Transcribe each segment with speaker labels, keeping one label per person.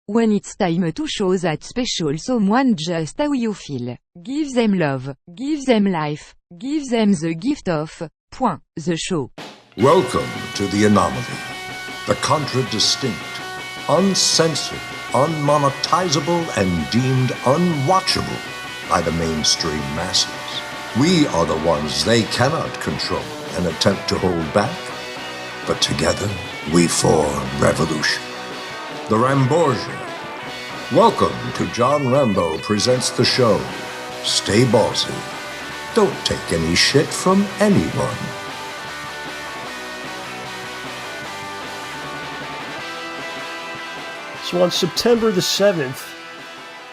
Speaker 1: When it's time to show that special someone just how you feel. Give them love. Give them life. Give them the gift of. The show.
Speaker 2: Welcome to The Anomaly. The contradistinct, uncensored, unmonetizable, and deemed unwatchable by the mainstream masses. We are the ones they cannot control and attempt to hold back. But together, we form revolution. The Ramborgia. Welcome to John Rambo Presents the show. Stay ballsy. Don't take any shit from anyone.
Speaker 3: So on September the 7th,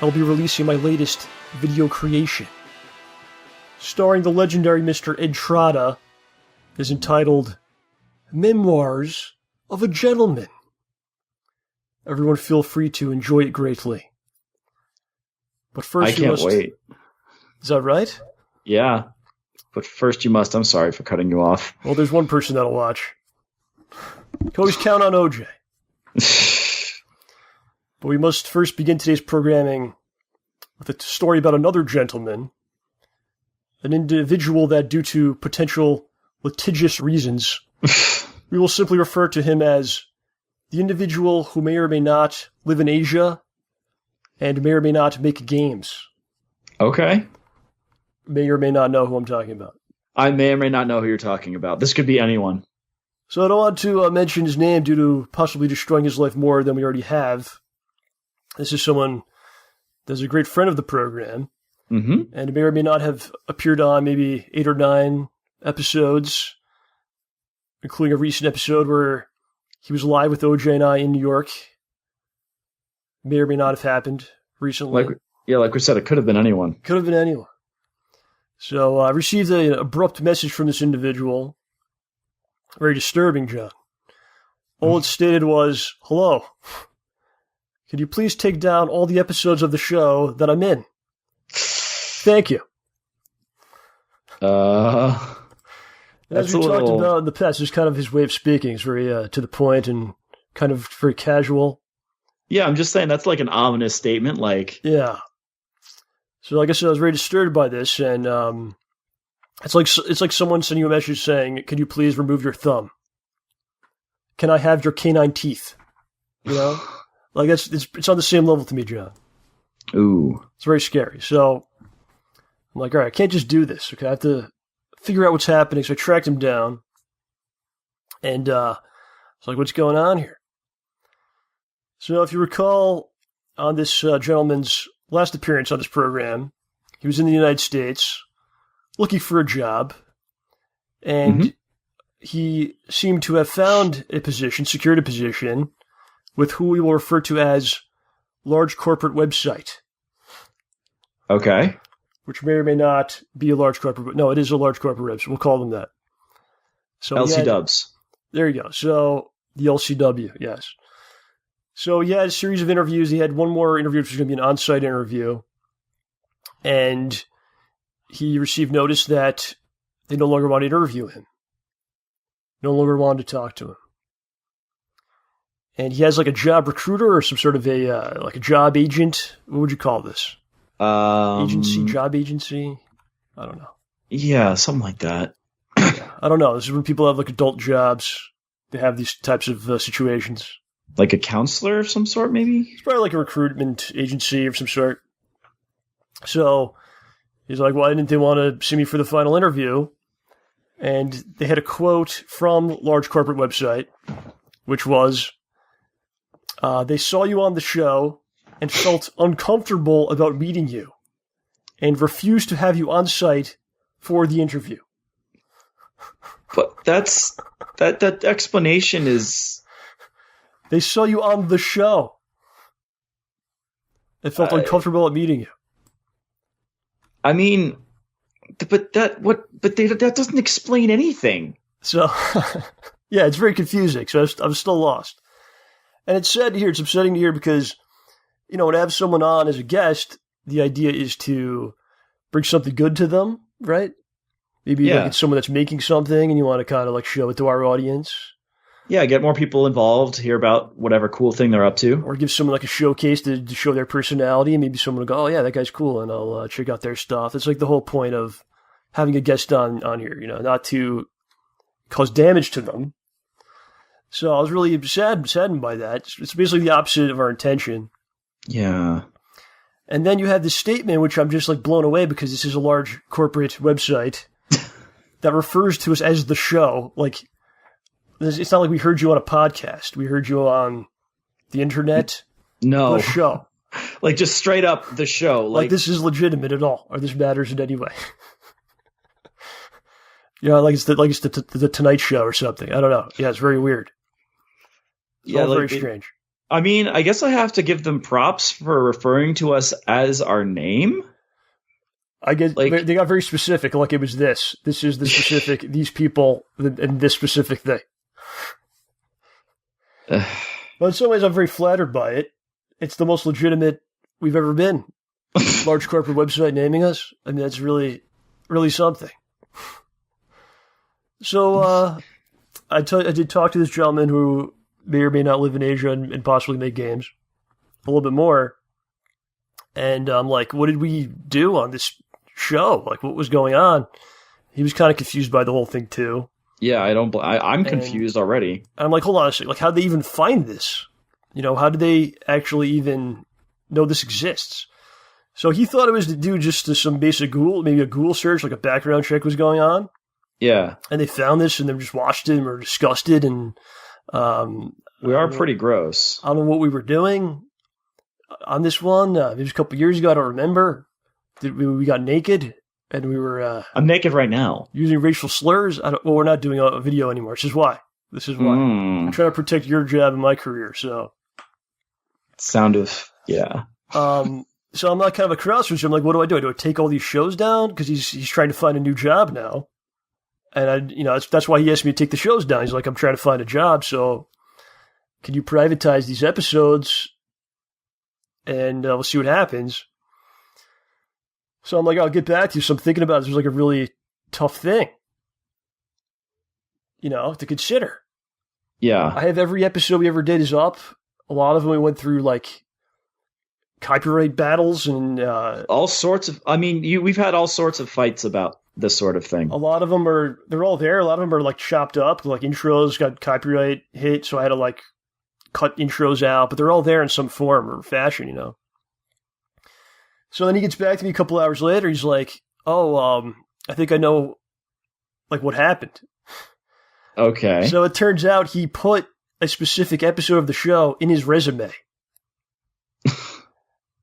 Speaker 3: I'll be releasing my latest video creation. Starring the legendary Mr. Ed Trotta, is entitled Memoirs of a Gentleman. Everyone feel free to enjoy it greatly. But first
Speaker 4: I can't wait.
Speaker 3: Is that right?
Speaker 4: Yeah. But first you must, I'm sorry for cutting you off.
Speaker 3: Well, there's one person that'll watch. You can always count on OJ. But we must first begin today's programming with a story about another gentleman, an individual that, due to potential litigious reasons, we will simply refer to him as the individual who may or may not live in Asia and may or may not make games.
Speaker 4: Okay.
Speaker 3: May or may not know who I'm talking about.
Speaker 4: I may or may not know who you're talking about. This could be anyone.
Speaker 3: So I don't want to mention his name due to possibly destroying his life more than we already have. This is someone that's a great friend of the program, and may or may not have appeared on maybe 8 or 9 episodes, including a recent episode where he was live with OJ and I in New York. May or may not have happened recently.
Speaker 4: Like we said, it could have been anyone.
Speaker 3: Could have been anyone. So I received an abrupt message from this individual. Very disturbing, John. All it stated was, "Hello. Could you please take down all the episodes of the show that I'm in? Thank you." As we talked about in the past, it's kind of his way of speaking. It's very to the point and kind of very casual.
Speaker 4: Yeah, I'm just saying that's like an ominous statement.
Speaker 3: Yeah. So like I said, I was very disturbed by this, and it's like someone sending you a message saying, "Could you please remove your thumb? Can I have your canine teeth?" You know, like it's on the same level to me, John.
Speaker 4: Ooh,
Speaker 3: it's very scary. So I'm like, all right, I can't just do this. Okay, I have to figure out what's happening. So I tracked him down, and it's like, what's going on here? So if you recall, on this gentleman's last appearance on this program, he was in the United States looking for a job, and he seemed to have found a position, secured a position, with who we will refer to as large corporate website.
Speaker 4: Okay.
Speaker 3: Which may or may not be a large corporate, but no, it is a large corporate website. We'll call them that. So
Speaker 4: LC Dubs.
Speaker 3: There you go. So the LCW, yes. So he had a series of interviews. He had one more interview, which was going to be an on-site interview. And he received notice that they no longer wanted to interview him. No longer wanted to talk to him. And he has like a job recruiter or some sort of a job agent. What would you call this? Agency, job agency? I don't know.
Speaker 4: Yeah, something like that.
Speaker 3: Yeah, I don't know. This is when people have like adult jobs. They have these types of situations.
Speaker 4: Like a counselor of some sort, maybe?
Speaker 3: It's probably like a recruitment agency of some sort. So he's like, why didn't they want to see me for the final interview? And they had a quote from large corporate website, which was, they saw you on the show and felt uncomfortable about meeting you and refused to have you on site for the interview.
Speaker 4: But that explanation is...
Speaker 3: They saw you on the show and felt uncomfortable at meeting you.
Speaker 4: I mean, but that doesn't explain anything.
Speaker 3: So, yeah, it's very confusing. So I'm still lost. And it's sad to hear. It's upsetting to hear because, you know, to have someone on as a guest, the idea is to bring something good to them, right? Maybe like it's someone that's making something and you want to kind of like show it to our audience.
Speaker 4: Yeah, get more people involved, hear about whatever cool thing they're up to.
Speaker 3: Or give someone like a showcase to show their personality, and maybe someone will go, oh yeah, that guy's cool, and I'll check out their stuff. It's like the whole point of having a guest on here, not to cause damage to them. So I was really saddened by that. It's basically the opposite of our intention.
Speaker 4: Yeah.
Speaker 3: And then you have this statement, which I'm just like blown away because this is a large corporate website that refers to us as the show. Like, it's not like we heard you on a podcast. We heard you on the internet.
Speaker 4: No.
Speaker 3: The show.
Speaker 4: Like, just straight up the show.
Speaker 3: Like this is legitimate at all, or this matters in any way. Like it's the Tonight Show or something. I don't know. Yeah, it's very weird. It's all very strange.
Speaker 4: I mean, I guess I have to give them props for referring to us as our name.
Speaker 3: I guess they got very specific. Like it was this. This is the specific, these people, and this specific thing. But in some ways, I'm very flattered by it. It's the most legitimate we've ever been. Large corporate website naming us. I mean, that's really, really something. So I did talk to this gentleman who may or may not live in Asia and possibly make games a little bit more. And I'm like, what did we do on this show? Like, what was going on? He was kind of confused by the whole thing, too.
Speaker 4: Yeah, I'm confused already.
Speaker 3: And I'm like, hold on a second. Like, how'd they even find this? How did they actually even know this exists? So he thought it was to do just some basic Google, maybe a Google search, like a background check was going on.
Speaker 4: Yeah.
Speaker 3: And they found this and they just watched it and were disgusted. And
Speaker 4: we are pretty gross.
Speaker 3: I don't know what we were doing on this one. It was a couple years ago. I don't remember. We got naked. And we were...
Speaker 4: I'm naked right now.
Speaker 3: Using racial slurs. We're not doing a video anymore. This is why. I'm trying to protect your job and my career, so... Yeah. So I'm not kind of a crossroads. I'm like, what do I do? Do I take all these shows down? Because he's trying to find a new job now. And that's why he asked me to take the shows down. He's like, I'm trying to find a job, so... Can you privatize these episodes? And we'll see what happens. So I'm like, I'll get back to you. So I'm thinking about this was like a really tough thing, to consider.
Speaker 4: Yeah.
Speaker 3: I have every episode we ever did is up. A lot of them we went through like copyright battles and
Speaker 4: all sorts of. I mean, we've had all sorts of fights about this sort of thing.
Speaker 3: A lot of them they're all there. A lot of them are like chopped up. Like intros got copyright hit, so I had to like cut intros out. But they're all there in some form or fashion, So then he gets back to me a couple hours later. He's like, I think I know, like, what happened.
Speaker 4: Okay.
Speaker 3: So it turns out he put a specific episode of the show in his resume.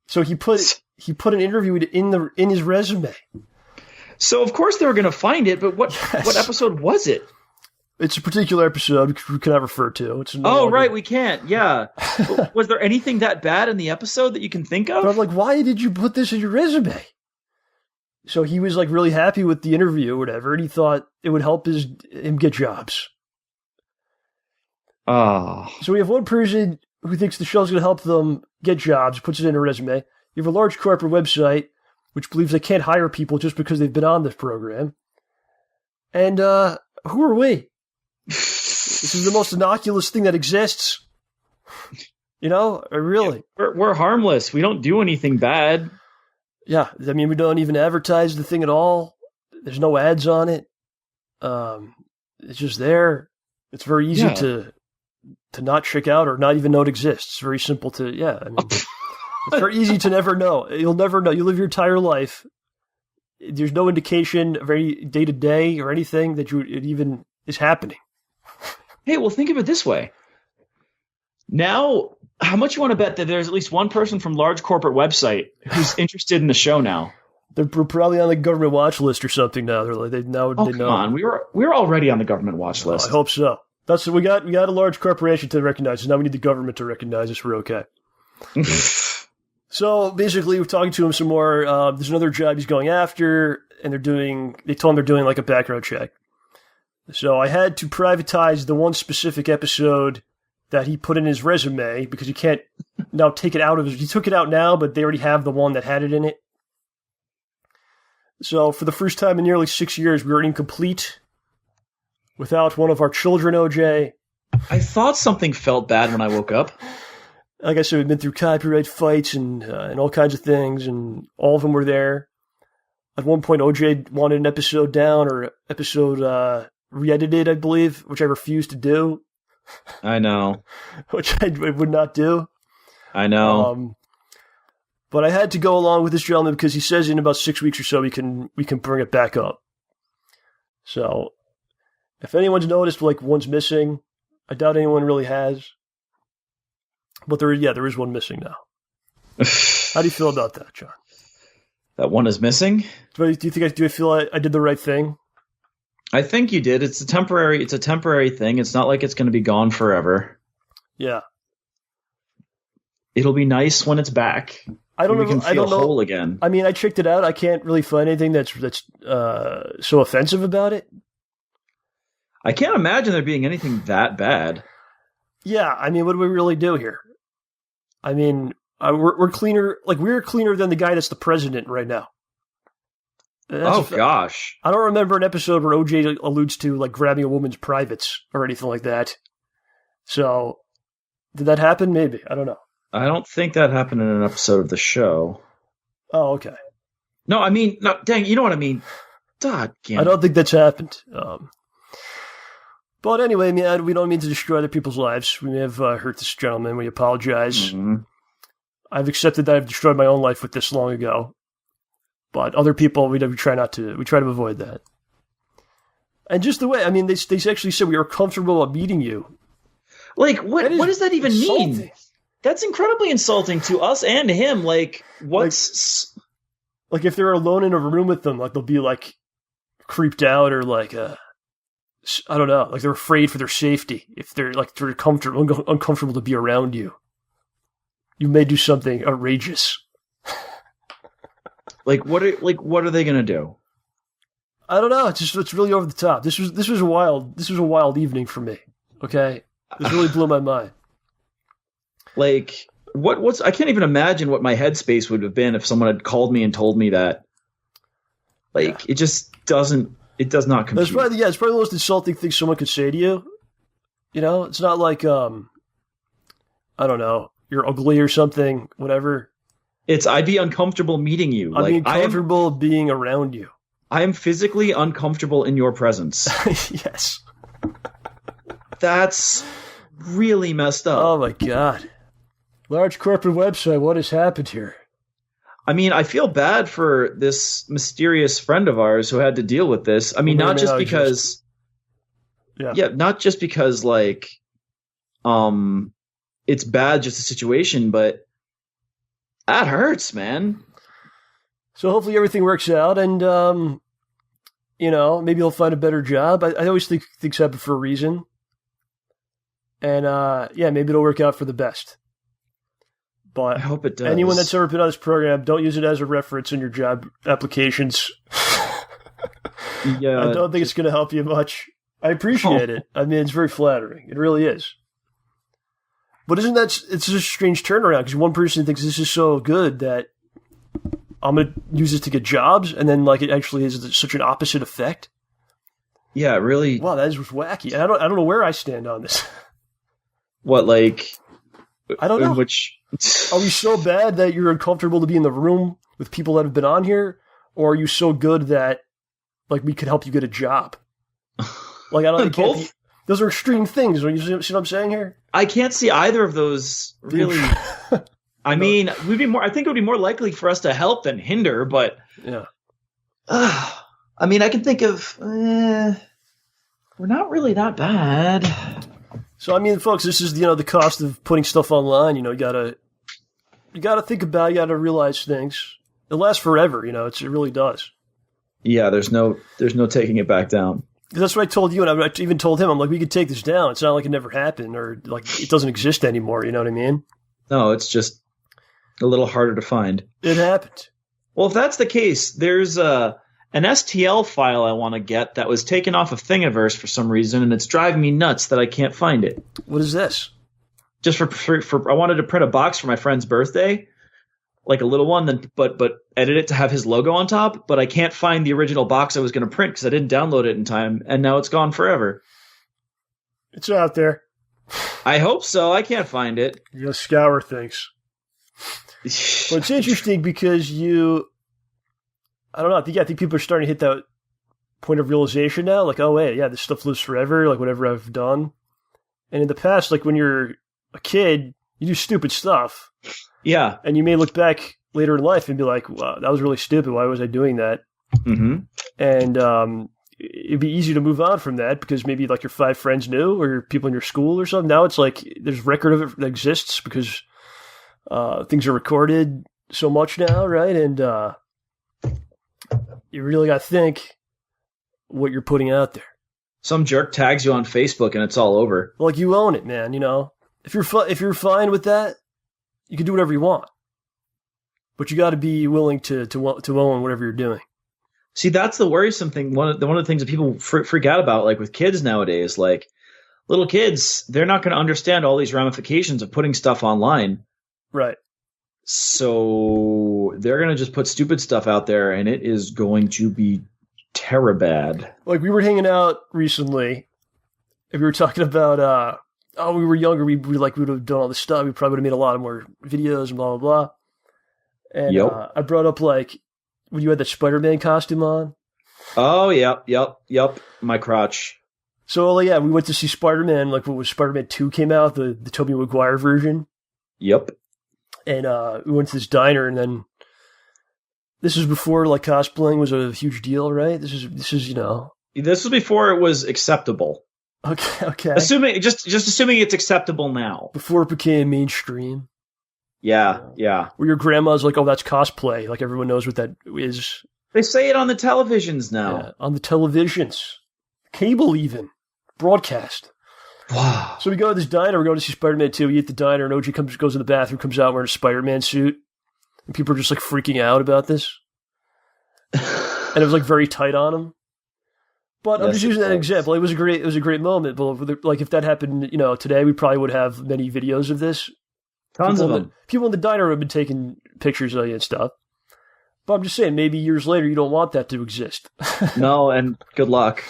Speaker 3: So he put an interview in his resume.
Speaker 4: So of course they were going to find it, but what episode was it?
Speaker 3: It's a particular episode we cannot refer to.
Speaker 4: Right, we can't. Yeah. Was there anything that bad in the episode that you can think of?
Speaker 3: But I'm like, why did you put this in your resume? So he was like really happy with the interview or whatever, and he thought it would help him get jobs.
Speaker 4: Oh.
Speaker 3: So we have one person who thinks the show's going to help them get jobs, puts it in a resume. You have a large corporate website which believes they can't hire people just because they've been on this program. And who are we? This is the most innocuous thing that exists. Really.
Speaker 4: We're harmless. We don't do anything bad.
Speaker 3: Yeah, I mean, we don't even advertise the thing at all. There's no ads on it. It's just there. It's very easy to not check out or not even know it exists. It's very simple to, it's very easy to never know. You'll never know. You live your entire life. There's no indication of any day-to-day or anything that it even is happening.
Speaker 4: Hey, well, think of it this way. Now, how much you want to bet that there's at least one person from large corporate website who's interested in the show now?
Speaker 3: They're probably on the government watch list or something now. They know.
Speaker 4: Come on, we were already on the government watch list.
Speaker 3: I hope so. That's what we got. We got a large corporation to recognize us. Now we need the government to recognize us. We're okay. So basically, we're talking to him some more. There's another job he's going after, and they told him they're doing like a background check. So I had to privatize the one specific episode that he put in his resume because he can't now take it out of he took it out now, but they already have the one that had it in it. So for the first time in nearly 6 years, we were incomplete without one of our children, OJ.
Speaker 4: I thought something felt bad when I woke up.
Speaker 3: Like I said, we've been through copyright fights and all kinds of things, and all of them were there. At one point, OJ wanted an episode down or episode re-edited, I believe, which I refused to do.
Speaker 4: I know.
Speaker 3: Which I would not do.
Speaker 4: I know.
Speaker 3: But I had to go along with this gentleman because he says in about 6 weeks or so we can bring it back up. So, if anyone's noticed, like, one's missing, I doubt anyone really has. But there is one missing now. How do you feel about that, John?
Speaker 4: That one is missing?
Speaker 3: Do I feel I did the right thing?
Speaker 4: I think you did. It's a temporary thing. It's not like it's going to be gone forever.
Speaker 3: Yeah.
Speaker 4: It'll be nice when it's back.
Speaker 3: I don't know.
Speaker 4: We can feel whole again.
Speaker 3: I mean, I checked it out. I can't really find anything that's so offensive about it.
Speaker 4: I can't imagine there being anything that bad.
Speaker 3: Yeah, I mean, what do we really do here? I mean, we're cleaner. Like, we're cleaner than the guy that's the president right now.
Speaker 4: Gosh!
Speaker 3: I don't remember an episode where OJ alludes to like grabbing a woman's privates or anything like that. So, did that happen? Maybe, I don't know.
Speaker 4: I don't think that happened in an episode of the show.
Speaker 3: Oh, okay.
Speaker 4: No, I mean, no, dang, you know what I mean. God,
Speaker 3: I don't think that's happened. But anyway, man, we don't mean to destroy other people's lives. We may have hurt this gentleman. We apologize.
Speaker 4: Mm-hmm.
Speaker 3: I've accepted that I've destroyed my own life with this long ago. But other people, we try to avoid that. And just the way, I mean, they actually said we were comfortable about meeting you.
Speaker 4: Like, what does that even
Speaker 3: insulting.
Speaker 4: mean? That's incredibly insulting to us and him. Like, what's...
Speaker 3: Like, if they're alone in a room with them, like, they'll be, like, creeped out or, like, I don't know. Like, they're afraid for their safety. If they're, like, uncomfortable to be around you. You may do something outrageous.
Speaker 4: What are they going to do?
Speaker 3: I don't know. It's really over the top. This was a wild evening for me. Okay? This really blew my mind.
Speaker 4: Like, I can't even imagine what my headspace would have been if someone had called me and told me that. Like, It just doesn't, it does not compute.
Speaker 3: It's probably the most insulting thing someone could say to you. You know, it's not like, I don't know, you're ugly or something, whatever. I'd be uncomfortable meeting you. I'd be uncomfortable being around you.
Speaker 4: I am physically uncomfortable in your presence.
Speaker 3: Yes.
Speaker 4: That's really messed up.
Speaker 3: Oh my God. Large corporate website, what has happened here?
Speaker 4: I mean, I feel bad for this mysterious friend of ours who had to deal with this. I mean, not just because, not just because like, it's bad, just a situation, but that hurts, man.
Speaker 3: So hopefully everything works out, and you know, maybe he'll find a better job. I always think things happen for a reason, and maybe it'll work out for the best. But
Speaker 4: I hope it does.
Speaker 3: Anyone that's ever been on this program, don't use it as a reference in your job applications.
Speaker 4: Yeah,
Speaker 3: I don't think it's going to help you much. I appreciate it. I mean, it's very flattering. It really is. But it's just a strange turnaround, because one person thinks this is so good that I'm going to use this to get jobs, and then like it actually has such an opposite effect.
Speaker 4: Yeah, really.
Speaker 3: Wow, that is wacky. And I don't know where I stand on this.
Speaker 4: What, like?
Speaker 3: I don't know.
Speaker 4: Which
Speaker 3: are we so bad that you're uncomfortable to be in the room with people that have been on here, or are you so good that like we could help you get a job? Like I don't. Both. Those are extreme things. You see what I'm saying here?
Speaker 4: I can't see either of those really. I mean, I think it would be more likely for us to help than hinder. But
Speaker 3: yeah.
Speaker 4: I mean, I can think of. We're not really that bad.
Speaker 3: So I mean, folks, this is the cost of putting stuff online. You gotta think about. You gotta realize things. It lasts forever. It really does.
Speaker 4: Yeah, there's no taking it back down.
Speaker 3: That's what I told you, and I even told him, I'm like, we could take this down. It's not like it never happened, or like it doesn't exist anymore. You know what I mean?
Speaker 4: No, it's just a little harder to find.
Speaker 3: It happened.
Speaker 4: Well, if that's the case, there's an STL file I want to get that was taken off of Thingiverse for some reason, and it's driving me nuts that I can't find it.
Speaker 3: What is this?
Speaker 4: Just for I wanted to print a box for my friend's birthday, like a little one, then but edit it to have his logo on top, but I can't find the original box I was going to print because I didn't download it in time, and now it's gone forever.
Speaker 3: It's out there.
Speaker 4: I hope so. I can't find it.
Speaker 3: You gotta scour things. Well, it's interesting because I don't know. I think people are starting to hit that point of realization now. Like, oh, wait, yeah, this stuff lives forever, like whatever I've done. And in the past, like when you're a kid, you do stupid stuff.
Speaker 4: Yeah.
Speaker 3: And you may look back later in life and be like, wow, that was really stupid. Why was I doing that?
Speaker 4: Mm-hmm.
Speaker 3: And it'd be easy to move on from that because maybe like your 5 friends knew or people in your school or something. Now it's like there's record of it that exists because things are recorded so much now, right? And you really got to think what you're putting out there.
Speaker 4: Some jerk tags you on Facebook and it's all over.
Speaker 3: Like you own it, man. You know, if you're fine with that, you can do whatever you want. But you got to be willing to own whatever you're doing.
Speaker 4: See, that's the worrisome thing. One of the things that people freak out about, like with kids nowadays, like little kids, they're not going to understand all these ramifications of putting stuff online.
Speaker 3: Right.
Speaker 4: So they're going to just put stupid stuff out there, and it is going to be terribad.
Speaker 3: Like we were hanging out recently, and we were talking about, we were younger, we would have done all this stuff. We probably would have made a lot of more videos and blah, blah, blah. And I brought up like when you had that Spider-Man costume on.
Speaker 4: Oh, yep. My crotch.
Speaker 3: So yeah, we went to see Spider-Man. Like what was Spider-Man 2 came out, the Tobey Maguire version.
Speaker 4: Yep.
Speaker 3: And we went to this diner, and then this was before like cosplaying was a huge deal, right? This is you know.
Speaker 4: This was before it was acceptable.
Speaker 3: Okay.
Speaker 4: Assuming it's acceptable now.
Speaker 3: Before it became mainstream.
Speaker 4: Yeah.
Speaker 3: Where your grandma's like, oh, that's cosplay. Like everyone knows what that is.
Speaker 4: They say it on the televisions now.
Speaker 3: Yeah, on the televisions. Cable even. Broadcast.
Speaker 4: Wow.
Speaker 3: So we go to this diner, we're going to see Spider-Man 2, we eat the diner, and OG goes in the bathroom, comes out wearing a Spider-Man suit. And people are just like freaking out about this. And it was like very tight on him. But I'm just using that example. It was a great moment. But like if that happened, you know, today, we probably would have many videos of this.
Speaker 4: Tons of them.
Speaker 3: People in the diner have been taking pictures of you and stuff. But I'm just saying, maybe years later, you don't want that to exist.
Speaker 4: No, and good luck.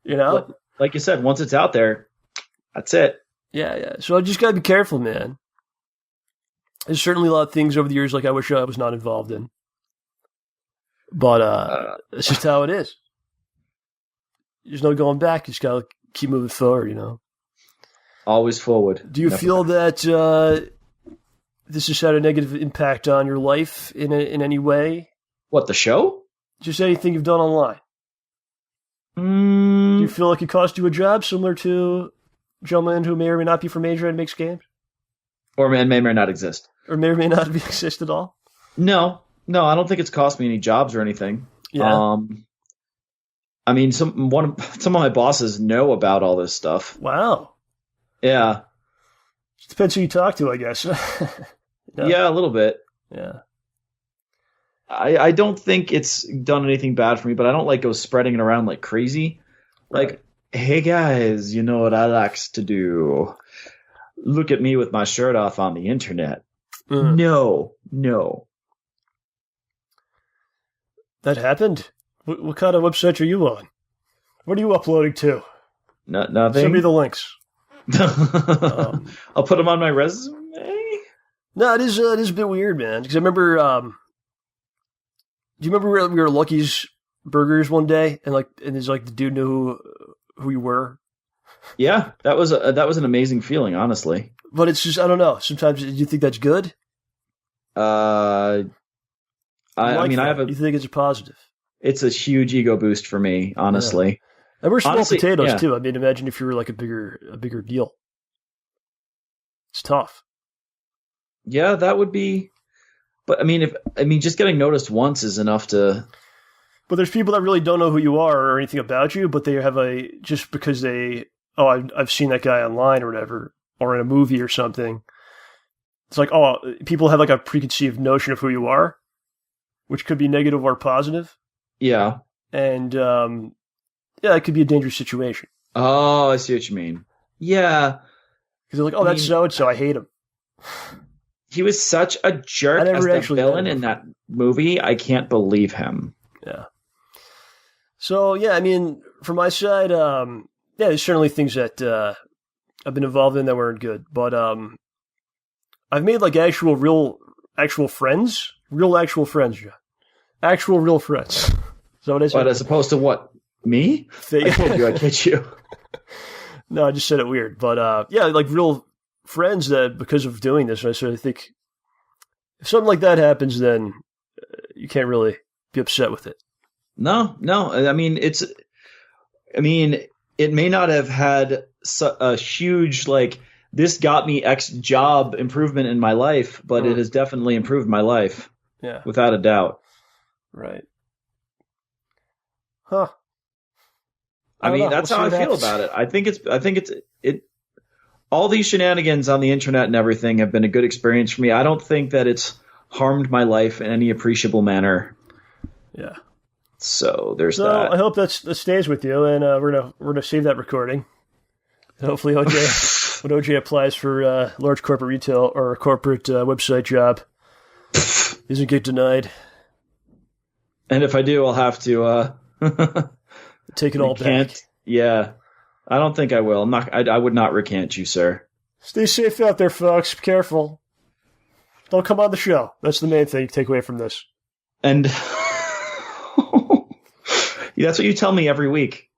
Speaker 3: You know?
Speaker 4: But like you said, once it's out there, that's it.
Speaker 3: Yeah. So I just got to be careful, man. There's certainly a lot of things over the years like I wish I was not involved in. But it's just how it is. There's no going back. You just got to keep moving forward, you know?
Speaker 4: Always forward.
Speaker 3: Do you feel that this has had a negative impact on your life in any way?
Speaker 4: What, the show?
Speaker 3: Just anything you've done online. Do you feel like it cost you a job similar to gentleman who may or may not be from Asia and makes games? Or
Speaker 4: may or may not exist.
Speaker 3: Or may or may not exist at all?
Speaker 4: No, I don't think it's cost me any jobs or anything.
Speaker 3: Yeah.
Speaker 4: I mean, some of my bosses know about all this stuff.
Speaker 3: Wow.
Speaker 4: Yeah.
Speaker 3: It depends who you talk to, I guess.
Speaker 4: No. Yeah, a little bit.
Speaker 3: Yeah.
Speaker 4: I don't think it's done anything bad for me, but I don't like go spreading it around like crazy. Like, hey guys, you know what I likes to do? Look at me with my shirt off on the internet. No.
Speaker 3: That happened? What kind of website are you on? What are you uploading to?
Speaker 4: Nothing.
Speaker 3: Send me the links.
Speaker 4: I'll put them on my resume.
Speaker 3: No, it is a bit weird, man. Because I remember, do you remember we were at Lucky's Burgers one day, and there's like the dude knew who you were?
Speaker 4: Yeah, that was an amazing feeling, honestly.
Speaker 3: But it's just, I don't know. Sometimes, do you think that's good?
Speaker 4: I mean, I have a.
Speaker 3: You think it's a positive?
Speaker 4: It's a huge ego boost for me, honestly.
Speaker 3: Yeah. And we're small potatoes too.
Speaker 4: Yeah.
Speaker 3: I mean, imagine if you were like a bigger deal. It's tough.
Speaker 4: Yeah, that would be. But I mean, just getting noticed once is enough to.
Speaker 3: But there's people that really don't know who you are or anything about you, but they have just because I've seen that guy online or whatever, or in a movie or something. It's like, people have like a preconceived notion of who you are, which could be negative or positive.
Speaker 4: Yeah.
Speaker 3: And, it could be a dangerous situation.
Speaker 4: Oh, I see what you mean. Yeah.
Speaker 3: Because they're like, that's so-and-so, I hate him.
Speaker 4: He was such a jerk as the villain in that movie. I can't believe him.
Speaker 3: Yeah. So, yeah, I mean, from my side, there's certainly things that I've been involved in that weren't good. But I've made like actual friends. Real actual friends, John. Actual real friends. Is that what I said?
Speaker 4: But as opposed to what? Me? I told you I'd get you.
Speaker 3: No, I just said it weird. But yeah, like real friends that because of doing this. So I think if something like that happens, then you can't really be upset with it. No.
Speaker 4: I mean, it may not have had a huge, like, this got me X job improvement in my life, but it has definitely improved my life.
Speaker 3: Yeah.
Speaker 4: Without a doubt.
Speaker 3: Right. Huh.
Speaker 4: I mean, that's how I feel about it. I think it's all these shenanigans on the internet and everything have been a good experience for me. I don't think that it's harmed my life in any appreciable manner.
Speaker 3: Yeah.
Speaker 4: So there's that.
Speaker 3: I hope that stays with you, and we're gonna save that recording. Hopefully, when OJ applies for large corporate retail or a corporate website job, doesn't get denied.
Speaker 4: And if I do, I'll have to
Speaker 3: take it all back.
Speaker 4: Yeah, I don't think I will. I would not recant you, sir.
Speaker 3: Stay safe out there, folks. Be careful. Don't come on the show. That's the main thing you take away from this.
Speaker 4: And that's what you tell me every week.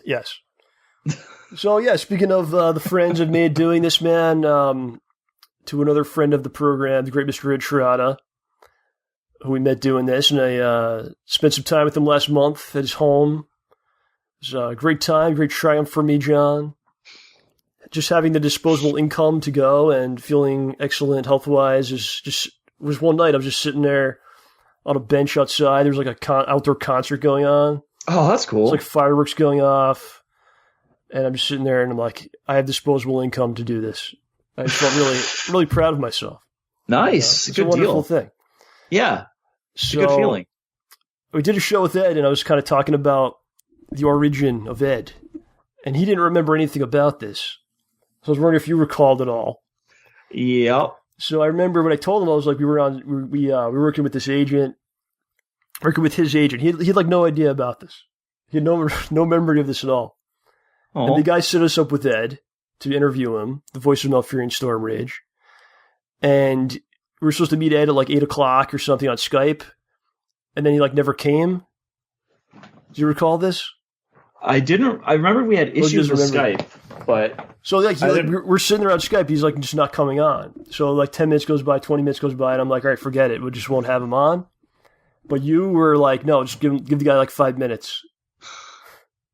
Speaker 3: Yes. So, yeah, speaking of the friends I've made doing this, man, to another friend of the program, the great Mr. Ed Shirata, who we met doing this, and I spent some time with him last month at his home. It was a great time, great triumph for me, John. Just having the disposable income to go and feeling excellent health-wise was one night. I was just sitting there on a bench outside. There was like a outdoor concert going on.
Speaker 4: Oh, that's cool.
Speaker 3: It's like fireworks going off. And I'm just sitting there and I'm like, I have disposable income to do this. I just felt really, really proud of myself.
Speaker 4: Nice.
Speaker 3: It's
Speaker 4: good
Speaker 3: a wonderful
Speaker 4: deal.
Speaker 3: thing.
Speaker 4: Yeah. It's
Speaker 3: So,
Speaker 4: a good feeling.
Speaker 3: We did a show with Ed and I was kind of talking about the origin of Ed. And he didn't remember anything about this. So I was wondering if you recalled it all.
Speaker 4: Yep.
Speaker 3: So I remember when I told him, I was like, we were working with this agent, working with his agent. He had like no idea about this. He had no memory of this at all.
Speaker 4: Aww.
Speaker 3: And the guy set us up with Ed to interview him, the voice of Malfurion Storm Rage. And we were supposed to meet Ed at like 8:00 or something on Skype. And then he like never came. Do you recall this?
Speaker 4: I didn't. I remember we had issues with Skype, but
Speaker 3: so like, we're sitting there on Skype. He's like just not coming on. So like 10 minutes goes by, 20 minutes goes by, and I'm like, all right, forget it. We just won't have him on. But you were like, no, just give the guy like 5 minutes.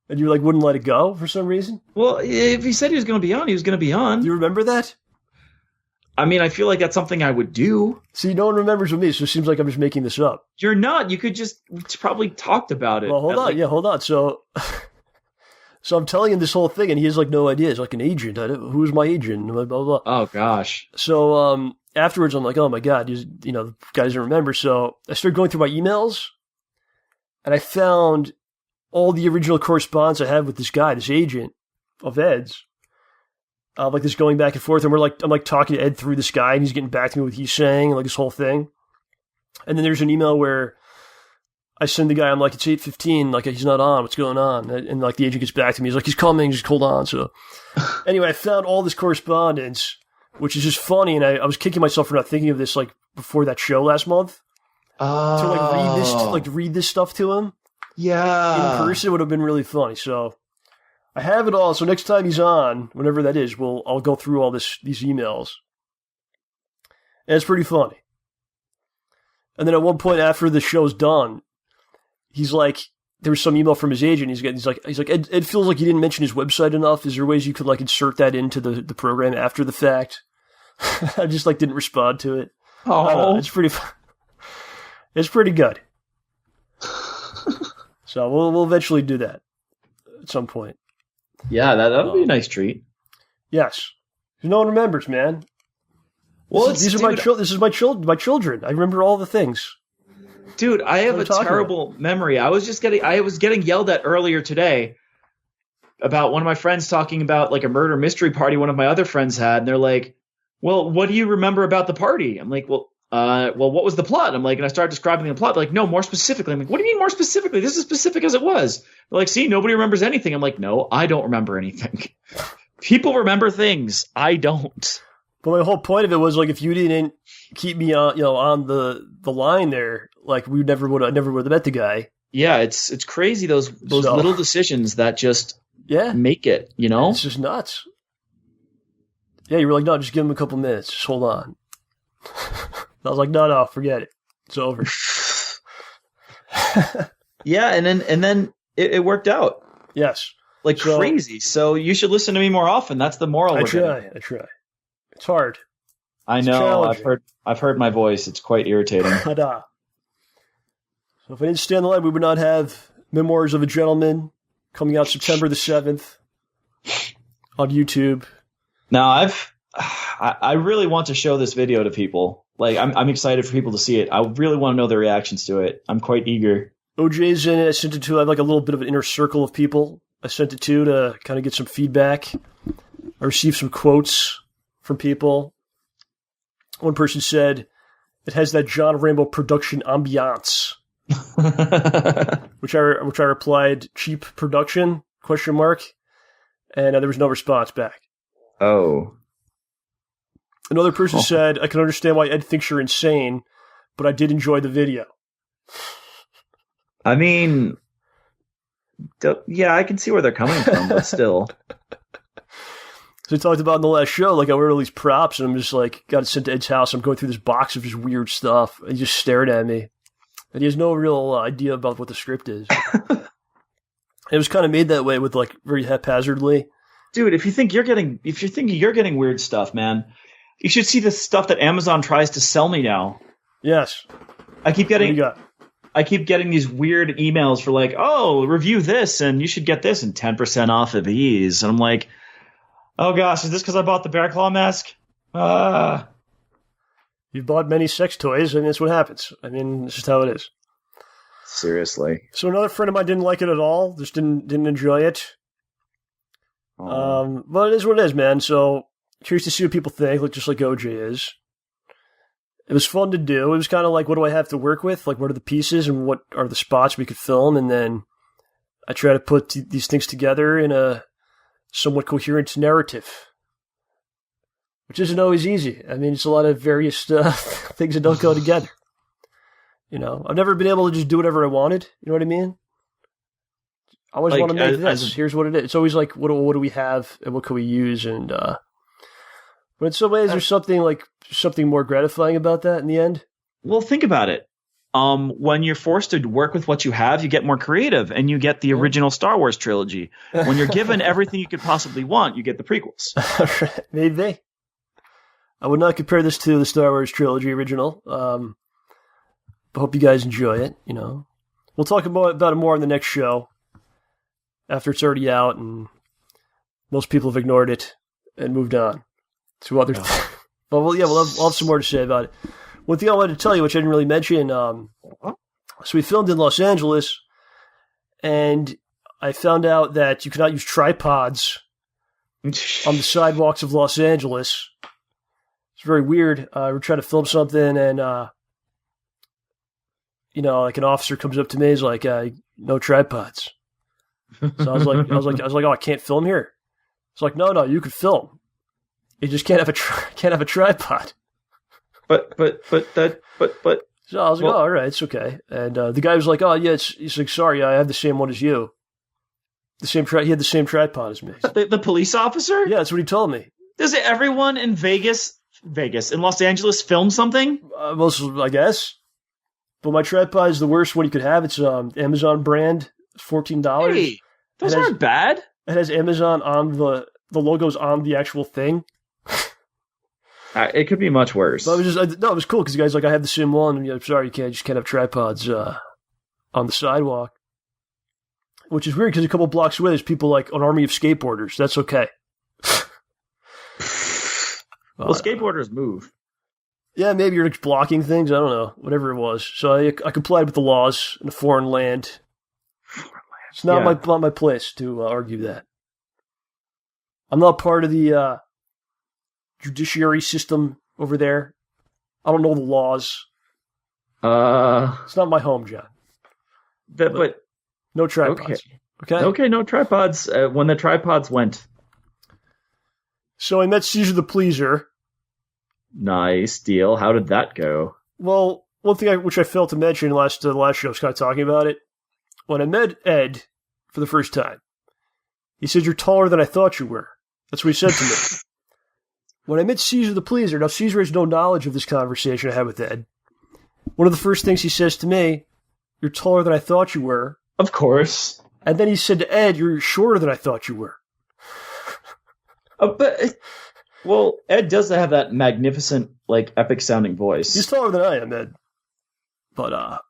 Speaker 3: And you like wouldn't let it go for some reason.
Speaker 4: Well, if he said he was going to be on, he was going to be on.
Speaker 3: Do you remember that?
Speaker 4: I mean, I feel like that's something I would do.
Speaker 3: See, no one remembers with me, so it seems like I'm just making this up.
Speaker 4: You're not. You could just probably talked about it.
Speaker 3: Well, hold on. Yeah, hold on. So I'm telling him this whole thing, and he has like no idea. He's like an agent. Who's my agent? Blah, blah, blah.
Speaker 4: Oh, gosh.
Speaker 3: So afterwards, I'm like, oh, my God. The guy doesn't remember. So I started going through my emails, and I found all the original correspondence I had with this guy, this agent of Ed's. Like this going back and forth, and I'm like talking to Ed through this guy, and he's getting back to me what he's saying, like this whole thing. And then there's an email where I send the guy, I'm like, it's 8:15, like he's not on, what's going on? And like the agent gets back to me, he's like, he's coming, just hold on. So anyway, I found all this correspondence, which is just funny, and I was kicking myself for not thinking of this like before that show last month. To read this stuff to him.
Speaker 4: Yeah.
Speaker 3: In person would have been really funny. So I have it all. So next time he's on, whenever that is, I'll go through all these emails. And it's pretty funny. And then at one point after the show's done, he's like, there was some email from his agent. He's like, Ed feels like you didn't mention his website enough. Is there ways you could like insert that into the program after the fact? I just like didn't respond to it.
Speaker 4: Oh,
Speaker 3: it's pretty. It's pretty good. So we'll eventually do that at some point.
Speaker 4: Yeah, that'll be a nice treat.
Speaker 3: Yes, no one remembers, man. Well, this is my children. I remember all the things.
Speaker 4: Dude, I have a terrible memory. I was getting yelled at earlier today about one of my friends talking about like a murder mystery party one of my other friends had, and they're like, "Well, what do you remember about the party?" I'm like, "Well, what was the plot?" I'm like, and I started describing the plot. They're like, "No, more specifically." I'm like, "What do you mean more specifically? This is specific as it was." They're like, "See, nobody remembers anything." I'm like, "No, I don't remember anything." People remember things. I don't.
Speaker 3: But my whole point of it was like, if you didn't keep me on, on the line there, like I never would have met the guy.
Speaker 4: Yeah, it's crazy those little decisions that just make it.
Speaker 3: It's just nuts. Yeah, you were like, no, just give him a couple minutes. Just hold on. I was like, no, forget it. It's over.
Speaker 4: Yeah, and then it worked out.
Speaker 3: Yes.
Speaker 4: Like crazy. So you should listen to me more often. That's the moral.
Speaker 3: I try. It's hard.
Speaker 4: I know. I've heard my voice. It's quite irritating.
Speaker 3: So if I didn't stay on the line, we would not have Memoirs of a Gentleman coming out September the 7th on YouTube.
Speaker 4: Now I really want to show this video to people. Like I'm excited for people to see it. I really want to know their reactions to it. I'm quite eager.
Speaker 3: OJ's in it. I sent it to. I have like a little bit of an inner circle of people I sent it to kind of get some feedback. I received some quotes from people. One person said, "It has that John Rambo production ambiance," which I replied, "Cheap production?" ? And there was no response back.
Speaker 4: Oh.
Speaker 3: Another person said, "I can understand why Ed thinks you're insane, but I did enjoy the video."
Speaker 4: I mean, yeah, I can see where they're coming from, but still.
Speaker 3: So we talked about in the last show, like I ordered all these props, and I'm just like, got it sent to Ed's house. I'm going through this box of just weird stuff, and he just stared at me, and he has no real idea about what the script is. It was kind of made that way with like very haphazardly.
Speaker 4: Dude, if you're thinking you're getting weird stuff, man, you should see the stuff that Amazon tries to sell me now.
Speaker 3: Yes,
Speaker 4: I keep getting these weird emails for like, oh, review this, and you should get this, and 10% off of these, and I'm like, oh gosh, is this because I bought the bear claw mask?
Speaker 3: You've bought many sex toys, and that's what happens. I mean, it's just how it is.
Speaker 4: Seriously.
Speaker 3: So another friend of mine didn't like it at all. Just didn't enjoy it. But it is what it is, man. So curious to see what people think, like just like OJ is. It was fun to do. It was kind of like, what do I have to work with? Like, what are the pieces and what are the spots we could film? And then I try to put these things together in a somewhat coherent narrative, which isn't always easy. I mean, it's a lot of various things that don't go together. I've never been able to just do whatever I wanted. You know what I mean? I always want to make this. Here's what it is. It's always like, what do we have and what can we use? And but in some ways, there's something more gratifying about that in the end.
Speaker 4: Well, think about it. When you're forced to work with what you have, you get more creative, and you get the original Star Wars trilogy. When you're given everything you could possibly want, you get the prequels.
Speaker 3: Maybe. I would not compare this to the Star Wars trilogy original. But hope you guys enjoy it. We'll talk about it more on the next show after it's already out, and most people have ignored it and moved on to other things. But we'll have some more to say about it. One thing I wanted to tell you, which I didn't really mention, so we filmed in Los Angeles, and I found out that you cannot use tripods on the sidewalks of Los Angeles. It's very weird. We're trying to film something, and like an officer comes up to me, he's like, "No tripods." So I was like, "Oh, I can't film here." It's like, "No, you can film. You just can't have a tripod."
Speaker 4: But.
Speaker 3: So I was like, "Oh, all right, it's okay." And the guy was like, "Oh, yeah." He's like, "Sorry, I have the same one as you. He had the same tripod as me."
Speaker 4: The police officer?
Speaker 3: Yeah, that's what he told me.
Speaker 4: Does everyone in Vegas, in Los Angeles, film something?
Speaker 3: Most, I guess. But my tripod is the worst one you could have. It's Amazon brand. It's $14.
Speaker 4: Hey, those aren't bad.
Speaker 3: It has Amazon on the logo's on the actual thing.
Speaker 4: It could be much worse.
Speaker 3: But it was cool because the guy's like, "I have the same one." And I'm sorry, you just can't have tripods on the sidewalk. Which is weird because a couple blocks away, there's people like an army of skateboarders. That's okay.
Speaker 4: Well, skateboarders move.
Speaker 3: Yeah, maybe you're blocking things. I don't know. Whatever it was. So I complied with the laws in a foreign land. It's not my place to argue that. I'm not part of the judiciary system over there. I don't know the laws. It's not my home, John.
Speaker 4: But
Speaker 3: no tripods.
Speaker 4: Okay, no tripods. When the tripods went,
Speaker 3: So I met Caesar the Pleaser.
Speaker 4: Nice deal. How did that go?
Speaker 3: Well, one thing which I failed to mention the last show, I was kind of talking about it. When I met Ed for the first time, he said, "You're taller than I thought you were." That's what he said to me. When I met Caesar the Pleaser, now Caesar has no knowledge of this conversation I had with Ed. One of the first things he says to me, "You're taller than I thought you were."
Speaker 4: Of course.
Speaker 3: And then he said to Ed, "You're shorter than I thought you were."
Speaker 4: Well, Ed does have that magnificent, like, epic-sounding voice.
Speaker 3: He's taller than I am, Ed. But,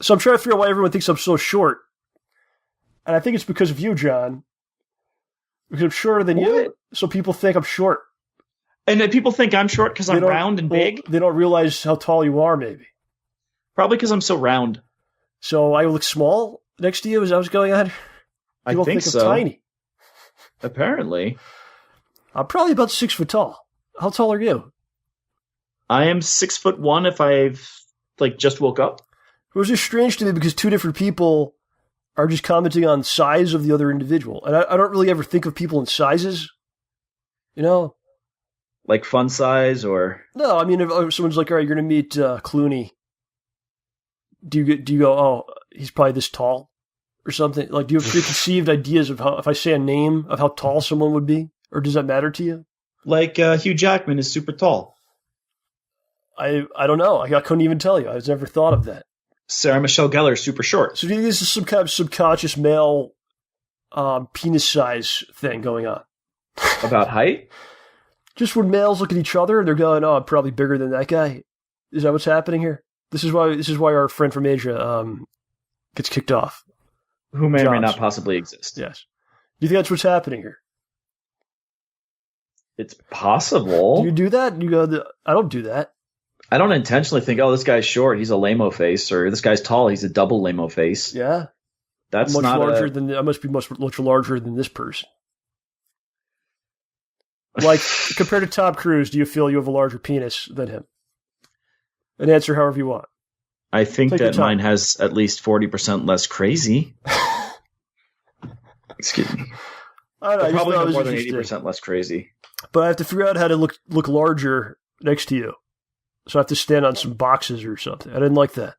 Speaker 3: so I'm trying to figure out why everyone thinks I'm so short. And I think it's because of you, John. Because I'm shorter than you, so people think I'm short.
Speaker 4: And then people think I'm short because I'm round and big?
Speaker 3: They don't realize how tall you are, maybe.
Speaker 4: Probably because I'm so round.
Speaker 3: So I look small next to you as I was going on?
Speaker 4: I think so.
Speaker 3: I'm tiny.
Speaker 4: Apparently.
Speaker 3: I'm probably about 6 foot tall. How tall are you?
Speaker 4: I am 6'1" if I've, just woke up.
Speaker 3: It was just strange to me because two different people are just commenting on size of the other individual. And I don't really ever think of people in sizes. You know?
Speaker 4: Like fun size or?
Speaker 3: No, I mean, if someone's like, all right, you're going to meet Clooney. Do you go, oh, he's probably this tall? Or something? Like, do you have preconceived ideas of how, if I say a name, of how tall someone would be? Or does that matter to you?
Speaker 4: Like Hugh Jackman is super tall.
Speaker 3: I don't know. I couldn't even tell you. I've never thought of that.
Speaker 4: Sarah Michelle Gellar is super short.
Speaker 3: So do you think this is some kind of subconscious male penis size thing going on?
Speaker 4: About height?
Speaker 3: Just when males look at each other and they're going, "Oh, I'm probably bigger than that guy." Is that what's happening here? This is why our friend from Asia gets kicked off.
Speaker 4: Who may or may not possibly exist.
Speaker 3: Yes. Do you think that's what's happening here?
Speaker 4: It's possible.
Speaker 3: Do you do that? You go, I don't do that.
Speaker 4: I don't intentionally think, oh, this guy's short, he's a lame-o face, or this guy's tall, he's a double lame-o face.
Speaker 3: Yeah.
Speaker 4: That's
Speaker 3: much
Speaker 4: not
Speaker 3: larger than I must be much larger than this person. Like, compared to Tom Cruise, do you feel you have a larger penis than him? And answer however you want.
Speaker 4: I think that mine has at least 40% less crazy. Excuse me.
Speaker 3: I don't know.
Speaker 4: Probably more than 80% less crazy.
Speaker 3: But I have to figure out how to look larger next to you. So I have to stand on some boxes or something. I didn't like that.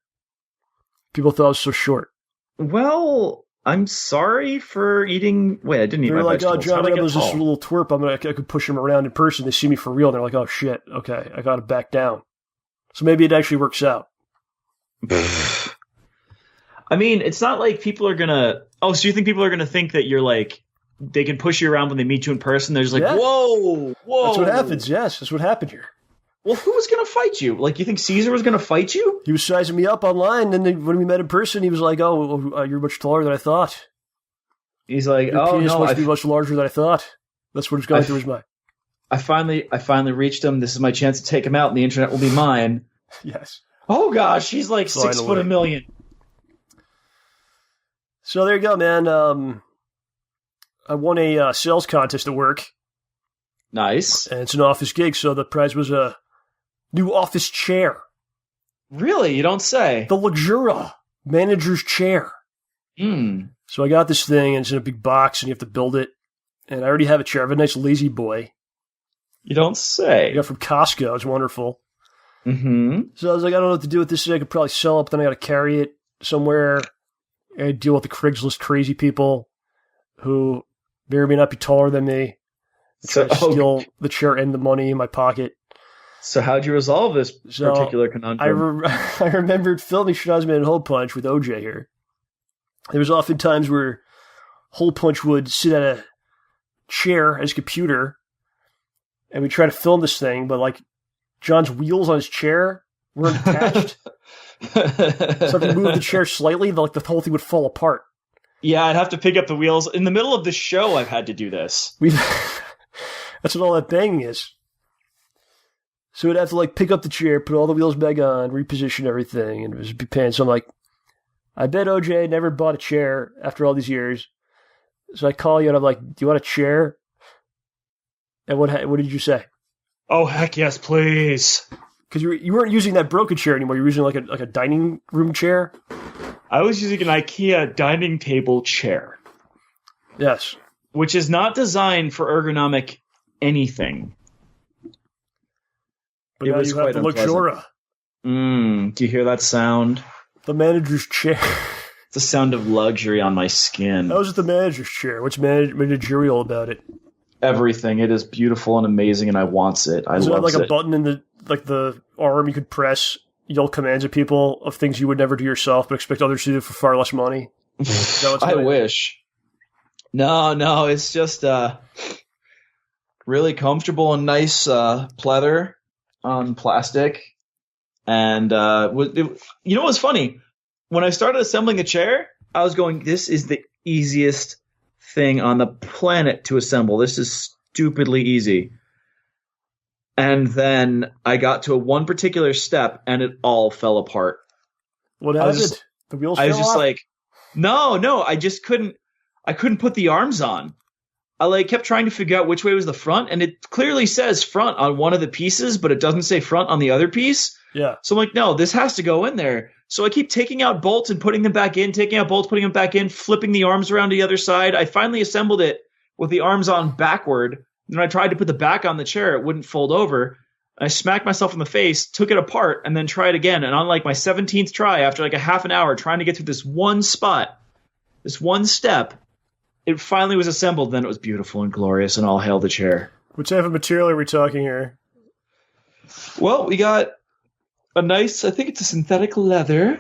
Speaker 3: People thought I was so short.
Speaker 4: Well, I'm sorry for eating... Wait, I didn't eat my vegetables.
Speaker 3: They're like, oh, John was this little twerp. I could push him around in person. They see me for real. And they're like, oh, shit. Okay, I got to back down. So maybe it actually works out.
Speaker 4: I mean, it's not like people are going to... Oh, so you think people are going to think that you're like... They can push you around when they meet you in person? They're just like, whoa.
Speaker 3: That's what happens, yes. That's what happened here.
Speaker 4: Well, who was going to fight you? Like, you think Caesar was going to fight you?
Speaker 3: He was sizing me up online, and then when we met in person, he was like, oh, you're much taller than I thought.
Speaker 4: He's like,
Speaker 3: Your penis must be much larger than I thought. That's what was going through his mind.
Speaker 4: I finally reached him. This is my chance to take him out, and the internet will be mine.
Speaker 3: Yes.
Speaker 4: Oh, gosh, he's like 6'1".
Speaker 3: So there you go, man. I won a sales contest at work.
Speaker 4: Nice.
Speaker 3: And it's an office gig, so the prize was a new office chair.
Speaker 4: Really? You don't say?
Speaker 3: The Luxura manager's chair. So I got this thing, and it's in a big box, and you have to build it. And I already have a chair. I have a nice Lazy Boy.
Speaker 4: You don't say?
Speaker 3: I got from Costco. It's wonderful.
Speaker 4: Mm-hmm.
Speaker 3: So I was like, I don't know what to do with this thing. I could probably sell it, but then I got to carry it somewhere and deal with the Craigslist crazy people who may or may not be taller than me. So steal the chair and the money in my pocket.
Speaker 4: So how'd you resolve this particular conundrum?
Speaker 3: I remembered filming Schnozzman and Hole Punch with OJ here. There was often times where Hole Punch would sit at a chair at his computer, and we try to film this thing, but like John's wheels on his chair weren't attached. So if you move the chair slightly, like the whole thing would fall apart.
Speaker 4: Yeah, I'd have to pick up the wheels. In the middle of the show, I've had to do this.
Speaker 3: That's what all that banging is. So we'd have to like pick up the chair, put all the wheels back on, reposition everything, and it was a big pain. So I'm like, I bet OJ never bought a chair after all these years. So I call you and I'm like, do you want a chair? And what did you say?
Speaker 4: Oh, heck yes, please.
Speaker 3: Because you weren't using that broken chair anymore. You were using like a dining room chair.
Speaker 4: I was using an IKEA dining table chair.
Speaker 3: Yes.
Speaker 4: Which is not designed for ergonomic anything.
Speaker 3: But now you have the Luxura.
Speaker 4: Do you hear that sound?
Speaker 3: The manager's chair.
Speaker 4: The sound of luxury on my skin.
Speaker 3: How is it the manager's chair? What's managerial about it?
Speaker 4: Everything. It is beautiful and amazing, and I wants it. I love it. Is there like
Speaker 3: a button in the arm you could press, yell commands at people of things you would never do yourself, but expect others to do for far less money?
Speaker 4: I wish. No, it's just really comfortable and nice pleather on plastic. And you know what's funny? When I started assembling the chair, I was going, this is the easiest thing on the planet to assemble. This is stupidly easy. And then I got to one particular step, and it all fell apart.
Speaker 3: What happened? The wheels fell off? I was just
Speaker 4: like, no, I just couldn't put the arms on. I kept trying to figure out which way was the front, and it clearly says front on one of the pieces, but it doesn't say front on the other piece.
Speaker 3: Yeah.
Speaker 4: So I'm like, no, this has to go in there. So I keep taking out bolts and putting them back in, taking out bolts, putting them back in, flipping the arms around to the other side. I finally assembled it with the arms on backward. Then I tried to put the back on the chair. It wouldn't fold over. I smacked myself in the face, took it apart, and then tried again. And on my 17th try, after a half an hour trying to get through this one spot, this one step, it finally was assembled. Then it was beautiful and glorious, and all hail the chair.
Speaker 3: What type of material are we talking here?
Speaker 4: Well, we got a nice, I think it's a synthetic leather.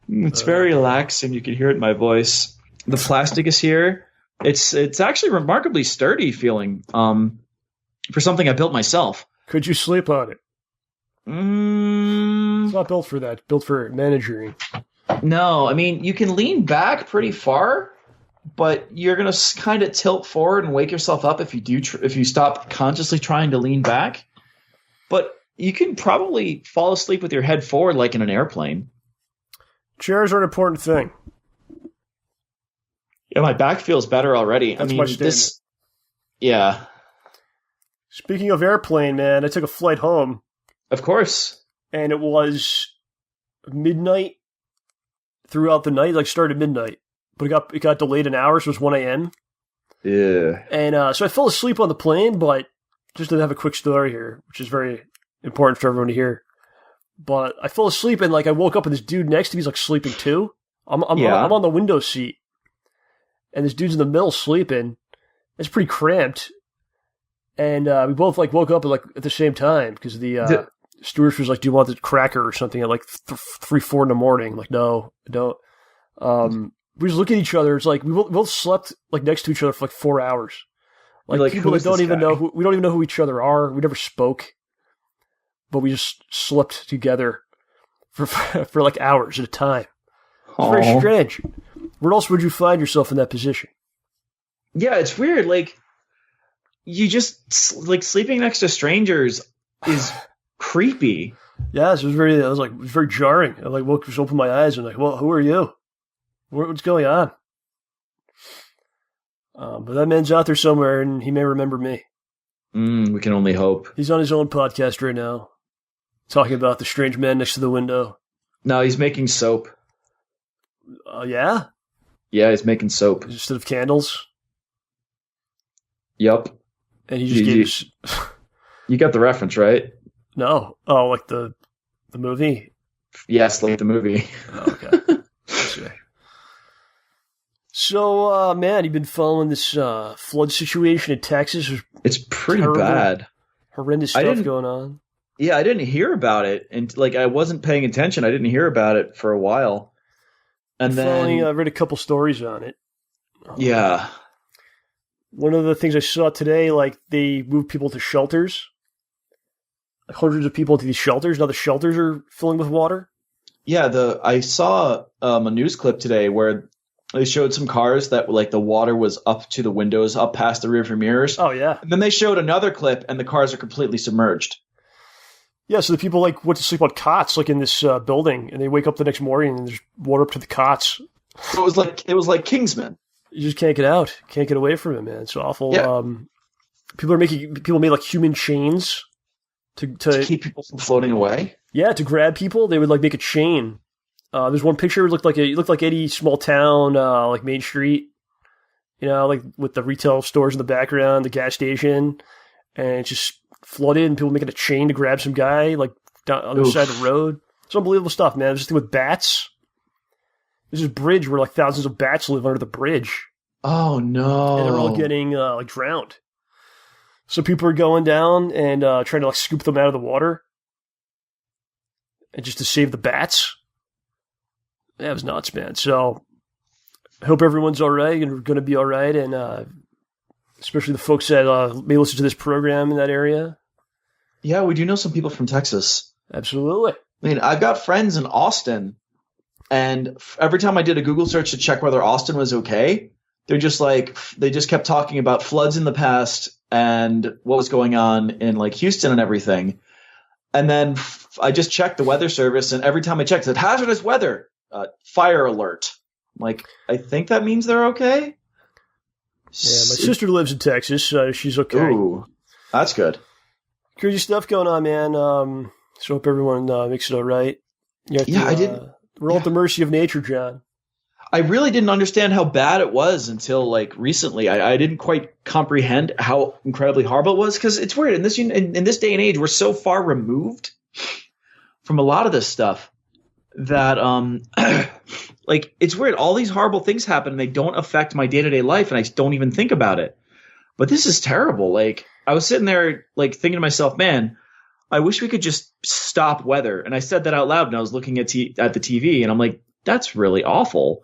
Speaker 4: It's very relaxing. You can hear it in my voice. The plastic is here. It's actually remarkably sturdy feeling for something I built myself.
Speaker 3: Could you sleep on it? It's not built for that. It's built for managing.
Speaker 4: No, I mean, you can lean back pretty far, but you're going to kind of tilt forward and wake yourself up if you stop consciously trying to lean back. But you can probably fall asleep with your head forward like in an airplane.
Speaker 3: Chairs are an important thing.
Speaker 4: Yeah, my back feels better already.
Speaker 3: That's my statement.
Speaker 4: Yeah.
Speaker 3: Speaking of airplane, man, I took a flight home.
Speaker 4: Of course.
Speaker 3: And it was midnight throughout the night, started midnight. But it got delayed an hour, so it was 1 a.m.
Speaker 4: Yeah.
Speaker 3: And so I fell asleep on the plane, but just to have a quick story here, which is very important for everyone to hear. But I fell asleep, and I woke up, and this dude next to me is sleeping too. I'm on the window seat, and this dude's in the middle sleeping. It's pretty cramped. And we both woke up at the same time because the stewardess was like, "Do you want the cracker or something?" At 3, 4 in the morning. I'm like, no, I don't. We just look at each other. It's like we both slept next to each other for 4 hours. People that don't even know we don't even know who each other are. We never spoke, but we just slept together for hours at a time. It's very strange. Where else would you find yourself in that position?
Speaker 4: Yeah, it's weird. You just sleeping next to strangers is creepy.
Speaker 3: Yes, it was very jarring. I just opened my eyes and well, who are you? What's going on? But that man's out there somewhere, and he may remember me.
Speaker 4: We can only hope.
Speaker 3: He's on his own podcast right now, talking about the strange man next to the window.
Speaker 4: No, he's making soap.
Speaker 3: Yeah?
Speaker 4: Yeah, he's making soap.
Speaker 3: Instead of candles?
Speaker 4: Yep.
Speaker 3: And he just gave us...
Speaker 4: You got the reference, right?
Speaker 3: No. Oh, the movie?
Speaker 4: Yes, the movie.
Speaker 3: Oh, okay. So, man, you've been following this flood situation in Texas.
Speaker 4: It's pretty bad.
Speaker 3: Horrendous stuff going on.
Speaker 4: Yeah, I didn't hear about it. And I wasn't paying attention. I didn't hear about it for a while. And
Speaker 3: I read a couple stories on it.
Speaker 4: Yeah.
Speaker 3: One of the things I saw today, they moved people to shelters. Hundreds of people into these shelters. Now the shelters are filling with water.
Speaker 4: Yeah, I saw a news clip today where they showed some cars that the water was up to the windows, up past the rearview mirrors.
Speaker 3: Oh, yeah.
Speaker 4: And then they showed another clip, and the cars are completely submerged.
Speaker 3: Yeah, so the people went to sleep on cots in this building, and they wake up the next morning and there's water up to the cots.
Speaker 4: So it was like Kingsman.
Speaker 3: You just can't get out, can't get away from it, man. It's awful. Yeah. People made human chains to
Speaker 4: keep people from floating away.
Speaker 3: Yeah, to grab people, they would make a chain. There's one picture. It looked like any small town, Main Street, with the retail stores in the background, the gas station, and it's just flooded, and people making a chain to grab some guy like down on the side of the road. It's unbelievable stuff, man. There's this thing with bats. There's this bridge where like thousands of bats live under the bridge.
Speaker 4: Oh no!
Speaker 3: And they're all getting like drowned. So people are going down and trying to like scoop them out of the water, and just to save the bats. That was nuts, man. So I hope everyone's all right and going to be all right, and especially the folks that may listen to this program in that area.
Speaker 4: Yeah, we do know some people from Texas.
Speaker 3: Absolutely.
Speaker 4: I mean, I've got friends in Austin, and every time I did a Google search to check whether Austin was okay, they just kept talking about floods in the past and what was going on in like Houston and everything. And then I just checked the weather service, and every time I checked, it said hazardous weather, fire alert. I'm like, I think that means they're okay.
Speaker 3: Yeah, my sister lives in Texas, so she's okay.
Speaker 4: Ooh, that's good.
Speaker 3: Crazy stuff going on, man. So hope everyone makes it all right.
Speaker 4: I didn't.
Speaker 3: We're all at the mercy of nature, John.
Speaker 4: I really didn't understand how bad it was until like recently. I didn't quite comprehend how incredibly horrible it was, because it's weird in this day and age, we're so far removed from a lot of this stuff that like it's weird. All these horrible things happen and they don't affect my day-to-day life, and I don't even think about it. But this is terrible. Like I was sitting there like thinking to myself, man, I wish we could just stop weather. And I said that out loud, and I was looking at the TV, and I'm like, that's really awful.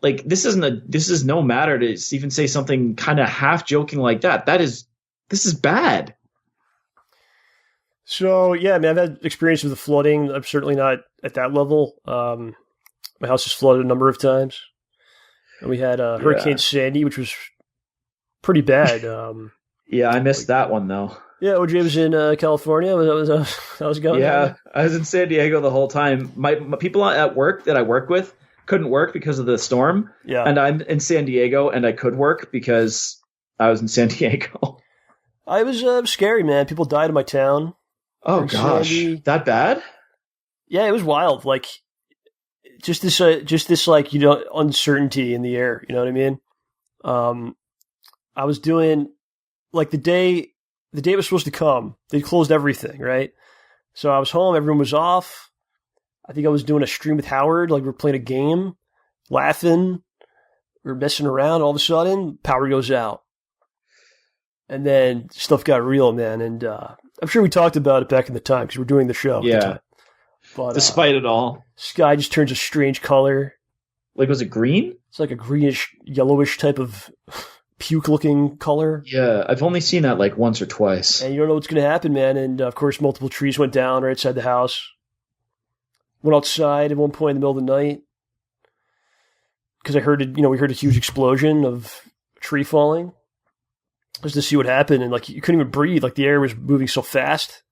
Speaker 4: Like this is no matter to even say something kind of half joking like that. This is bad.
Speaker 3: So yeah, man, I've had experience with the flooding. I'm certainly not at that level. My house has flooded a number of times, and we had Hurricane Sandy, which was pretty bad.
Speaker 4: Yeah, I missed that one though. Yeah,
Speaker 3: OJ was in California. That was going.
Speaker 4: Yeah, I was in San Diego the whole time. My people at work that I work with couldn't work because of the storm.
Speaker 3: Yeah,
Speaker 4: and I'm in San Diego, and I could work because I was in San Diego.
Speaker 3: I was scary, man. People died in my town.
Speaker 4: Oh gosh, Sandy. That bad?
Speaker 3: Yeah, it was wild. Like just this like uncertainty in the air. You know what I mean? I was doing like the day it was supposed to come, they closed everything, right? So I was home, everyone was off. I think I was doing a stream with Howard, like we were playing a game, laughing, we were messing around, all of a sudden, power goes out. And then stuff got real, man, and I'm sure we talked about it back in the time, because we were doing the show.
Speaker 4: Yeah.
Speaker 3: At the time. But,
Speaker 4: despite it all.
Speaker 3: Sky just turns a strange color.
Speaker 4: Like, was it green?
Speaker 3: It's like a greenish, yellowish type of puke-looking color.
Speaker 4: Yeah, I've only seen that like once or twice.
Speaker 3: And you don't know what's going to happen, man. And, of course, multiple trees went down right outside the house. Went outside at one point in the middle of the night. Because I heard it, we heard a huge explosion of a tree falling. Just to see what happened. And, like, you couldn't even breathe. Like, the air was moving so fast.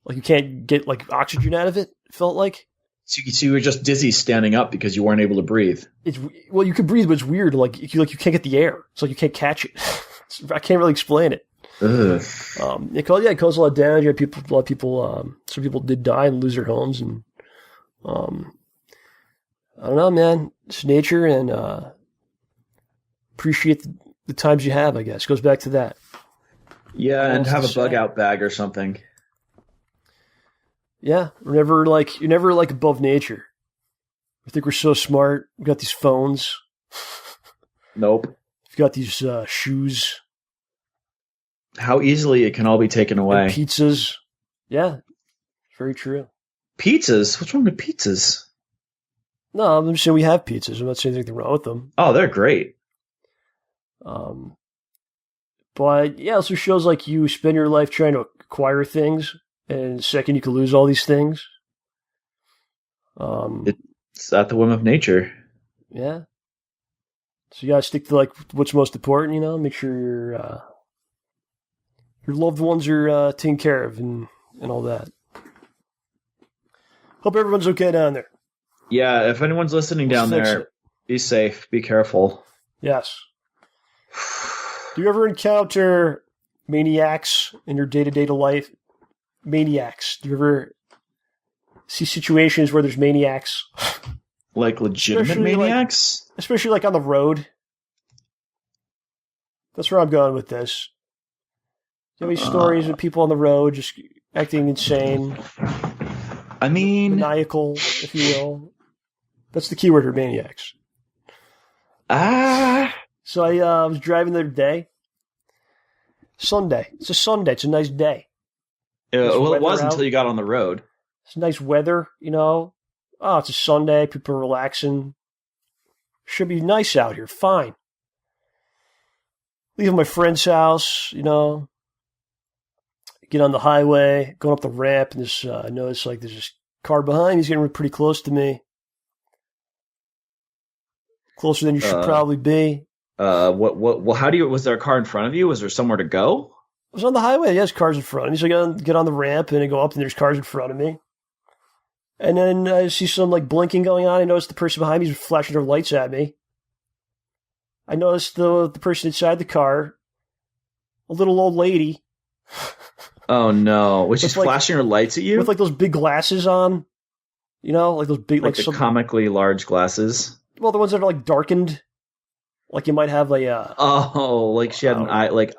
Speaker 3: Like, you can't get, like, oxygen out of it, it felt like.
Speaker 4: So you were just dizzy standing up because you weren't able to breathe.
Speaker 3: Well, you could breathe, but it's weird. Like you can't get the air. It's like you can't catch it. I can't really explain it. It caused a lot of damage. A lot of people. Some people did die and lose their homes, and I don't know, man. It's nature, and appreciate the times you have. I guess it goes back to that.
Speaker 4: Yeah, and have a bug out bag or something.
Speaker 3: Yeah, you're never above nature. I think we're so smart. We've got these phones.
Speaker 4: Nope.
Speaker 3: We've got these shoes.
Speaker 4: How easily it can all be taken away.
Speaker 3: And pizzas. Yeah, very true.
Speaker 4: Pizzas? What's wrong with pizzas?
Speaker 3: No, I'm just saying we have pizzas. I'm not saying anything wrong with them.
Speaker 4: Oh, they're great.
Speaker 3: But yeah, it also shows like you spend your life trying to acquire things. And second, you could lose all these things.
Speaker 4: It's at the whim of nature.
Speaker 3: Yeah. So you gotta stick to like what's most important. Make sure your loved ones are taken care of and all that. Hope everyone's okay down there.
Speaker 4: Yeah, if anyone's listening down there, be safe, be careful.
Speaker 3: Yes. Do you ever encounter maniacs in your day-to-day life? Maniacs. Do you ever see situations where there's maniacs?
Speaker 4: Like legitimate maniacs?
Speaker 3: Especially like on the road. That's where I'm going with this. you have any stories of people on the road just acting insane?
Speaker 4: I mean...
Speaker 3: Maniacal, if you will. That's the keyword for Maniacs. So I was driving the other day. Sunday. It's a Sunday. It's a nice day.
Speaker 4: Well, it was until you got on the road.
Speaker 3: It's nice weather, you know. Oh, it's a Sunday. People are relaxing. Should be nice out here. Fine. Leaving my friend's house, you know. Get on the highway, going up the ramp, and I notice like there's this car behind me. He's getting pretty close to me. Closer than you should probably be.
Speaker 4: Was there a car in front of you? Was there somewhere to go?
Speaker 3: I was on the highway. Yes, cars in front of me. So I get on the ramp and I go up and there's cars in front of me. And then I see some like blinking going on. I notice the person behind me is flashing their lights at me. I noticed the person inside the car, a little old lady.
Speaker 4: Oh no! Was she flashing her lights at you?
Speaker 3: With like those big glasses on. You know, like those big
Speaker 4: like the comically large glasses.
Speaker 3: Well, the ones that are like darkened. Like you might have like
Speaker 4: like she had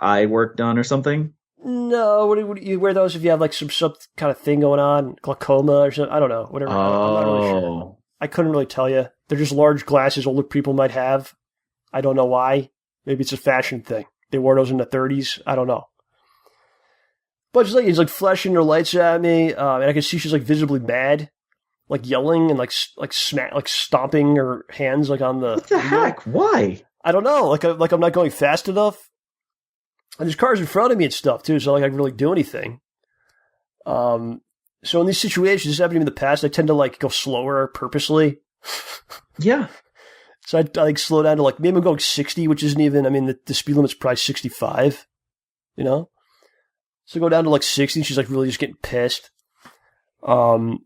Speaker 4: eye work done or something?
Speaker 3: No, what do you wear those if you have like some kind of thing going on, glaucoma or something? I don't know, whatever. I'm not really sure. I couldn't really tell you. They're just large glasses older people might have. I don't know why. Maybe it's a fashion thing. They wore those in the 30s. I don't know. But just like he's like flashing her lights at me, and I can see she's like visibly mad, like yelling and like stomping her hands like on the.
Speaker 4: What the heck? Why?
Speaker 3: I don't know. Like I'm not going fast enough. And there's cars in front of me and stuff too, so like I can really do anything. So in these situations, this happened to me in the past. I tend to like go slower purposely.
Speaker 4: Yeah.
Speaker 3: So I like slow down to like maybe I'm going 60, which isn't even. I mean, the speed limit's probably 65. You know. So I go down to like 60. And she's like really just getting pissed. And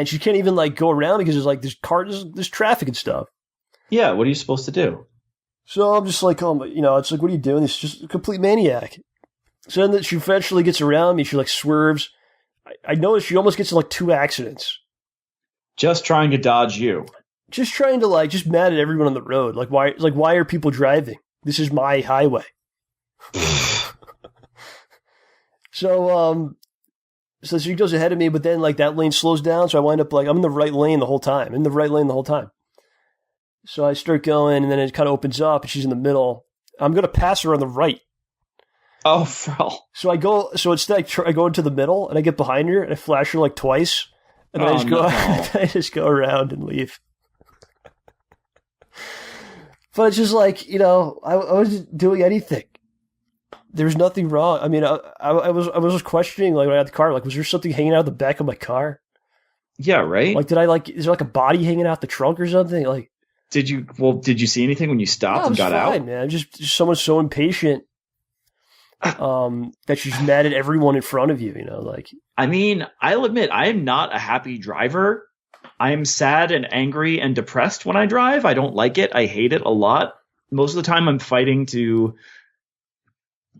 Speaker 3: she can't even like go around because there's like there's traffic and stuff.
Speaker 4: Yeah, what are you supposed to do?
Speaker 3: So I'm just like, you know, it's like, what are you doing? This is just a complete maniac. So then she eventually gets around me. She like swerves. I notice she almost gets in like 2 accidents.
Speaker 4: Just trying to dodge you.
Speaker 3: Just trying to like, just mad at everyone on the road. Like why are people driving? This is my highway. So she goes ahead of me, but then like that lane slows down. So I wind up like, I'm in the right lane the whole time. So I start going, and then it kind of opens up, and she's in the middle. I'm going to pass her on the right.
Speaker 4: Oh, Phil.
Speaker 3: So instead I go into the middle, and I get behind her, and I flash her like twice, and then I just go around and leave. But it's just like, you know, I wasn't doing anything. There was nothing wrong. I mean, I was just questioning, like, when I got the car, like, was there something hanging out of the back of my car?
Speaker 4: Yeah, right?
Speaker 3: Like, is there like a body hanging out the trunk or something? Like,
Speaker 4: did you see anything when you stopped and got
Speaker 3: fine,
Speaker 4: out?
Speaker 3: Man, just someone so impatient that she's mad at everyone in front of you, you know, like.
Speaker 4: I mean, I'll admit, I am not a happy driver. I am sad and angry and depressed when I drive. I don't like it. I hate it a lot. Most of the time I'm fighting to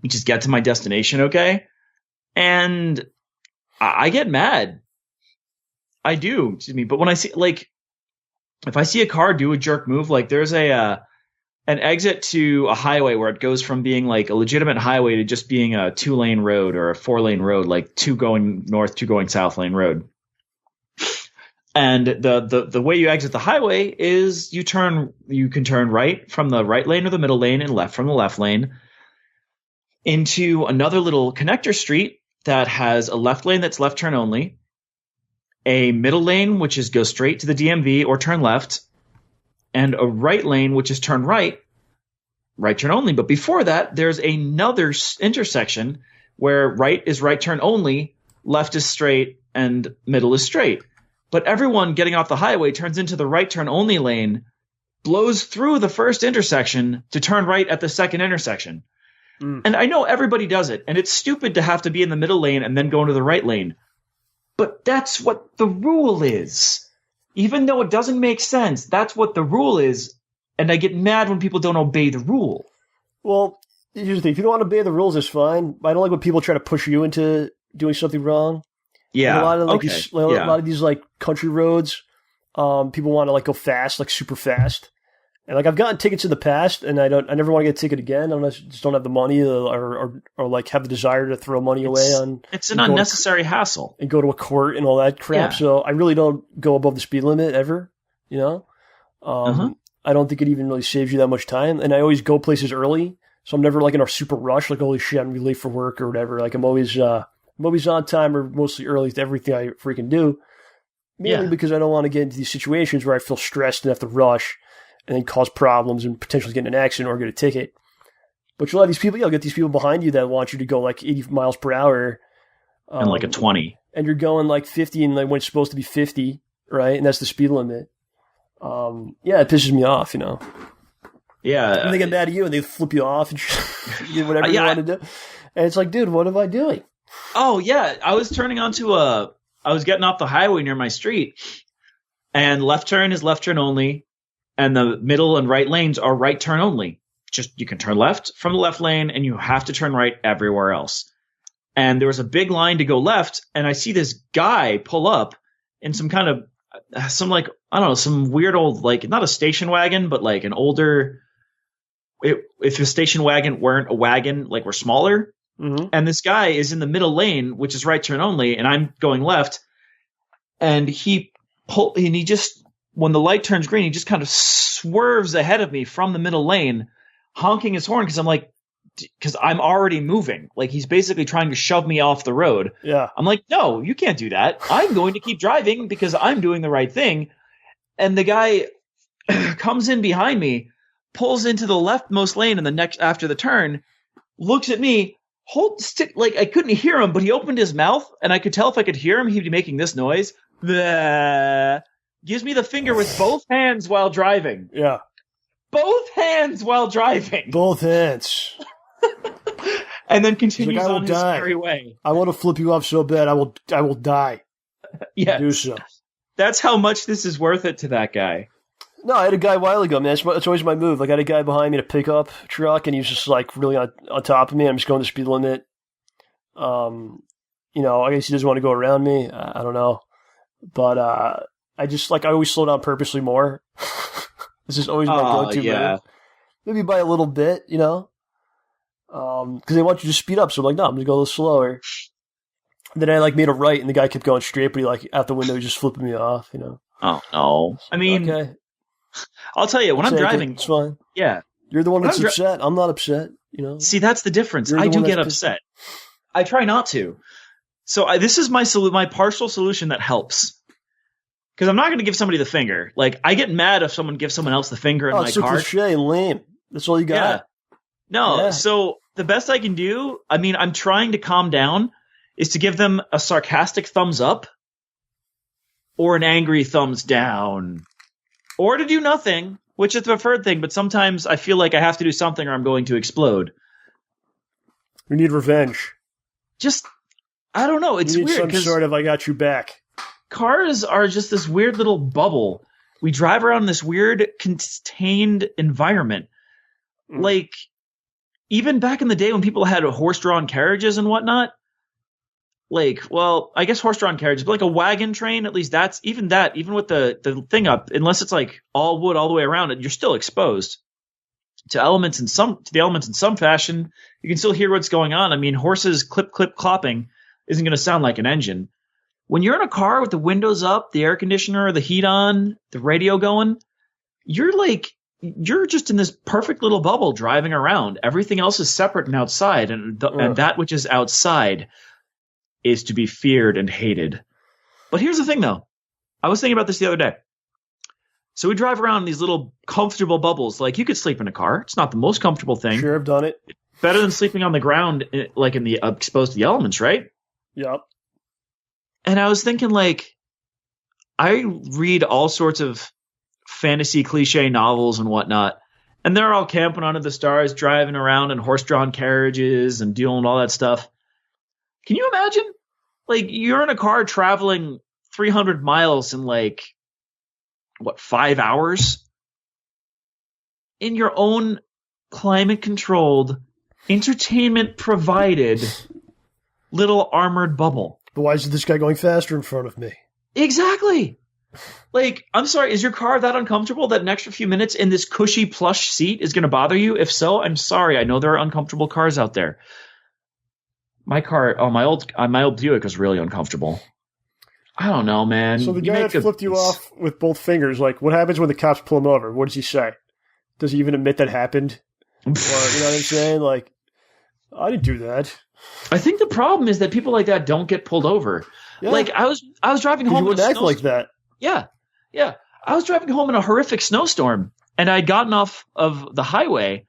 Speaker 4: just get to my destination, okay? And I get mad. I do, excuse me. But when I see, like, if I see a car do a jerk move, like there's an exit to a highway where it goes from being like a legitimate highway to just being a 2-lane road or a 4-lane road, like 2 going north, 2 going south lane road. And the way you exit the highway is you can turn right from the right lane or the middle lane and left from the left lane into another little connector street that has a left lane that's left turn only, a middle lane, which is go straight to the DMV or turn left, and a right lane, which is turn right turn only. But before that, there's another intersection where right is right turn only, left is straight, and middle is straight. But everyone getting off the highway turns into the right turn only lane, blows through the first intersection to turn right at the second intersection. And I know everybody does it, and it's stupid to have to be in the middle lane and then go into the right lane. But that's what the rule is. Even though it doesn't make sense, that's what the rule is, and I get mad when people don't obey the rule.
Speaker 3: Well, here's the thing. If you don't want to obey the rules, it's fine. I don't like when people try to push you into doing something wrong.
Speaker 4: Yeah,
Speaker 3: and a lot of a lot of these like country roads, people want to like go fast, like super fast, And like I've gotten tickets in the past, and I never want to get a ticket again. I just don't have the money or like have the desire to throw money away on.
Speaker 4: It's an unnecessary hassle
Speaker 3: and go to a court and all that crap.
Speaker 4: Yeah.
Speaker 3: So I really don't go above the speed limit ever. You know, I don't think it even really saves you that much time. And I always go places early, so I'm never like in a super rush. Like holy shit, I'm gonna be late for work or whatever. Like I'm always on time or mostly early to everything I freaking do. Mainly because I don't want to get into these situations where I feel stressed and have to rush and then cause problems and potentially get in an accident or get a ticket. But you'll have these people, you'll get these people behind you that want you to go like 80 miles per hour.
Speaker 4: And like a 20.
Speaker 3: And you're going like 50 and like when it's supposed to be 50, right? And that's the speed limit. It pisses me off, you know?
Speaker 4: Yeah.
Speaker 3: And they get mad at you and they flip you off and you do whatever you want to do. And it's like, dude, what am I doing?
Speaker 4: Oh, yeah. I was turning onto I was getting off the highway near my street, and left turn is left turn only. And the middle and right lanes are right turn only. Just you can turn left from the left lane and you have to turn right everywhere else. And there was a big line to go left, and I see this guy pull up in some kind of some weird old, like not a station wagon, but like an older if a station wagon weren't a wagon, like we're smaller.
Speaker 3: Mm-hmm.
Speaker 4: And this guy is in the middle lane, which is right turn only, and I'm going left. And he just when the light turns green, he just kind of swerves ahead of me from the middle lane, honking his horn because I'm already moving. Like he's basically trying to shove me off the road.
Speaker 3: Yeah.
Speaker 4: I'm like, no, you can't do that. I'm going to keep driving because I'm doing the right thing. And the guy comes in behind me, pulls into the leftmost lane in the next after the turn, looks at me, like I couldn't hear him, but he opened his mouth and I could tell if I could hear him, he'd be making this noise. Bleh. Gives me the finger with both hands while driving.
Speaker 3: Yeah.
Speaker 4: Both hands while driving.
Speaker 3: Both hands.
Speaker 4: And then continues
Speaker 3: like,
Speaker 4: on his merry way.
Speaker 3: I want to flip you off so bad, I will die.
Speaker 4: Yeah.
Speaker 3: Do so.
Speaker 4: That's how much this is worth it to that guy.
Speaker 3: No, I had a guy a while ago, man. That's always my move. Like, I had a guy behind me in a pickup truck, and he was just, like, really on top of me. I'm just going the speed limit. I guess he doesn't want to go around me. I don't know. But I just, like, I always slow down purposely more. This is always my go-to move. Maybe by a little bit, you know? Because they want you to speed up. So I'm like, no, I'm going to go a little slower. Then I, like, made a right, and the guy kept going straight, but he, like, out the window, he just flipping me off, you know?
Speaker 4: Oh, no. I mean... Okay. I'll tell you, when I'm driving...
Speaker 3: It's fine.
Speaker 4: Yeah.
Speaker 3: You're the one that's upset. I'm not upset, you know?
Speaker 4: See, that's the difference. I do get upset. I try not to. So this is my partial solution that helps. Because I'm not going to give somebody the finger. Like, I get mad if someone gives someone else the finger in my car.
Speaker 3: It's so cliche and lame. That's all you got.
Speaker 4: Yeah. No, so the best I can do, I mean, I'm trying to calm down, is to give them a sarcastic thumbs up or an angry thumbs down. Or to do nothing, which is the preferred thing, but sometimes I feel like I have to do something or I'm going to explode.
Speaker 3: We need revenge.
Speaker 4: Just, I don't know, it's
Speaker 3: weird.
Speaker 4: Some
Speaker 3: sort of I got you back.
Speaker 4: Cars are just this weird little bubble. We drive around this weird, contained environment. Like, even back in the day when people had horse-drawn carriages and whatnot, like, well, I guess horse-drawn carriages, but like a wagon train, at least even with the thing up, unless it's like all wood all the way around it, you're still exposed to the elements in some fashion. You can still hear what's going on. I mean, horses clip, clopping isn't going to sound like an engine. When you're in a car with the windows up, the air conditioner, the heat on, the radio going, you're just in this perfect little bubble driving around. Everything else is separate and outside, and that which is outside is to be feared and hated. But here's the thing, though. I was thinking about this the other day. So we drive around in these little comfortable bubbles. Like, you could sleep in a car. It's not the most comfortable thing.
Speaker 3: Sure, I've done it.
Speaker 4: Better than sleeping on the ground, like in the exposed to the elements, right?
Speaker 3: Yep.
Speaker 4: And I was thinking, like, I read all sorts of fantasy cliche novels and whatnot, and they're all camping under the stars, driving around in horse-drawn carriages and doing all that stuff. Can you imagine? Like, you're in a car traveling 300 miles in, like, 5 hours? In your own climate-controlled, entertainment-provided little armored bubble.
Speaker 3: But why is this guy going faster in front of me?
Speaker 4: Exactly. Like, I'm sorry, is your car that uncomfortable that an extra few minutes in this cushy plush seat is going to bother you? If so, I'm sorry. I know there are uncomfortable cars out there. My car, my old Buick was really uncomfortable. I don't know, man.
Speaker 3: So the guy that flipped you off with both fingers, like, what happens when the cops pull him over? What does he say? Does he even admit that happened? Or, you know what I'm saying? Like, I didn't do that.
Speaker 4: I think the problem is that people like that don't get pulled over. Yeah. Like, I was driving home.
Speaker 3: You wouldn't act like that.
Speaker 4: Yeah. I was driving home in a horrific snowstorm, and I'd gotten off of the highway,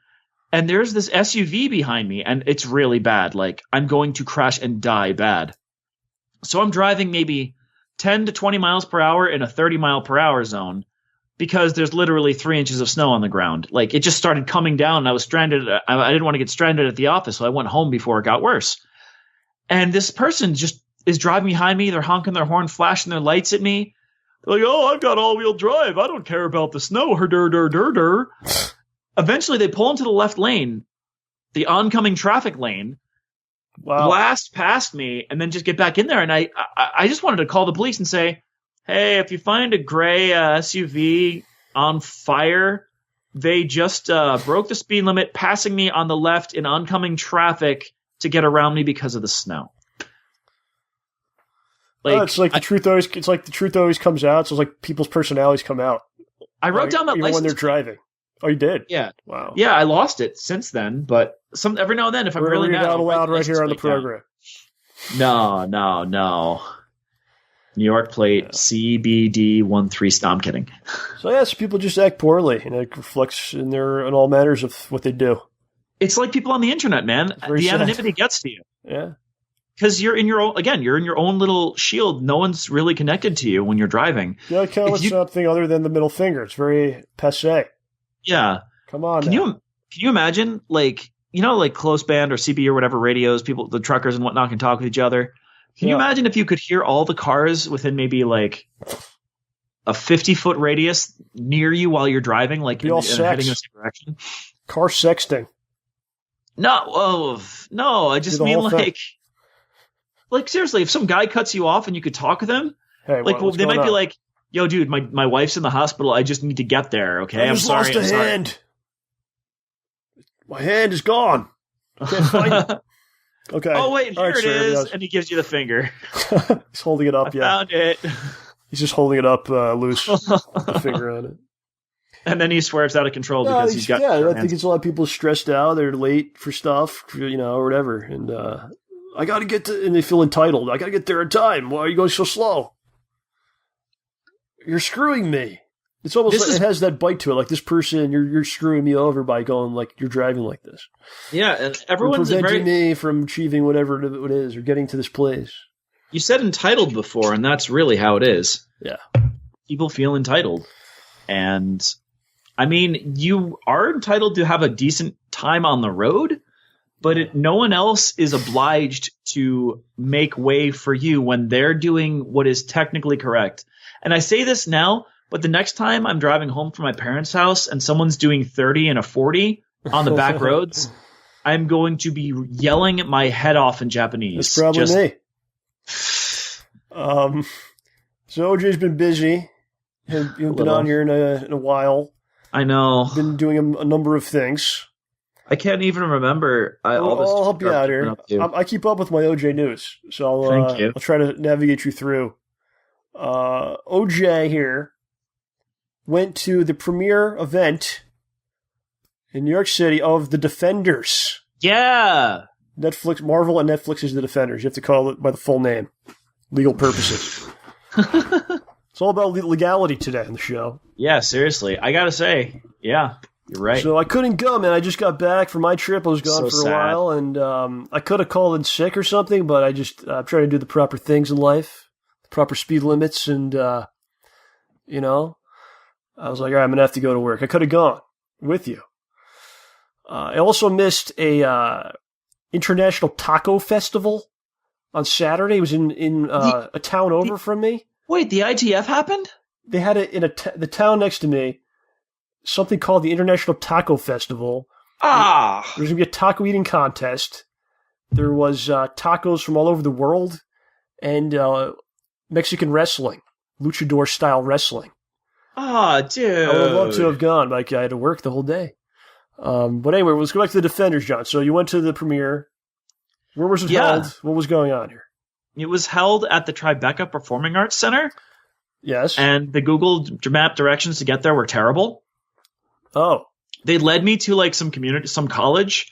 Speaker 4: and there's this SUV behind me, and it's really bad. Like, I'm going to crash and die bad. So I'm driving maybe 10 to 20 miles per hour in a 30 mile per hour zone because there's literally 3 inches of snow on the ground. Like, it just started coming down, and I was stranded. I didn't want to get stranded at the office, so I went home before it got worse. And this person just is driving behind me. They're honking their horn, flashing their lights at me. They're like, oh, I've got all-wheel drive. I don't care about the snow. Her. Eventually, they pull into the left lane, the oncoming traffic lane, blast past me, and then just get back in there. And I just wanted to call the police and say, hey, if you find a gray SUV on fire, they just broke the speed limit, passing me on the left in oncoming traffic to get around me because of the snow. Like,
Speaker 3: it's like the truth always comes out. So it's like people's personalities come out.
Speaker 4: I wrote down that
Speaker 3: even
Speaker 4: license
Speaker 3: when they're driving. Oh, you did?
Speaker 4: Yeah.
Speaker 3: Wow.
Speaker 4: Yeah, I lost it since then, but every now and then, if I'm really mad,
Speaker 3: out loud right here on the program.
Speaker 4: No. New York plate CBD13. No, I'm kidding.
Speaker 3: So yes, people just act poorly, and it reflects in all manners of what they do.
Speaker 4: It's like people on the internet, man. The anonymity gets to you.
Speaker 3: Yeah.
Speaker 4: Because you're in your own little shield. No one's really connected to you when you're driving.
Speaker 3: You gotta come with something other than the middle finger. It's very passé.
Speaker 4: Yeah.
Speaker 3: Come on.
Speaker 4: Can you imagine, like, you know, like close band or CB or whatever radios, people, the truckers and whatnot can talk with each other. Can you imagine if you could hear all the cars within maybe like a 50-foot radius near you while you're driving, like heading in the same direction?
Speaker 3: Car sexting.
Speaker 4: No, I just mean like seriously, if some guy cuts you off and you could talk with him,
Speaker 3: hey,
Speaker 4: they might be like, yo, dude, my wife's in the hospital. I just need to get there. Okay,
Speaker 3: I'm sorry. Lost a hand. My hand is gone. I can't find it. Okay.
Speaker 4: Oh wait, here it is, and he gives you the finger.
Speaker 3: He's holding it up.
Speaker 4: Found it.
Speaker 3: He's just holding it up loose, with the finger on it.
Speaker 4: And then he swerves out of control because he's got.
Speaker 3: Yeah, I think it's a lot of people stressed out. They're late for stuff, or whatever, and I got to get to, and they feel entitled. I got to get there in time. Why are you going so slow? You're screwing me. It's almost like it has that bite to it. Like this person, you're screwing me over by going like you're driving like this.
Speaker 4: Yeah, and everyone's
Speaker 3: preventing me from achieving whatever it is or getting to this place.
Speaker 4: You said entitled before, and that's really how it is.
Speaker 3: Yeah,
Speaker 4: people feel entitled, and I mean, you are entitled to have a decent time on the road, but no one else is obliged to make way for you when they're doing what is technically correct. And I say this now, but the next time I'm driving home from my parents' house and someone's doing 30 and a 40 on the back roads, I'm going to be yelling my head off in Japanese.
Speaker 3: That's probably me. So OJ's been busy. You've been on here in a while.
Speaker 4: I know.
Speaker 3: Been doing a number of things.
Speaker 4: I can't even remember.
Speaker 3: I'll help you out here. I keep up with my OJ news, so I'll try to navigate you through. OJ here went to the premiere event in New York City of The Defenders.
Speaker 4: Yeah.
Speaker 3: Netflix, Marvel and Netflix is The Defenders. You have to call it by the full name. Legal purposes. It's all about legality today on the show.
Speaker 4: Yeah, seriously. I gotta say, yeah, you're right.
Speaker 3: So I couldn't go, man. I just got back from my trip. I was gone for a while, and I could have called in sick or something, but I'm trying to do the proper things in life, the proper speed limits, and, I was like, all right, I'm going to have to go to work. I could have gone with you. I also missed a international taco festival on Saturday. It was in a town over from me.
Speaker 4: Wait, the ITF happened?
Speaker 3: They had it in the town next to me, something called the International Taco Festival.
Speaker 4: Ah!
Speaker 3: There was going to be a taco eating contest. There was tacos from all over the world and Mexican wrestling. luchador-style wrestling.
Speaker 4: Ah, dude.
Speaker 3: I would have loved to have gone, but I had to work the whole day. But anyway, let's go back to the Defenders, John. So you went to the premiere. Where was it held? What was going on here?
Speaker 4: It was held at the Tribeca Performing Arts Center.
Speaker 3: Yes.
Speaker 4: And the Google map directions to get there were terrible.
Speaker 3: Oh.
Speaker 4: They led me to like some college,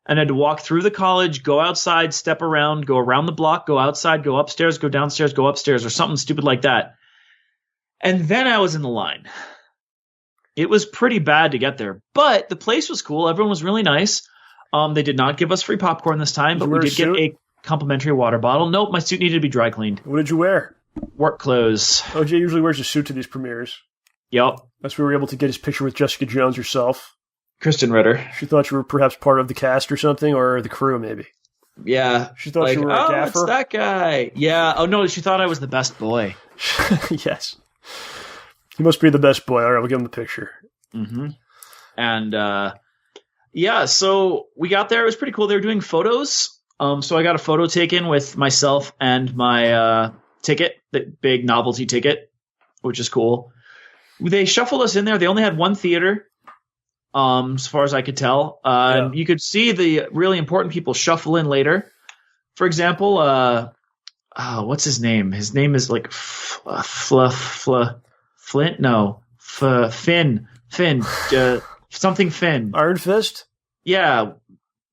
Speaker 4: and I had to walk through the college, go outside, step around, go around the block, go outside, go upstairs, go downstairs, go upstairs, or something stupid like that. And then I was in the line. It was pretty bad to get there, but the place was cool. Everyone was really nice. They did not give us free popcorn this time, but we did get a complimentary water bottle. Nope, my suit needed to be dry cleaned.
Speaker 3: What did you wear?
Speaker 4: Work clothes.
Speaker 3: OJ usually wears a suit to these premieres.
Speaker 4: Yep.
Speaker 3: That's where we were able to get his picture with Jessica Jones herself.
Speaker 4: Kristen Ritter.
Speaker 3: She thought you were perhaps part of the cast or something, or the crew maybe.
Speaker 4: Yeah.
Speaker 3: She thought you were a gaffer.
Speaker 4: It's that guy. Yeah. Oh, no, she thought I was the best boy.
Speaker 3: Yes. He must be the best boy. All right, we'll give him the picture.
Speaker 4: Mm-hmm. And, yeah, so we got there. It was pretty cool. They were doing photos. So I got a photo taken with myself and my ticket, the big novelty ticket, which is cool. They shuffled us in there. They only had one theater, as far as I could tell. You could see the really important people shuffle in later. For example, what's his name? His name is like Flint? No. Finn. Something Finn.
Speaker 3: Iron Fist?
Speaker 4: Yeah.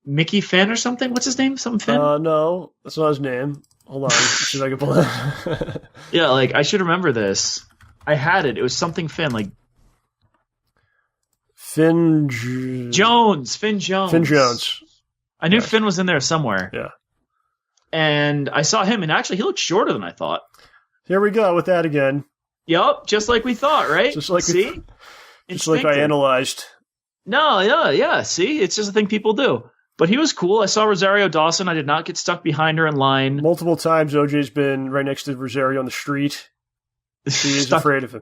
Speaker 4: Mickey Finn or something? What's his name? Something Finn?
Speaker 3: No. That's not his name. Hold on. See if I can pull it.
Speaker 4: Yeah, like, I should remember this. I had it. It was something Finn, like... Jones. Finn Jones.
Speaker 3: Finn Jones.
Speaker 4: I knew Finn was in there somewhere.
Speaker 3: Yeah.
Speaker 4: And I saw him, and actually, he looked shorter than I thought.
Speaker 3: Here we go with that again.
Speaker 4: Yup, just like we thought, right?
Speaker 3: Just like
Speaker 4: See?
Speaker 3: Just like I analyzed.
Speaker 4: No, yeah. See? It's just a thing people do. But he was cool. I saw Rosario Dawson. I did not get stuck behind her in line.
Speaker 3: Multiple times, OJ's been right next to Rosario on the street. He is afraid of him.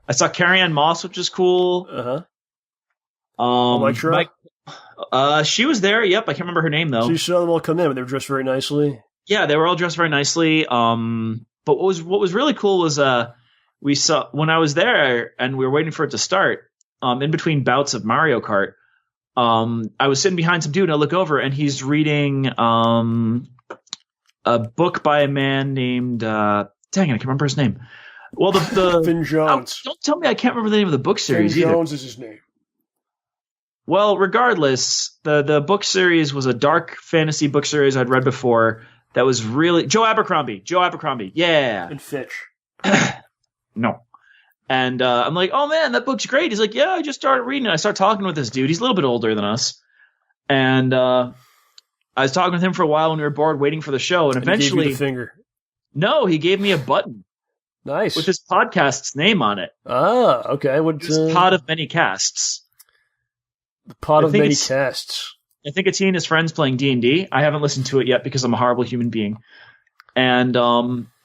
Speaker 4: I saw Carrie-Anne Moss, which is cool.
Speaker 3: Electra?
Speaker 4: She was there. Yep, I can't remember her name, though.
Speaker 3: So you saw them all come in, but they were dressed very nicely?
Speaker 4: Yeah, they were all dressed very nicely. But what was really cool was we saw when I was there and we were waiting for it to start. In between bouts of Mario Kart, I was sitting behind some dude. And I look over and he's reading a book by a man named dang it, I can't remember his name. Well, the
Speaker 3: Finn Jones.
Speaker 4: Don't tell me I can't remember the name of the book series
Speaker 3: Finn
Speaker 4: either.
Speaker 3: Jones is his name.
Speaker 4: Well, regardless, the book series was a dark fantasy book series I'd read before. That was really Joe Abercrombie, yeah.
Speaker 3: And Fitch.
Speaker 4: No. And I'm like, oh man, that book's great. He's like, yeah, I just started reading it. I start talking with this dude. He's a little bit older than us. And I was talking with him for a while when we were bored waiting for the show. And eventually,
Speaker 3: he gave you the finger.
Speaker 4: No, he gave me a button.
Speaker 3: Nice.
Speaker 4: With his podcast's name on it.
Speaker 3: Ah, okay.
Speaker 4: It's Pod of Many Casts.
Speaker 3: The Pod of Many Casts.
Speaker 4: I think it's he and his friends playing D&D. I haven't listened to it yet because I'm a horrible human being. And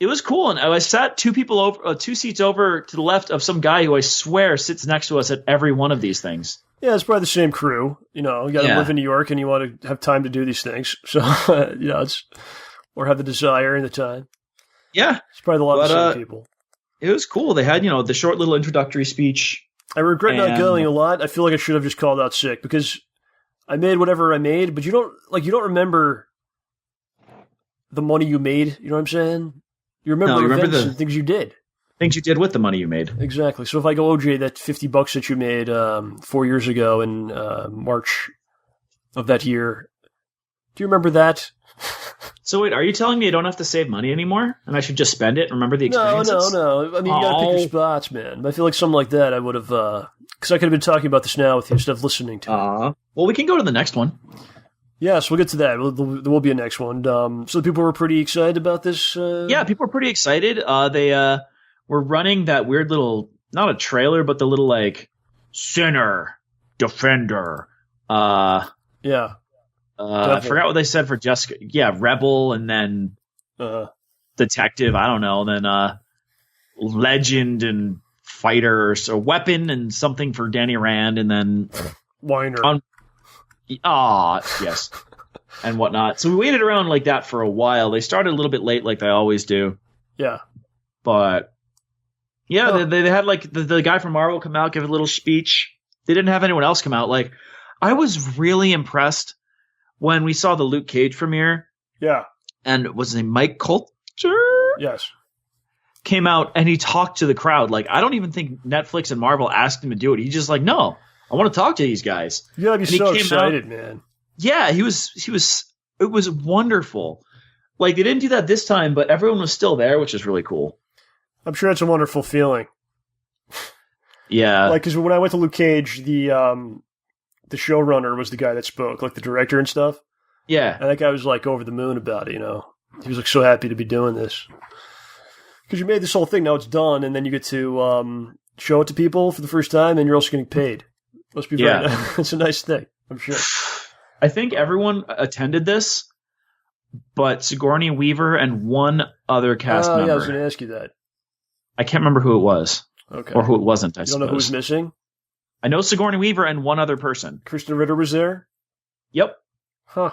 Speaker 4: it was cool. And I sat two seats over to the left of some guy who I swear sits next to us at every one of these things.
Speaker 3: Yeah, it's probably the same crew. You know, you got to live in New York and you want to have time to do these things. So, or have the desire and the time.
Speaker 4: Yeah.
Speaker 3: It's probably a lot of the same people.
Speaker 4: It was cool. They had, the short little introductory speech.
Speaker 3: I regret not going a lot. I feel like I should have just called out sick because I made whatever I made, but you don't remember the money you made. You know what I'm saying? You remember events and things you did.
Speaker 4: Things you did with the money you made.
Speaker 3: Exactly. So if I go, OJ, that $50 that you made 4 years ago in March of that year, do you remember that?
Speaker 4: So wait, are you telling me I don't have to save money anymore and I should just spend it and remember the experiences?
Speaker 3: No. I mean, you gotta pick your spots, man. I feel like something like that I would have, because I could have been talking about this now with you instead of listening to it.
Speaker 4: Well, we can go to the next one.
Speaker 3: Yes, we'll get to that. There will be a next one. So people were pretty excited about this?
Speaker 4: Yeah, people were pretty excited. They were running that weird little, not a trailer, but the little, sinner, defender.
Speaker 3: Yeah.
Speaker 4: I forgot what they said for Jessica. Yeah, rebel, and then detective, I don't know, and then legend and fighter, so weapon and something for Danny Rand, and then
Speaker 3: whiner.
Speaker 4: Yes. And whatnot. So we waited around like that for a while. They started a little bit late like they always do.
Speaker 3: Yeah.
Speaker 4: But yeah, they had like the guy from Marvel come out, give a little speech. They didn't have anyone else come out. Like, I was really impressed when we saw the Luke Cage premiere.
Speaker 3: Yeah.
Speaker 4: And was his name Mike Coulter?
Speaker 3: Yes.
Speaker 4: Came out and he talked to the crowd. Like, I don't even think Netflix and Marvel asked him to do it. He's just like, no, I want to talk to these guys.
Speaker 3: You gotta be so excited, man.
Speaker 4: Yeah, he was. It was wonderful. Like, they didn't do that this time, but everyone was still there, which is really cool.
Speaker 3: I'm sure it's a wonderful feeling.
Speaker 4: Yeah.
Speaker 3: Like, because when I went to Luke Cage, the showrunner was the guy that spoke, like the director and stuff.
Speaker 4: Yeah.
Speaker 3: And that guy was like over the moon about it, you know. He was like so happy to be doing this. Because you made this whole thing, now it's done, and then you get to show it to people for the first time, and you're also getting paid. Must be very nice. It's a nice thing, I'm sure.
Speaker 4: I think everyone attended this, but Sigourney Weaver and one other cast member.
Speaker 3: Yeah, I was going to ask you that.
Speaker 4: I can't remember who it was.
Speaker 3: Okay.
Speaker 4: Or who it wasn't, I suppose.
Speaker 3: You don't know who was missing?
Speaker 4: I know Sigourney Weaver and one other person.
Speaker 3: Kristen Ritter was there?
Speaker 4: Yep.
Speaker 3: Huh.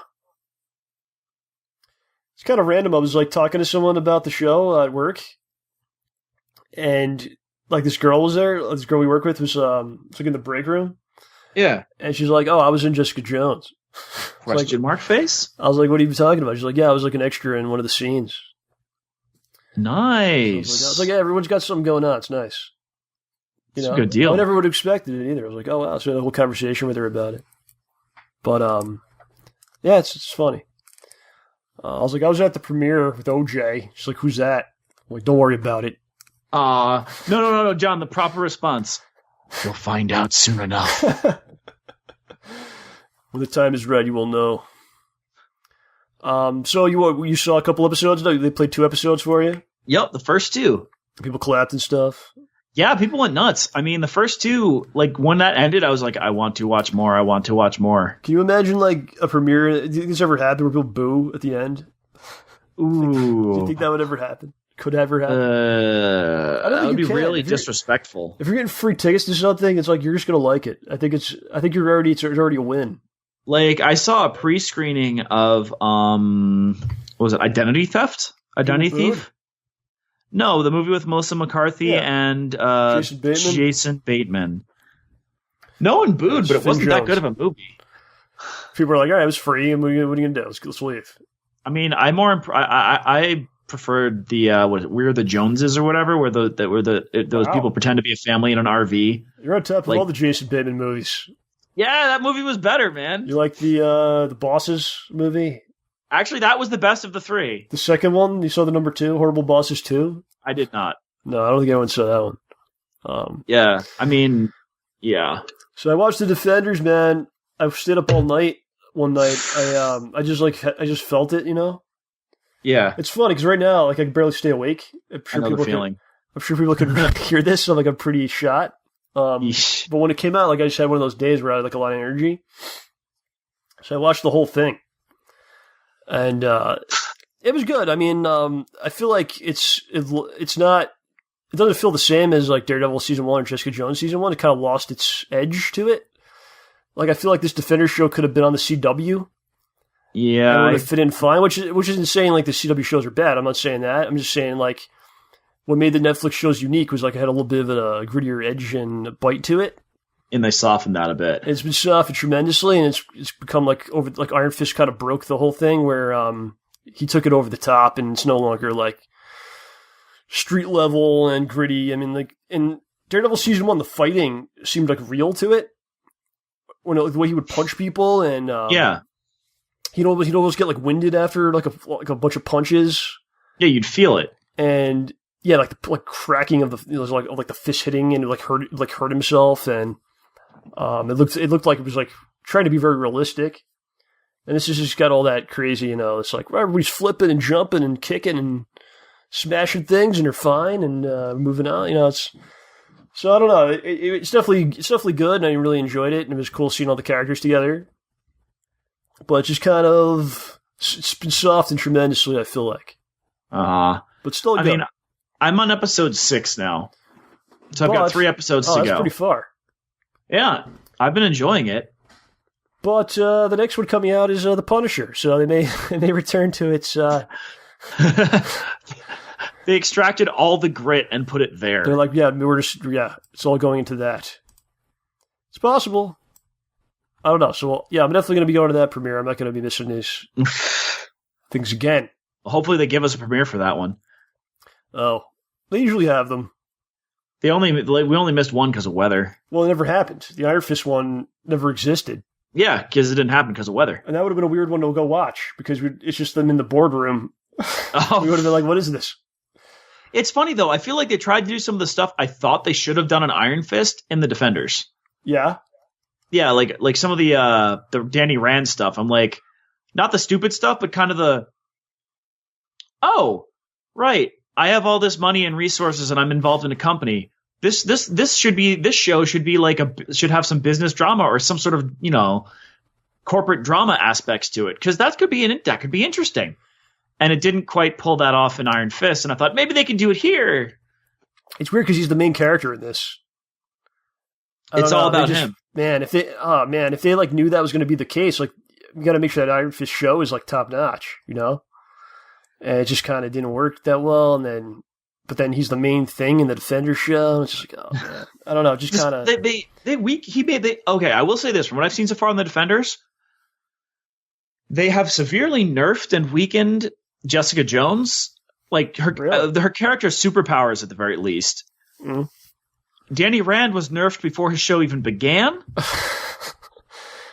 Speaker 3: It's kind of random. I was like talking to someone about the show at work, and like this girl was there. This girl we work with was like in the break room.
Speaker 4: Yeah.
Speaker 3: And she's like, "Oh, I was in Jessica Jones."
Speaker 4: Question mark face?
Speaker 3: I was like, "What are you talking about?" She's like, "Yeah, I was like an extra in one of the scenes."
Speaker 4: Nice.
Speaker 3: I was like, "Yeah, everyone's got something going on. It's nice." You know,
Speaker 4: it's a good deal.
Speaker 3: I never would have expected it either. I was like, "Oh wow!" So I had a whole conversation with her about it. But yeah, it's funny. I was like, I was at the premiere with OJ. She's like, "Who's that?" I'm like, "Don't worry about it."
Speaker 4: No, John. The proper response. You'll find out soon enough.
Speaker 3: When the time is right, you will know. So you saw a couple episodes? No, they played 2 episodes for you?
Speaker 4: Yep, the first 2.
Speaker 3: People clapped and stuff?
Speaker 4: Yeah, people went nuts. I mean, the first 2, like, when that ended, I was like, I want to watch more. I want to watch more.
Speaker 3: Can you imagine, like, a premiere? Do you think this ever happened where people boo at the end?
Speaker 4: Ooh.
Speaker 3: Do you think that would ever happen? Could ever happen?
Speaker 4: That would be really disrespectful.
Speaker 3: If you're getting free tickets to something, it's like you're just gonna like it. I think it's already a win.
Speaker 4: Like, I saw a pre-screening of what was it, Identity Theft? Identity Thief? No, the movie with Melissa McCarthy and Jason Bateman. No one booed, but it wasn't that good of a movie.
Speaker 3: People were like, "All right, it was free, and what are you gonna do? Let's leave."
Speaker 4: I mean, I preferred the We're the Joneses or whatever, where those people pretend to be a family in an RV.
Speaker 3: You're on top of all the Jason Bateman movies.
Speaker 4: Yeah, that movie was better, man.
Speaker 3: You like the Bosses movie?
Speaker 4: Actually, that was the best of the 3.
Speaker 3: The second one, you saw the number 2, Horrible Bosses 2?
Speaker 4: I did not.
Speaker 3: No, I don't think anyone saw that one.
Speaker 4: Yeah, I mean, yeah.
Speaker 3: So I watched The Defenders, man. I stayed up all night one night. I just felt it, you know?
Speaker 4: Yeah.
Speaker 3: It's funny, because right now, like, I can barely stay awake. I'm sure people could hear this, so like I'm pretty shot. But when it came out, like, I just had one of those days where I had like a lot of energy. So I watched the whole thing. And it was good. I mean, I feel like it's not. It doesn't feel the same as like Daredevil season 1 or Jessica Jones season 1. It kind of lost its edge to it. Like, I feel like this Defender show could have been on the CW.
Speaker 4: Yeah,
Speaker 3: it would have fit in fine. Which isn't saying like the CW shows are bad. I'm not saying that. I'm just saying like what made the Netflix shows unique was like it had a little bit of a grittier edge and bite to it.
Speaker 4: And they softened that a bit.
Speaker 3: It's been softened tremendously, and it's become like Iron Fist kind of broke the whole thing where he took it over the top, and it's no longer like street level and gritty. I mean, like in Daredevil season 1, the fighting seemed like real to it. When the way he would punch people, and he'd almost get like winded after like a bunch of punches.
Speaker 4: Yeah, you'd feel it,
Speaker 3: and yeah, like the cracking of the fist hitting, and it hurt himself, and it looked like it was like trying to be very realistic. And this has just got all that crazy, you know. It's like everybody's flipping and jumping and kicking and smashing things, and they're fine and moving on. You know, so I don't know. It's definitely good, and I really enjoyed it, and it was cool seeing all the characters together. But it's just kind of it's been softened tremendously, I feel like. But still good. I mean,
Speaker 4: I'm on episode 6 now, so I've got 3 episodes to go.
Speaker 3: That's pretty far.
Speaker 4: Yeah, I've been enjoying it.
Speaker 3: But the next one coming out is The Punisher, so they may return to its
Speaker 4: They extracted all the grit and put it there.
Speaker 3: They're like, it's all going into that. It's possible. I don't know. So, I'm definitely going to be going to that premiere. I'm not going to be missing these things again.
Speaker 4: Well, hopefully they give us a premiere for that one.
Speaker 3: Oh, they usually have them.
Speaker 4: We only missed one because of weather.
Speaker 3: Well, it never happened. The Iron Fist one never existed.
Speaker 4: Yeah, because it didn't happen because of weather.
Speaker 3: And that would have been a weird one to go watch because it's just them in the boardroom.
Speaker 4: Oh.
Speaker 3: We would have been like, what is this?
Speaker 4: It's funny, though. I feel like they tried to do some of the stuff I thought they should have done in Iron Fist in the Defenders.
Speaker 3: Yeah?
Speaker 4: Yeah, like some of the Danny Rand stuff. I'm like, not the stupid stuff, but kind of the, oh, right. I have all this money and resources and I'm involved in a company. This show should have some business drama or some sort of, corporate drama aspects to it. Cause that could be interesting. And it didn't quite pull that off in Iron Fist. And I thought maybe they can do it here.
Speaker 3: It's weird because he's the main character in this.
Speaker 4: It's all about him.
Speaker 3: Man, if they like knew that was going to be the case, like you got to make sure that Iron Fist show is like top notch, And it just kind of didn't work that well. But then he's the main thing in the Defender show. It's just like, oh man, I don't know, just kind of.
Speaker 4: Okay, I will say this from what I've seen so far on the Defenders, they have severely nerfed and weakened Jessica Jones, like her character's superpowers at the very least.
Speaker 3: Mm.
Speaker 4: Danny Rand was nerfed before his show even began.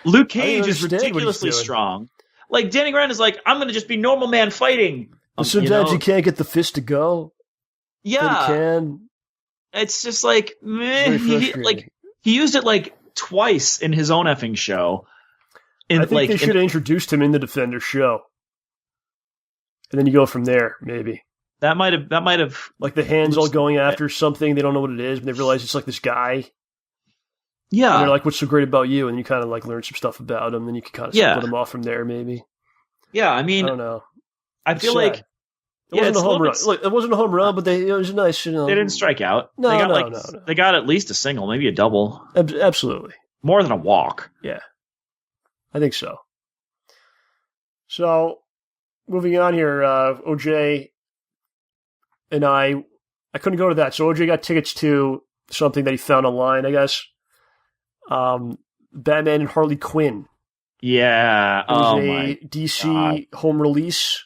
Speaker 4: Luke Cage is ridiculously strong. Like Danny Rand is like, I'm going to just be normal man fighting.
Speaker 3: Sometimes you can't get the fist to go.
Speaker 4: Yeah,
Speaker 3: he can.
Speaker 4: It's just like, meh. He used it like twice in his own effing show.
Speaker 3: I think they should have introduced him in the Defender show, and then you go from there. Maybe
Speaker 4: that might have
Speaker 3: like the hands all going after something. They don't know what it is, but they realize it's like this guy.
Speaker 4: Yeah,
Speaker 3: and they're like, "What's so great about you?" And you kind of like learn some stuff about him, and you can kind of split him off from there. Maybe.
Speaker 4: Yeah, I mean,
Speaker 3: I don't know.
Speaker 4: I feel like.
Speaker 3: It wasn't a home run. Look, it wasn't a home run, but it was nice. They
Speaker 4: didn't strike out.
Speaker 3: No,
Speaker 4: They got at least a single, maybe a double.
Speaker 3: Absolutely.
Speaker 4: More than a walk.
Speaker 3: Yeah. I think so. So, moving on here, OJ and I couldn't go to that. So OJ got tickets to something that he found online, I guess. Batman and Harley Quinn.
Speaker 4: Yeah.
Speaker 3: It was a DC home release.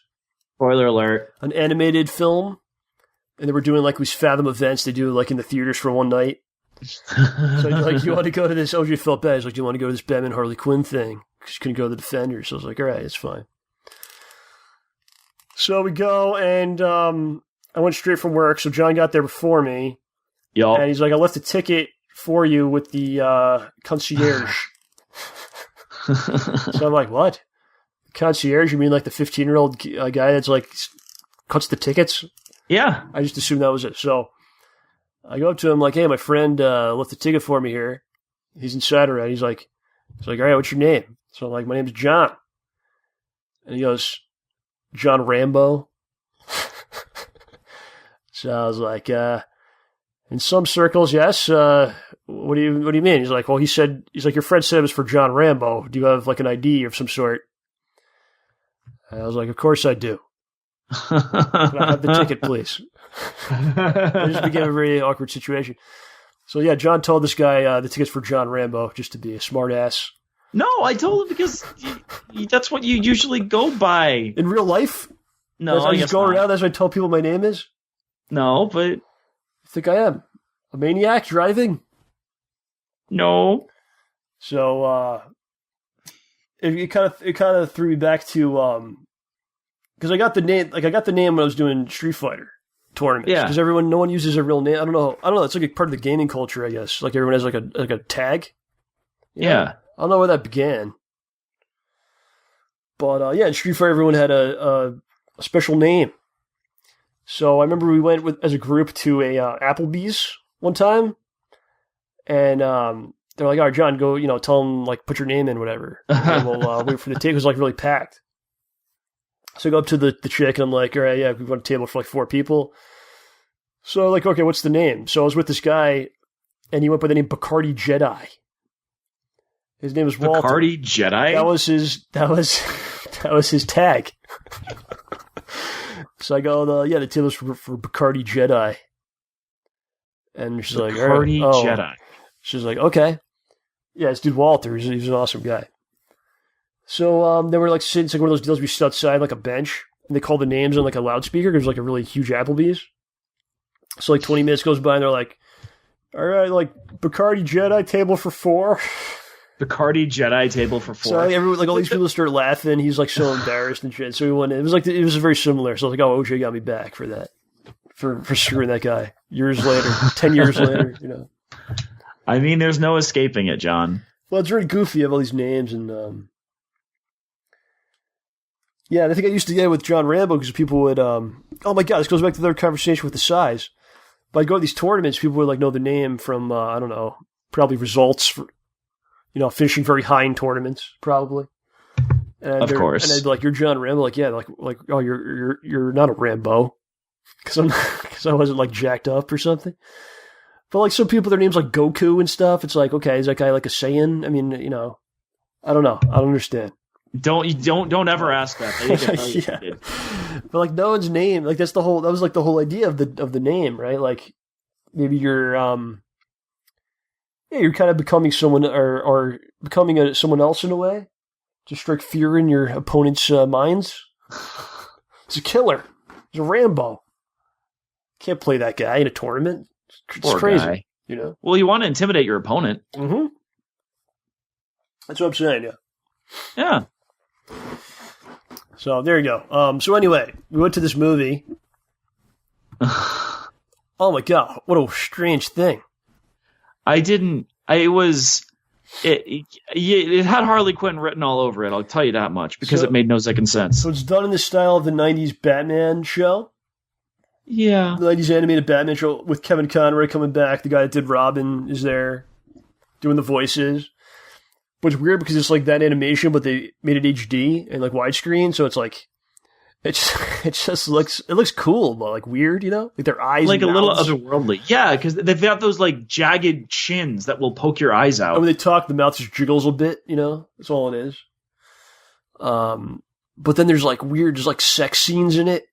Speaker 4: Spoiler alert.
Speaker 3: An animated film. And they were doing like these Fathom events they do like in the theaters for one night. So like, you want to go to this? OJ felt bad. He's like, do you want to go to this Batman Harley Quinn thing? Because you couldn't go to the Defenders. So I was like, all right, it's fine. So we go, and I went straight from work. So John got there before me.
Speaker 4: Yup.
Speaker 3: And he's like, I left a ticket for you with the concierge. So I'm like, what? Concierge? You mean like the 15-year-old guy that's like cuts the tickets?
Speaker 4: Yeah.
Speaker 3: I just assumed that was it. So I go up to him like, hey, my friend left a ticket for me here. He's inside already. He's like, all right, what's your name? So I'm like, my name's John. And he goes, John Rambo. So I was like, in some circles, yes. What do you mean? He's like, well, he's like, your friend said it was for John Rambo. Do you have like an ID of some sort? And I was like, of course I do. Can I have the ticket, please? It just became a very awkward situation. So yeah, John told this guy the ticket's for John Rambo just to be a smart ass.
Speaker 4: No, I told him because that's what you usually go by.
Speaker 3: In real life?
Speaker 4: No,
Speaker 3: I just go around, that's what I tell people my name is?
Speaker 4: No, but...
Speaker 3: I think I am. A maniac driving?
Speaker 4: No.
Speaker 3: So, it kind of threw me back to, because I got the name when I was doing Street Fighter tournaments.
Speaker 4: Yeah.
Speaker 3: Because no one uses a real name. I don't know. It's like a part of the gaming culture, I guess. Like everyone has like a tag.
Speaker 4: Yeah.
Speaker 3: I don't know where that began. But, in Street Fighter, everyone had a special name. So I remember we went as a group to a Applebee's one time. And, they're like, all right, John, go, tell them, like, put your name in, whatever. And we'll wait for the table. It was, like, really packed. So I go up to the chick, and I'm like, all right, yeah, we want a table for, like, 4 people. So, like, okay, what's the name? So I was with this guy, and he went by the name Bacardi Jedi. His name was Walter.
Speaker 4: Bacardi Jedi?
Speaker 3: That was his tag. So I go, the table's for Bacardi Jedi. And she's like,
Speaker 4: Bacardi Jedi.
Speaker 3: She's like, okay. Yeah, it's dude Walter. He's an awesome guy. So they were like sitting, it's like one of those deals we sit outside, like a bench, and they call the names on like a loudspeaker. There's like a really huge Applebee's. So like 20 minutes goes by and they're like, all right, like Bacardi Jedi, table for 4.
Speaker 4: Bacardi Jedi, table for 4.
Speaker 3: So everyone, like all these people start laughing. He's like so embarrassed and shit. So he went in. It was very similar. So I was like, oh, OJ got me back for that. For screwing that guy. Years later. 10 years later, you know.
Speaker 4: I mean, there's no escaping it, John.
Speaker 3: Well, it's very goofy. You have all these names and yeah, I think I used to get it with John Rambo because people would oh my god, this goes back to their conversation with the size. But I'd go to these tournaments, people would like know the name from I don't know, probably results for, you know, finishing very high in tournaments, probably. And
Speaker 4: of course.
Speaker 3: And I'd be like, "You're John Rambo." Like, yeah, like oh, you're not a Rambo, because I wasn't like jacked up or something. But like some people, their names like Goku and stuff. It's like, okay, is that guy like a Saiyan? I mean, you know, I don't know. I don't understand.
Speaker 4: Don't ever ask that.
Speaker 3: Yeah. But like no one's name, like that was like the whole idea of the name, right? Like maybe you're you're kind of becoming someone or becoming someone else in a way to strike fear in your opponent's minds. He's a killer. He's a Rambo. Can't play that guy in a tournament. It's
Speaker 4: Poor
Speaker 3: crazy,
Speaker 4: guy.
Speaker 3: you know.
Speaker 4: Well, you want to intimidate your opponent.
Speaker 3: Mm-hmm. That's what I'm saying. Yeah.
Speaker 4: Yeah.
Speaker 3: So there you go. So anyway, we went to this movie. Oh my god, what a strange thing! It
Speaker 4: had Harley Quinn written all over it. I'll tell you that much because it made no second sense.
Speaker 3: So it's done in the style of the '90s Batman show.
Speaker 4: Yeah,
Speaker 3: the '90s animated Batman show with Kevin Conroy coming back. The guy that did Robin is there, doing the voices. But it's weird because it's like that animation, but they made it HD and like widescreen, so it's like it just looks cool, but like weird, you know, like their eyes
Speaker 4: like
Speaker 3: and
Speaker 4: a little
Speaker 3: mouths.
Speaker 4: otherworldly. Yeah, because they've got those like jagged chins that will poke your eyes out.
Speaker 3: And when they talk, the mouth just jiggles a bit, you know. That's all it is. But then there's like weird, just like sex scenes in it,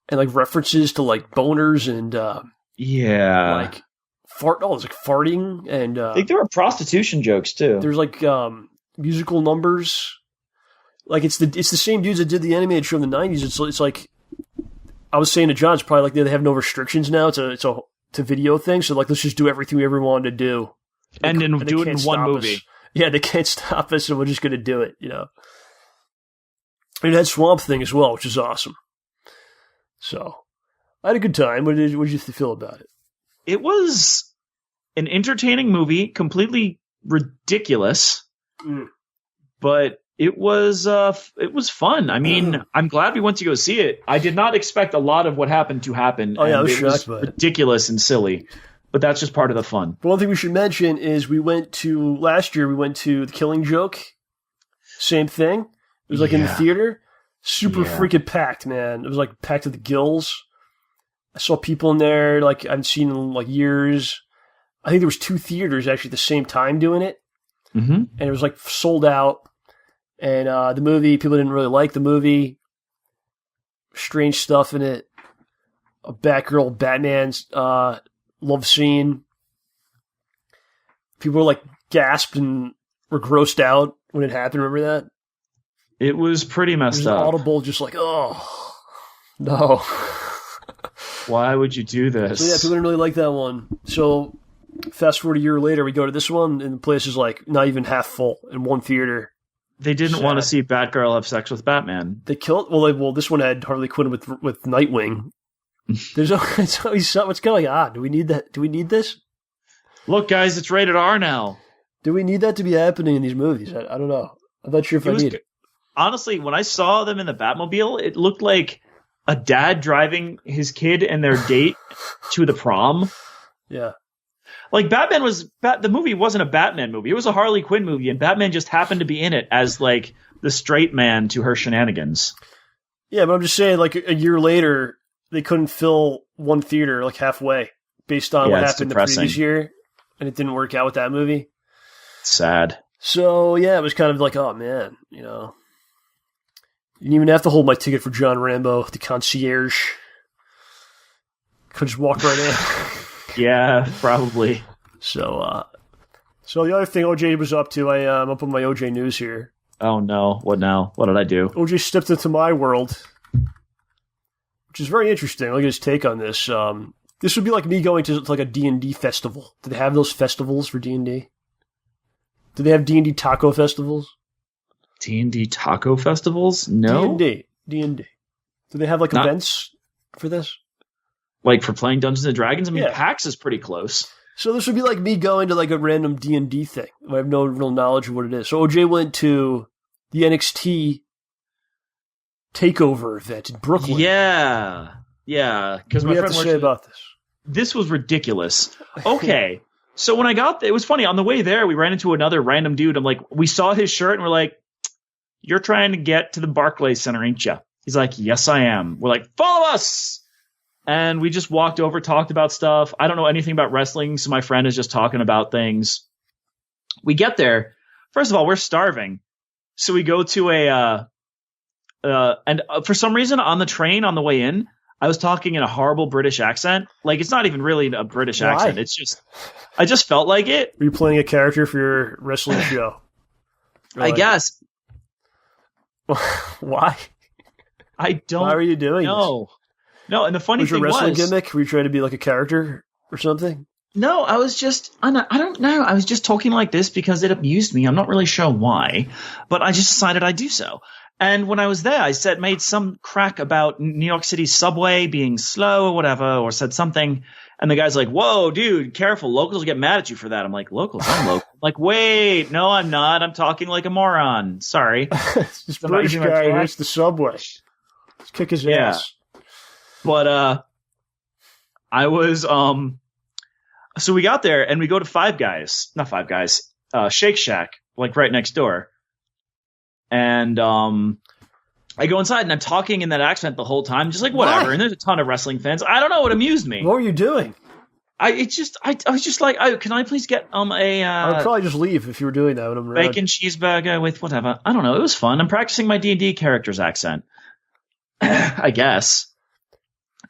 Speaker 3: and like references to like boners and like. There's like farting and
Speaker 4: I think there were prostitution jokes too.
Speaker 3: There's like musical numbers. Like it's the same dudes that did the animated show in the '90s. It's like I was saying to John, it's probably like they have no restrictions now. It's a video thing. So like let's just do everything we ever wanted to do,
Speaker 4: and then do it in one movie.
Speaker 3: Us. Yeah, they can't stop us, and we're just gonna do it. You know. And it had Swamp Thing as well, which is awesome. So I had a good time. What did you feel about it?
Speaker 4: It was an entertaining movie, completely ridiculous, but it was fun. I mean, I'm glad we went to go see it. I did not expect a lot of what happened to happen.
Speaker 3: Oh yeah, I was
Speaker 4: it
Speaker 3: shocked
Speaker 4: was ridiculous and silly, but that's just part of the fun.
Speaker 3: But one thing we should mention is last year we went to The Killing Joke. Same thing. It was like in the theater, super freaking packed, man. It was like packed to the gills. I saw people in there like I haven't seen in like years. I think there was 2 theaters actually at the same time doing it.
Speaker 4: Mm-hmm.
Speaker 3: And it was like sold out. And the movie, people didn't really like the movie. Strange stuff in it. A Batgirl, Batman's love scene. People were like gasped and were grossed out when it happened. Remember that?
Speaker 4: It was pretty messed up.
Speaker 3: Audible, just like, oh, no.
Speaker 4: Why would you do this?
Speaker 3: So yeah, people didn't really like that one. So fast forward a year later, we go to this one, and the place is like not even half full in one theater.
Speaker 4: They didn't want to see Batgirl have sex with Batman.
Speaker 3: They killed. Well, this one had Harley Quinn with Nightwing. There's always what's going on. Do we need that? Do we need this?
Speaker 4: Look, guys, it's rated R now.
Speaker 3: Do we need that to be happening in these movies? I don't know. I'm not sure if I need it.
Speaker 4: Honestly, when I saw them in the Batmobile, it looked like a dad driving his kid and their date to the prom.
Speaker 3: Yeah.
Speaker 4: Like the movie wasn't a Batman movie. It was a Harley Quinn movie, and Batman just happened to be in it as like the straight man to her shenanigans.
Speaker 3: Yeah, but I'm just saying, like a year later, they couldn't fill one theater like halfway based on what happened the previous year, and it didn't work out with that movie.
Speaker 4: Sad.
Speaker 3: So yeah, it was kind of like, oh man, you know. You didn't even have to hold my ticket for John Rambo, the concierge. Could just walk right in.
Speaker 4: Yeah, probably.
Speaker 3: So the other thing OJ was up to, I'm up on my OJ news here.
Speaker 4: Oh no! What now? What did I do?
Speaker 3: OJ stepped into my world, which is very interesting. I'll get his take on this. This would be like me going to like a D&D festival. Do they have those festivals for D&D? Do they have D&D taco festivals?
Speaker 4: D&D taco festivals? No.
Speaker 3: D&D. Do they have like events for this?
Speaker 4: Like for playing Dungeons and Dragons? I mean,
Speaker 3: Yeah.
Speaker 4: PAX is pretty close.
Speaker 3: So this would be like me going to like a random D&D thing. I have no real knowledge of what it is. So OJ went to the NXT takeover event in Brooklyn.
Speaker 4: Yeah. Because
Speaker 3: What do you have to say about this?
Speaker 4: This was ridiculous. Okay. So when I got there, it was funny. On the way there, we ran into another random dude. I'm like, we saw his shirt and we're like, "You're trying to get to the Barclays Center, ain't ya?" He's like, "Yes, I am." We're like, "Follow us." And we just walked over, talked about stuff. I don't know anything about wrestling, so my friend is just talking about things. We get there. First of all, we're starving. So we go to and for some reason on the train on the way in, I was talking in a horrible British accent. Like, it's not even really a British accent. It's just, I just felt like it.
Speaker 3: Were you playing a character for your wrestling show?
Speaker 4: I guess.
Speaker 3: Why?
Speaker 4: I don't
Speaker 3: Why were you doing
Speaker 4: know. No, and the funny
Speaker 3: this? Was
Speaker 4: thing
Speaker 3: your wrestling
Speaker 4: was,
Speaker 3: gimmick? Were you trying to be like a character or something?
Speaker 4: no, I was just, I don't know. I was just talking like this because it amused me. I'm not really sure why, but I just decided I'd do so. And when I was there, I made some crack about New York City's subway being slow or whatever, or said something. And the guy's like, "Whoa, dude, careful. Locals get mad at you for that." I'm like, "Locals? I'm local." I'm like, "Wait, no, I'm not. I'm talking like a moron. Sorry."
Speaker 3: This British guy hits the subway. Let's kick his ass.
Speaker 4: But I was so we got there and we go to Shake Shack, like right next door. And I go inside and I'm talking in that accent the whole time, just like whatever.
Speaker 3: Why?
Speaker 4: And there's a ton of wrestling fans. I don't know what amused me.
Speaker 3: What were you doing?
Speaker 4: I was just like, can I please get
Speaker 3: I would probably just leave if you were doing that when I'm around.
Speaker 4: bacon cheeseburger with whatever. I don't know. It was fun. I'm practicing my D&D character's accent. I guess.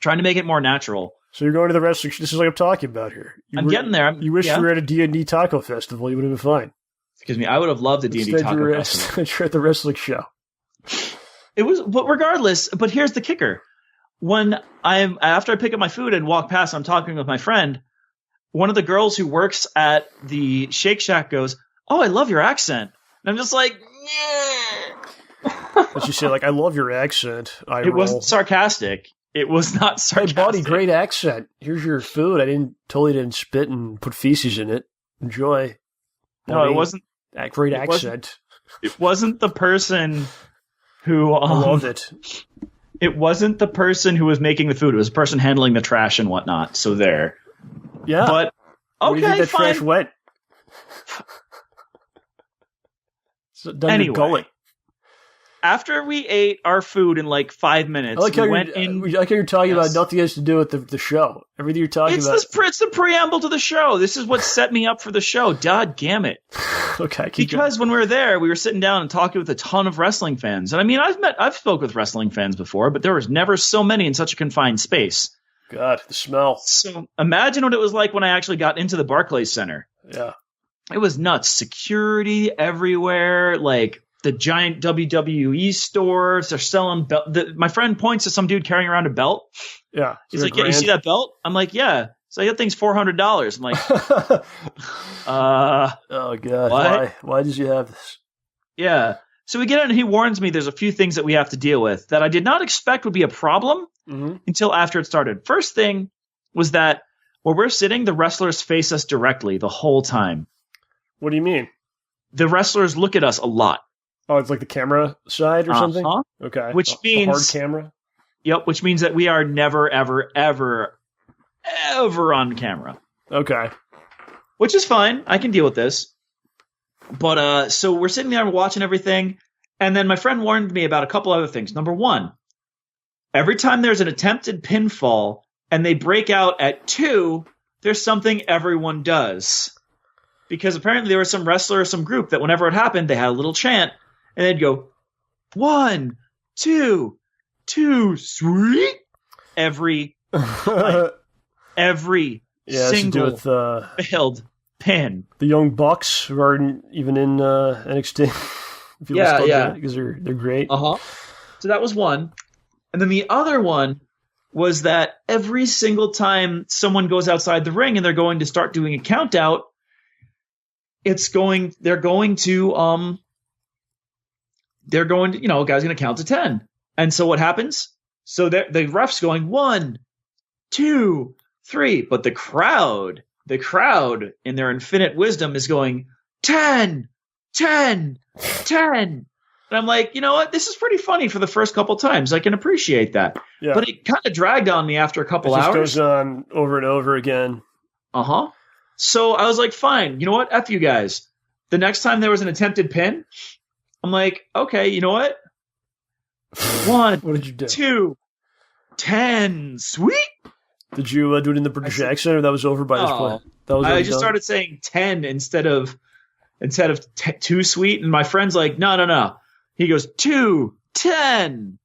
Speaker 4: Trying to make it more natural.
Speaker 3: So you're going to the wrestling. This is what I'm talking about here.
Speaker 4: Getting there.
Speaker 3: You wish you were at a D&D taco festival. You would have been fine.
Speaker 4: Excuse me. I would have loved a D&D
Speaker 3: Instead,
Speaker 4: taco festival.
Speaker 3: Instead, you're at the wrestling show.
Speaker 4: It was, but regardless. But here's the kicker: after I pick up my food and walk past, I'm talking with my friend. One of the girls who works at the Shake Shack goes, "Oh, I love your accent," and I'm just like, "Yeah."
Speaker 3: As you say, like, "I love your accent."
Speaker 4: It wasn't sarcastic. It was not sarcastic.
Speaker 3: Hey, buddy, great accent. Here's your food. I totally didn't spit and put feces in it. Enjoy.
Speaker 4: No, it wasn't
Speaker 3: that great accent.
Speaker 4: It wasn't the person who
Speaker 3: I loved it.
Speaker 4: It wasn't the person who was making the food. It was the person handling the trash and whatnot. So there.
Speaker 3: Yeah.
Speaker 4: But
Speaker 3: Where do you think that
Speaker 4: fine.
Speaker 3: trash went? Down
Speaker 4: Anyway.
Speaker 3: your gullet.
Speaker 4: After we ate our food in like 5 minutes,
Speaker 3: I like how
Speaker 4: we went in.
Speaker 3: I like how you're talking
Speaker 4: Yes.
Speaker 3: about nothing has to do with the show. Everything you're talking about.
Speaker 4: It's the preamble to the show. This is what set me up for the show. Dadgummit.
Speaker 3: Okay.
Speaker 4: Because when we were there, we were sitting down and talking with a ton of wrestling fans. And I mean, I've spoke with wrestling fans before, but there was never so many in such a confined space.
Speaker 3: God, the smell.
Speaker 4: So imagine what it was like when I actually got into the Barclays Center.
Speaker 3: Yeah.
Speaker 4: It was nuts. Security everywhere, like the giant WWE stores. They're selling my friend points to some dude carrying around a belt.
Speaker 3: Yeah.
Speaker 4: He's like, "Yeah, you see that belt?" I'm like, "Yeah." So that thing's $400. I'm like,
Speaker 3: oh God.
Speaker 4: what?
Speaker 3: Why did you have this?
Speaker 4: Yeah. So we get in and he warns me there's a few things that we have to deal with that I did not expect would be a problem until after it started. First thing was that where we're sitting, the wrestlers face us directly the whole time.
Speaker 3: What do you mean?
Speaker 4: The wrestlers look at us a lot.
Speaker 3: Oh, it's like the camera side or something? Okay.
Speaker 4: Which means
Speaker 3: the hard camera?
Speaker 4: Yep, which means that we are never, ever, ever, ever on camera.
Speaker 3: Okay.
Speaker 4: Which is fine. I can deal with this. But so we're sitting there and watching everything, and then my friend warned me about a couple other things. Number one, every time there's an attempted pinfall and they break out at 2, there's something everyone does. Because apparently there was some wrestler or some group that whenever it happened, they had a little chant, and they'd go, 1, 2, sweet. Every single failed pin.
Speaker 3: The Young Bucks, who aren't even in NXT. Because they're great.
Speaker 4: So that was one. And then the other one was that every single time someone goes outside the ring and they're going to start doing a count out, they're going to, guy's going to count to 10. And so what happens? So the ref's going 1, 2, 3, but the crowd in their infinite wisdom is going 10, 10, 10. And I'm like, you know what? This is pretty funny for the first couple times. I can appreciate that. Yeah. But it kind of dragged on me after a couple hours.
Speaker 3: It just goes on over and over again.
Speaker 4: So I was like, fine. You know what? F you guys. The next time there was an attempted pin, I'm like, okay, you know what? 1,
Speaker 3: what did you do?
Speaker 4: 2, 10, sweet.
Speaker 3: Did you do it in the British accent, or that was over by this point?
Speaker 4: I just started saying 10 instead of 2 sweet, and my friend's like, no. He goes 2, 10,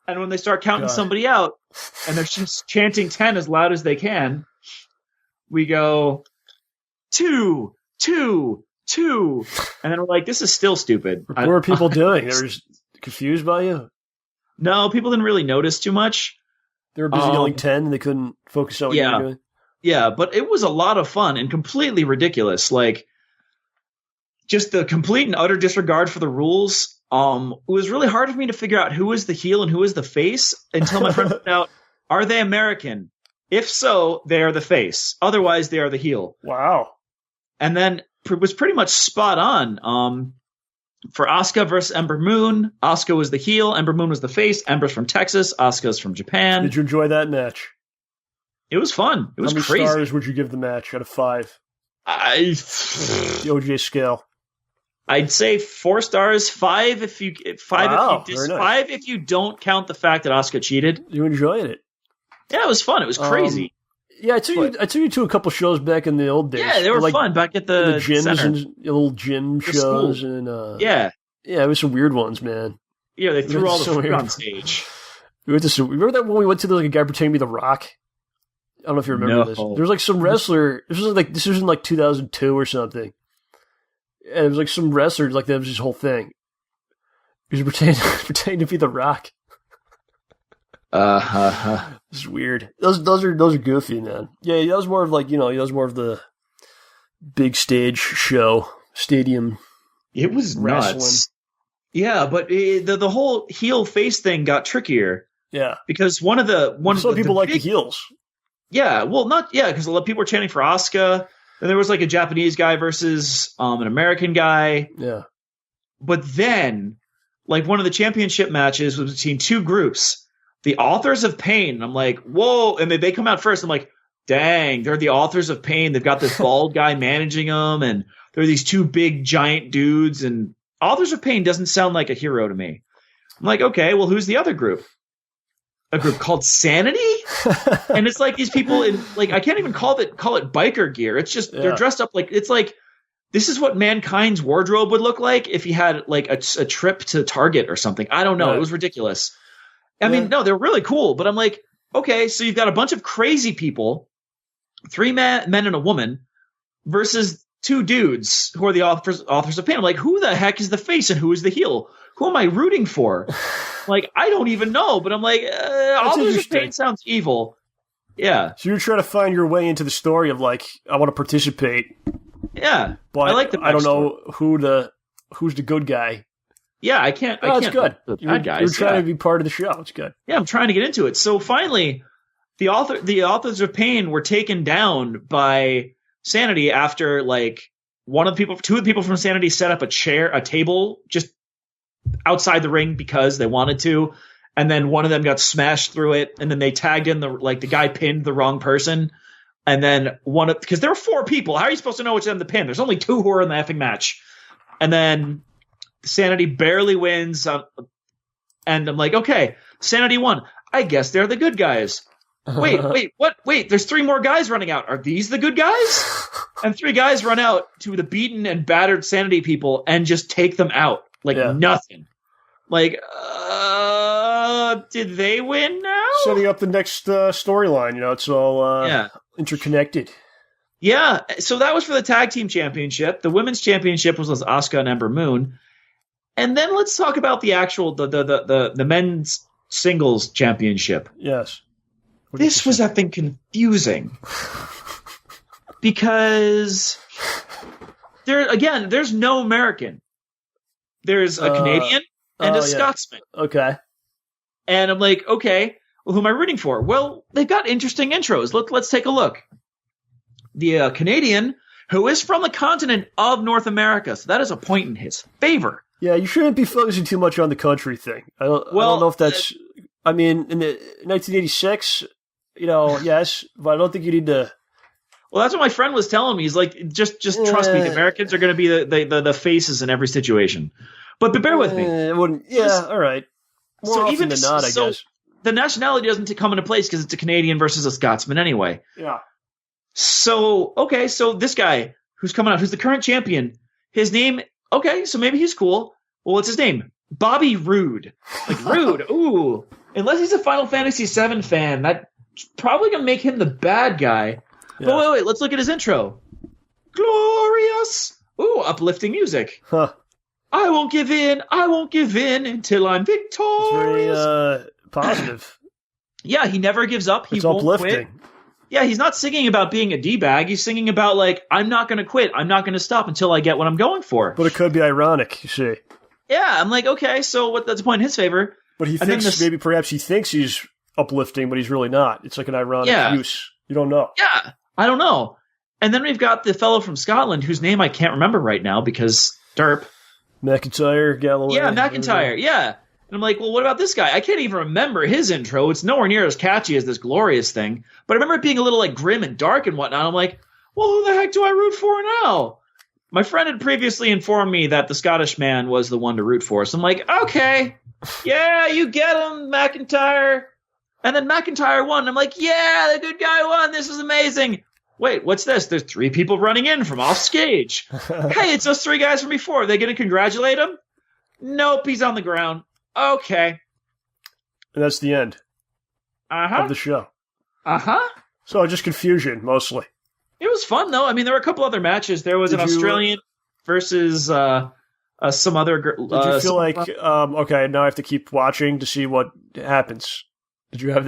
Speaker 4: and when they start counting somebody out, and they're just chanting 10 as loud as they can, we go 2, 2, 2, and then we're like, this is still stupid.
Speaker 3: What were people doing? They were just confused by you?
Speaker 4: No, people didn't really notice too much.
Speaker 3: They were busy yelling 10, and they couldn't focus on what you were doing.
Speaker 4: Yeah, but it was a lot of fun and completely ridiculous. Like, just the complete and utter disregard for the rules. It was really hard for me to figure out who was the heel and who was the face until my friend found out, are they American? If so, they are the face. Otherwise, they are the heel.
Speaker 3: Wow.
Speaker 4: And then it was pretty much spot on. For Asuka versus Ember Moon, Asuka was the heel, Ember Moon was the face. Ember's from Texas, Asuka's from Japan.
Speaker 3: Did you enjoy that match?
Speaker 4: It was fun. It was crazy.
Speaker 3: How many stars would you give the match out of 5? The OJ scale.
Speaker 4: I'd say 4 stars, 5 if you if you don't count the fact that Asuka cheated.
Speaker 3: You enjoyed it?
Speaker 4: Yeah, it was fun. It was crazy.
Speaker 3: I took you to a couple shows back in the old days.
Speaker 4: Yeah, they were fun back at the
Speaker 3: gyms
Speaker 4: center.
Speaker 3: and little gym shows and it was some weird ones, man.
Speaker 4: Yeah, they threw all the food on stage.
Speaker 3: Remember that when we went to a guy pretending to be The Rock? I don't know if you remember this. There was like some wrestler. This was in like 2002 or something. And it was like some wrestler, like that was his whole thing. He was pretending to be The Rock. It's weird. Those are goofy, man. Yeah, that was more of like, that was more of the big stage show, stadium.
Speaker 4: It was
Speaker 3: wrestling.
Speaker 4: Nuts. Yeah, but the whole heel face thing got trickier.
Speaker 3: Yeah,
Speaker 4: because some
Speaker 3: people like the heels.
Speaker 4: Yeah, well, because a lot of people were chanting for Asuka. And there was like a Japanese guy versus an American guy.
Speaker 3: Yeah.
Speaker 4: But then, like, one of the championship matches was between 2 groups. The Authors of Pain. And I'm like, whoa. And they come out first. I'm like, dang, they're the Authors of Pain. They've got this bald guy managing them. And there are these 2 big giant dudes. And Authors of Pain doesn't sound like a hero to me. I'm like, okay, well, who's the other group? A group called Sanity? And it's like these people in, like, I can't even call it biker gear. It's just they're dressed up like, it's like, this is what Mankind's wardrobe would look like if he had like a trip to Target or something. I don't know. It was ridiculous. I mean, no, they're really cool, but I'm like, okay, so you've got a bunch of crazy people, 3 men and a woman, versus 2 dudes who are the authors of Pain. I'm like, who the heck is the face and who is the heel? Who am I rooting for? Like, I don't even know, but I'm like, Authors of Pain sounds evil. Yeah.
Speaker 3: So you're trying to find your way into the story of like, I want to participate.
Speaker 4: Yeah.
Speaker 3: But
Speaker 4: I like the
Speaker 3: I don't know who's the good guy.
Speaker 4: Yeah, I can't.
Speaker 3: It's good.
Speaker 4: You're
Speaker 3: trying to be part of the show. It's good.
Speaker 4: Yeah, I'm trying to get into it. So finally, the Authors of Pain were taken down by Sanity after like 2 of the people from Sanity set up a table just outside the ring because they wanted to, and then one of them got smashed through it, and then they tagged in the guy pinned the wrong person, and then because there were 4 people. How are you supposed to know which of them to pin? There's only 2 who are in the effing match, and then Sanity barely wins, and I'm like, okay, Sanity won. I guess they're the good guys. Wait, what? Wait, there's 3 more guys running out. Are these the good guys? And 3 guys run out to the beaten and battered Sanity people and just take them out. Like nothing. Like, Did they win now?
Speaker 3: Setting up the next storyline. It's all interconnected.
Speaker 4: Yeah, so that was for the tag team championship. The women's championship was Asuka and Ember Moon. And then let's talk about the actual the men's singles championship.
Speaker 3: Yes.
Speaker 4: This was effing confusing. Because there's no American. There's a Canadian and a Scotsman.
Speaker 3: Okay.
Speaker 4: And I'm like, okay, well, who am I rooting for? Well, they've got interesting intros. Let's take a look. The Canadian, who is from the continent of North America, so that is a point in his favor.
Speaker 3: Yeah, you shouldn't be focusing too much on the country thing. I don't know if that's... I mean, in the 1986, yes, but I don't think you need to...
Speaker 4: Well, that's what my friend was telling me. He's like, just trust me. The Americans are going to be the faces in every situation. But bear with me.
Speaker 3: All right. More often than not, I guess.
Speaker 4: The nationality doesn't come into place because it's a Canadian versus a Scotsman anyway.
Speaker 3: Yeah.
Speaker 4: So this guy who's coming out, who's the current champion, his name, okay, so maybe he's cool. Well, what's his name? Bobby Roode. Like, Roode, ooh. Unless he's a Final Fantasy VII fan, that's probably going to make him the bad guy. Yeah. But wait, let's look at his intro. Glorious. Ooh, uplifting music.
Speaker 3: Huh.
Speaker 4: I won't give in until I'm victorious.
Speaker 3: It's very positive.
Speaker 4: Yeah, he never gives up. He won't
Speaker 3: uplifting.
Speaker 4: Quit. Yeah, he's not singing about being a D-bag. He's singing about, like, I'm not going to quit. I'm not going to stop until I get what I'm going for.
Speaker 3: But it could be ironic, you see.
Speaker 4: Yeah, I'm like, okay, so that's a point in his favor.
Speaker 3: But he thinks, perhaps he thinks he's uplifting, but he's really not. It's like an ironic use. You don't know.
Speaker 4: Yeah, I don't know. And then we've got the fellow from Scotland, whose name I can't remember right now because derp.
Speaker 3: McIntyre, Galloway.
Speaker 4: Yeah, McIntyre, yeah. And I'm like, well, what about this guy? I can't even remember his intro. It's nowhere near as catchy as this glorious thing. But I remember it being a little, like, grim and dark and whatnot. I'm like, well, who the heck do I root for now? My friend had previously informed me that the Scottish man was the one to root for. So I'm like, okay, yeah, you get him, McIntyre. And then McIntyre won. I'm like, yeah, the good guy won. This is amazing. Wait, what's this? There's 3 people running in from off stage. Hey, it's those 3 guys from before. Are they going to congratulate him? Nope, he's on the ground. Okay.
Speaker 3: And that's the end of the show. So just confusion, mostly.
Speaker 4: It was fun, though. I mean, there were a couple other matches. There was an Australian versus some other girl.
Speaker 3: Did you feel like, okay, now I have to keep watching to see what happens? Did you have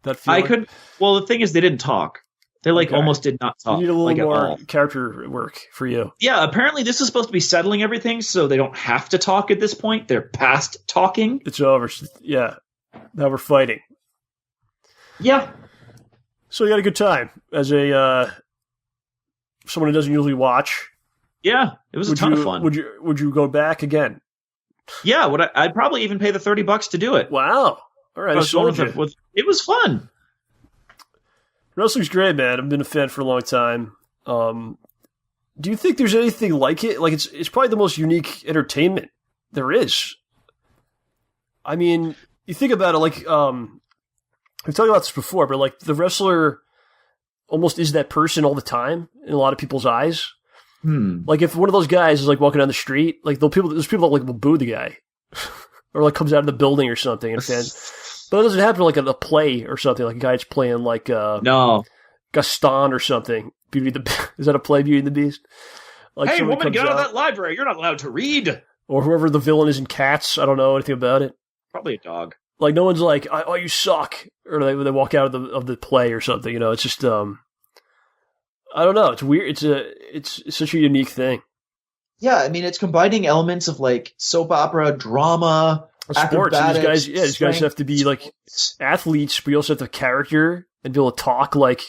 Speaker 3: that feeling?
Speaker 4: Well, the thing is, they didn't talk. They almost did not talk.
Speaker 3: You need a little more character work for you.
Speaker 4: Yeah, apparently this is supposed to be settling everything, so they don't have to talk at this point. They're past talking.
Speaker 3: It's over. Yeah. Now we're fighting.
Speaker 4: Yeah.
Speaker 3: So you had a good time as someone who doesn't usually watch.
Speaker 4: Yeah, it was a ton of fun.
Speaker 3: Would you go back again?
Speaker 4: Yeah, I'd probably even pay the $30 to do it.
Speaker 3: Wow. All right.
Speaker 4: It was fun.
Speaker 3: Wrestling's great, man. I've been a fan for a long time. Do you think there's anything like it? Like it's probably the most unique entertainment there is. I mean, you think about it, like we've talked about this before, but like the wrestler almost is that person all the time in a lot of people's eyes. Like if one of those guys is like walking down the street, like there's people that like will boo the guy, or like comes out of the building or something, and but it doesn't happen like at a play or something. Like a guy's playing like Gaston or something. Is that a play, Beauty and the Beast? Like
Speaker 4: hey, woman, get out of that library. You're not allowed to read.
Speaker 3: Or whoever the villain is in Cats. I don't know anything about it.
Speaker 4: Probably a dog.
Speaker 3: Like no one's like, "Oh, you suck," or they walk out of the play or something. It's just I don't know. It's weird. It's such a unique thing.
Speaker 4: Yeah, I mean, it's combining elements of like soap opera, drama,
Speaker 3: sports. And these guys have to be like athletes, but you also have to have character and be able to talk like,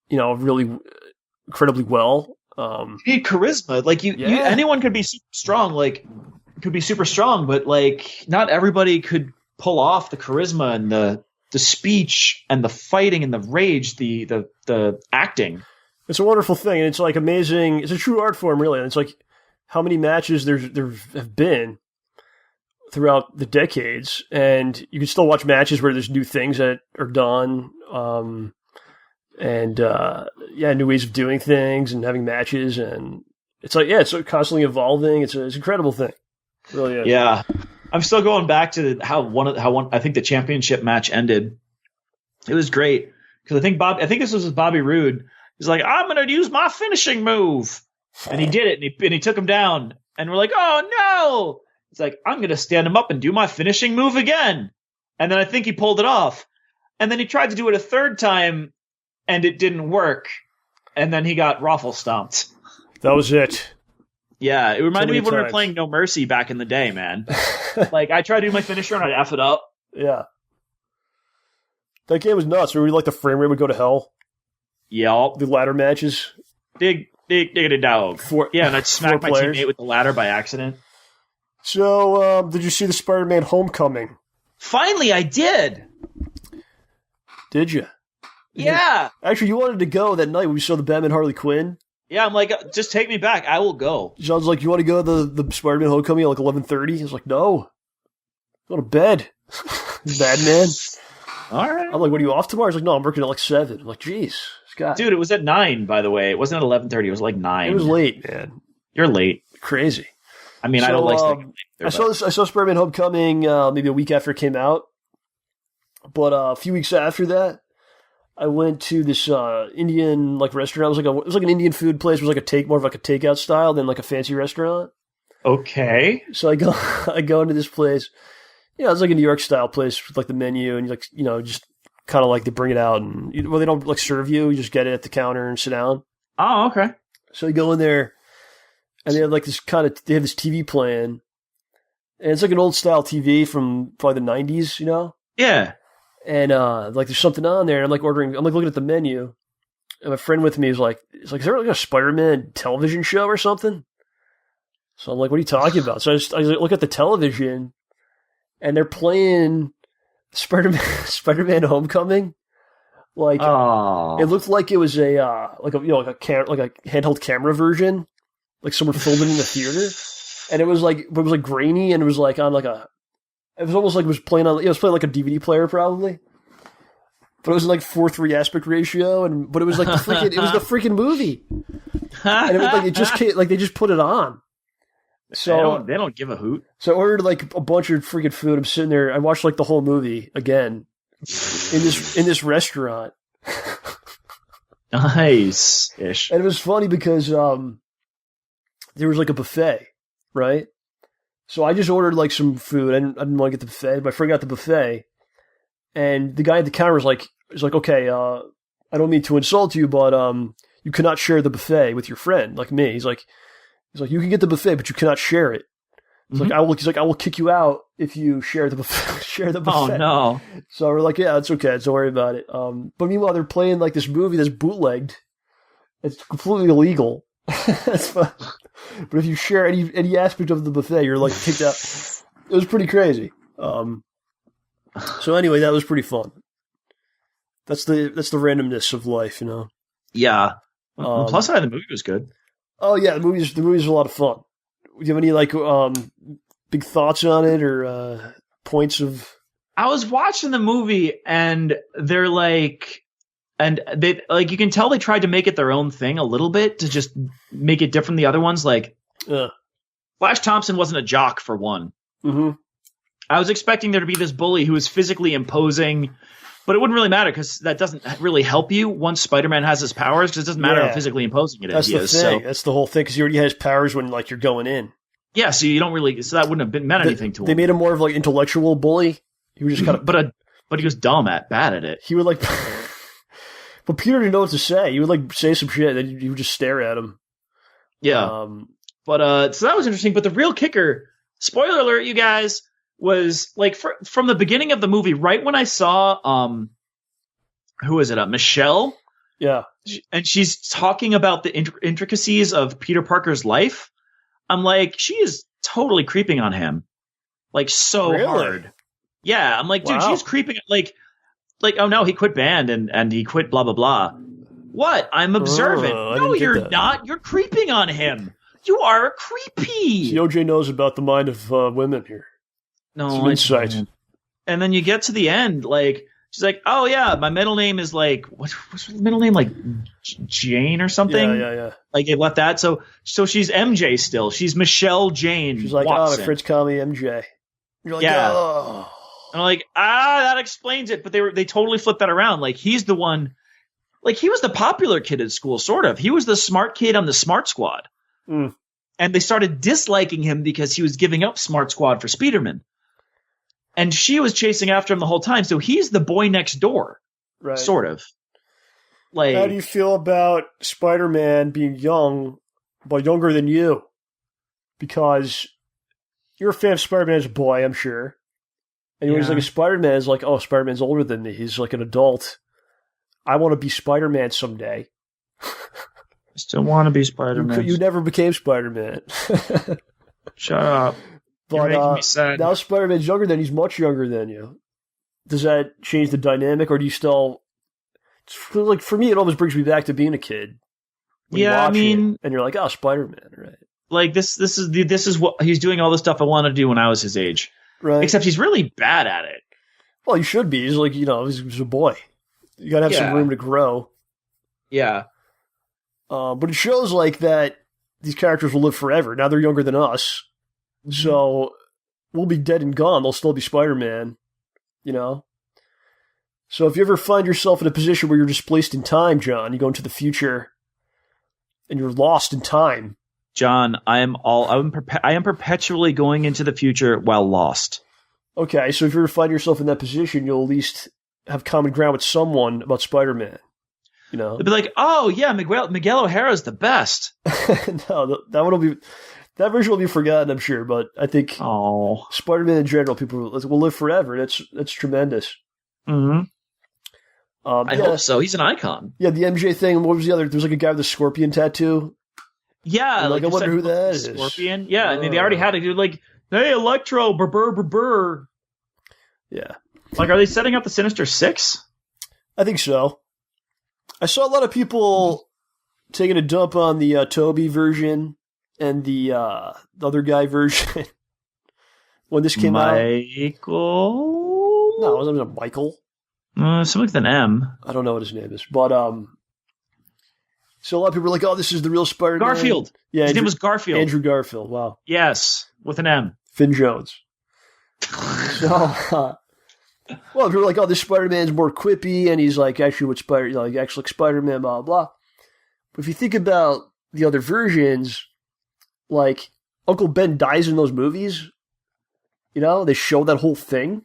Speaker 3: really incredibly well.
Speaker 4: You need charisma. Like anyone could be super strong. But like not everybody could pull off the charisma and the speech and the fighting and the rage, the acting.
Speaker 3: It's a wonderful thing, and it's like amazing. It's a true art form, really. And it's like how many matches there have been throughout the decades, and you can still watch matches where there's new things that are done, new ways of doing things and having matches, and it's like it's constantly evolving. It's an incredible thing, it really is.
Speaker 4: Yeah, I'm still going back to how I think the championship match ended. It was great because I think this was with Bobby Roode. He's like, I'm going to use my finishing move, and he did it, and he took him down, and we're like, oh no! He's like, I'm going to stand him up and do my finishing move again, and then I think he pulled it off, and then he tried to do it a third time, and it didn't work, and then he got raffle stomped.
Speaker 3: That was it.
Speaker 4: Yeah, it reminded me of when we were
Speaker 3: times.
Speaker 4: playing No Mercy back in the day, man. Like, I tried to do my finisher and I'd F it up.
Speaker 3: Yeah. That game was nuts. Remember, like, the frame rate would go to hell?
Speaker 4: Yup.
Speaker 3: The ladder matches?
Speaker 4: Diggity dog. And I'd smack my teammate with the ladder by accident.
Speaker 3: So, did you see the Spider-Man Homecoming?
Speaker 4: Finally, I did!
Speaker 3: Did you?
Speaker 4: Yeah!
Speaker 3: Actually, you wanted to go that night when we saw the Batman Harley Quinn?
Speaker 4: Yeah, I'm like, just take me back. I will go.
Speaker 3: John's like, you want to go to the Spider-Man Homecoming at like 11:30? He's like, no. Go to bed. Batman.
Speaker 4: All right.
Speaker 3: I'm like, what, are you off tomorrow? He's like, no, I'm working at like 7. I'm like, jeez.
Speaker 4: Dude, it was at 9, by the way. It wasn't at 11:30. It was like 9.
Speaker 3: It was late, man.
Speaker 4: You're late.
Speaker 3: Crazy.
Speaker 4: I mean, I don't like staying late.
Speaker 3: I saw Spider-Man Homecoming maybe a week after it came out. But a few weeks after that, I went to this Indian like restaurant. It was like an Indian food place. It was like more of like a takeout style than like a fancy restaurant.
Speaker 4: Okay.
Speaker 3: So I go into this place. Yeah, it's like a New York style place with like the menu, and you like just kind of like they bring it out, and they don't like serve you. You just get it at the counter and sit down.
Speaker 4: Oh, okay.
Speaker 3: So you go in there, and they have like this they have this TV playing, and it's like an old style TV from probably the 90s,
Speaker 4: Yeah.
Speaker 3: And like there's something on there, and I'm like looking at the menu, and my friend with me is like, is there like a Spider-Man television show or something? So I'm like, what are you talking about? So I look at the television, and they're playing Spider-Man Homecoming. Like it looked like it was a handheld camera version, like someone filmed it in the theater, and it was like grainy, and it was like on like a. It was almost like it was playing like a DVD player probably, but it was like 4:3 aspect ratio, but it was like it was the freaking movie, and it was like it just came, like they just put it on. So
Speaker 4: they don't give a hoot.
Speaker 3: So I ordered like a bunch of freaking food. I'm sitting there. I watched like the whole movie again in this restaurant.
Speaker 4: Nice-ish.
Speaker 3: And it was funny because there was like a buffet, right? So I just ordered like some food. I didn't want to get the buffet, but I forgot the buffet. And the guy at the counter was like, okay, I don't mean to insult you, but you cannot share the buffet with your friend like me. He's like, you can get the buffet, but you cannot share it. He's like, I will kick you out if you share the buffet.
Speaker 4: Oh no!
Speaker 3: So we're like, yeah, it's okay. Don't worry about it. But meanwhile, they're playing like this movie that's bootlegged. It's completely illegal. That's fun. But if you share any aspect of the buffet, you're like kicked out. It was pretty crazy. So anyway, that was pretty fun. That's the randomness of life,
Speaker 4: Yeah. Plus side, the movie was good.
Speaker 3: Oh yeah, the movie's a lot of fun. Do you have any like big thoughts on it or points of?
Speaker 4: I was watching the movie and they're like, and they like you can tell they tried to make it their own thing a little bit to just make it different than the other ones. Like, Flash Thompson wasn't a jock for one.
Speaker 3: Mm-hmm.
Speaker 4: I was expecting there to be this bully who was physically imposing. But it wouldn't really matter because that doesn't really help you once Spider-Man has his powers because it doesn't matter how physically imposing it is.
Speaker 3: That's the thing. That's the whole thing because he already has powers when like you're going in.
Speaker 4: Yeah, so you don't really. So that wouldn't have meant anything to him.
Speaker 3: They made him more of like intellectual bully. He was just kind of,
Speaker 4: but he was bad at it.
Speaker 3: He would like, but Peter didn't know what to say. He would like say some shit, and then you would just stare at him.
Speaker 4: Yeah, so that was interesting. But the real kicker, spoiler alert, you guys. Was like from the beginning of the movie, right when I saw who is it? Michelle.
Speaker 3: Yeah,
Speaker 4: and she's talking about the intricacies of Peter Parker's life. I'm like, she is totally creeping on him, like so hard. Yeah, I'm like, dude, she's creeping. Like, oh no, he quit band and he quit blah blah blah. What? I'm observant. No, you're not. You're creeping on him. You are creepy.
Speaker 3: See, OJ knows about the mind of women here.
Speaker 4: No,
Speaker 3: insight.
Speaker 4: And then you get to the end, like she's like, "Oh yeah, my middle name is like what's her middle name, like Jane or something."
Speaker 3: Yeah.
Speaker 4: Like they left that, so she's MJ still. She's Michelle Jane.
Speaker 3: She's like,
Speaker 4: Watson.
Speaker 3: "Oh, my friends call me MJ." You're like,
Speaker 4: Yeah.
Speaker 3: oh.
Speaker 4: And I'm like, that explains it. But they totally flipped that around. Like, he's the one. Like, he was the popular kid at school, sort of. He was the smart kid on the Smart Squad.
Speaker 3: Mm.
Speaker 4: And they started disliking him because he was giving up Smart Squad for Spider-Man. And she was chasing after him the whole time. So he's the boy next door,
Speaker 3: Right.
Speaker 4: sort of. Like,
Speaker 3: how do you feel about Spider-Man being young, but younger than you? Because you're a fan of Spider-Man as a boy, I'm sure. And when he's like a Spider-Man, is like, oh, Spider-Man's older than me. He's like an adult. I want to be Spider-Man someday.
Speaker 4: I still want to be Spider-Man.
Speaker 3: You never became Spider-Man.
Speaker 4: Shut up. You're making me sad.
Speaker 3: Now Spider-Man's younger than you. He's much younger than you. Does that change the dynamic, or do you still... Like, for me, it almost brings me back to being a kid.
Speaker 4: Yeah, I mean...
Speaker 3: And you're like, oh, Spider-Man, right?
Speaker 4: Like, this is what... He's doing all the stuff I wanted to do when I was his age.
Speaker 3: Right.
Speaker 4: Except he's really bad at it.
Speaker 3: Well, he should be. He's like, he's a boy. You gotta have some room to grow.
Speaker 4: Yeah.
Speaker 3: But it shows, like, that these characters will live forever. Now they're younger than us. Mm-hmm. So we'll be dead and gone. They'll still be Spider-Man, So if you ever find yourself in a position where you're displaced in time, John, you go into the future and you're lost in time.
Speaker 4: John, I am perpetually going into the future while lost.
Speaker 3: Okay, so if you ever find yourself in that position, you'll at least have common ground with someone about Spider-Man.
Speaker 4: They'll be like, oh yeah, Miguel O'Hara's the best.
Speaker 3: No, that version will be forgotten, I'm sure. But I think Spider-Man in general, people will live forever. That's tremendous.
Speaker 4: Mm-hmm. I hope so. He's an icon.
Speaker 3: Yeah, the MJ thing. What was the other? There's like a guy with a scorpion tattoo.
Speaker 4: Yeah,
Speaker 3: I wonder who that is.
Speaker 4: Scorpion. Yeah, I mean they already had to do like, hey, Electro, burr.
Speaker 3: Yeah.
Speaker 4: Like, are they setting up the Sinister Six?
Speaker 3: I think so. I saw a lot of people taking a dump on the Toby version and the other guy version when this came out.
Speaker 4: Michael?
Speaker 3: No, it wasn't Michael.
Speaker 4: Something with an M.
Speaker 3: I don't know what his name is, but so a lot of people were like, "Oh, this is the real Spider-Man."
Speaker 4: Garfield.
Speaker 3: Yeah,
Speaker 4: his name was Garfield.
Speaker 3: Andrew Garfield. Wow.
Speaker 4: Yes, with an M.
Speaker 3: Finn Jones. So, well, people were like, "Oh, this Spider-Man's more quippy, and he's like actually actually like Spider-Man, blah blah." But if you think about the other versions, like Uncle Ben dies in those movies. They show that whole thing.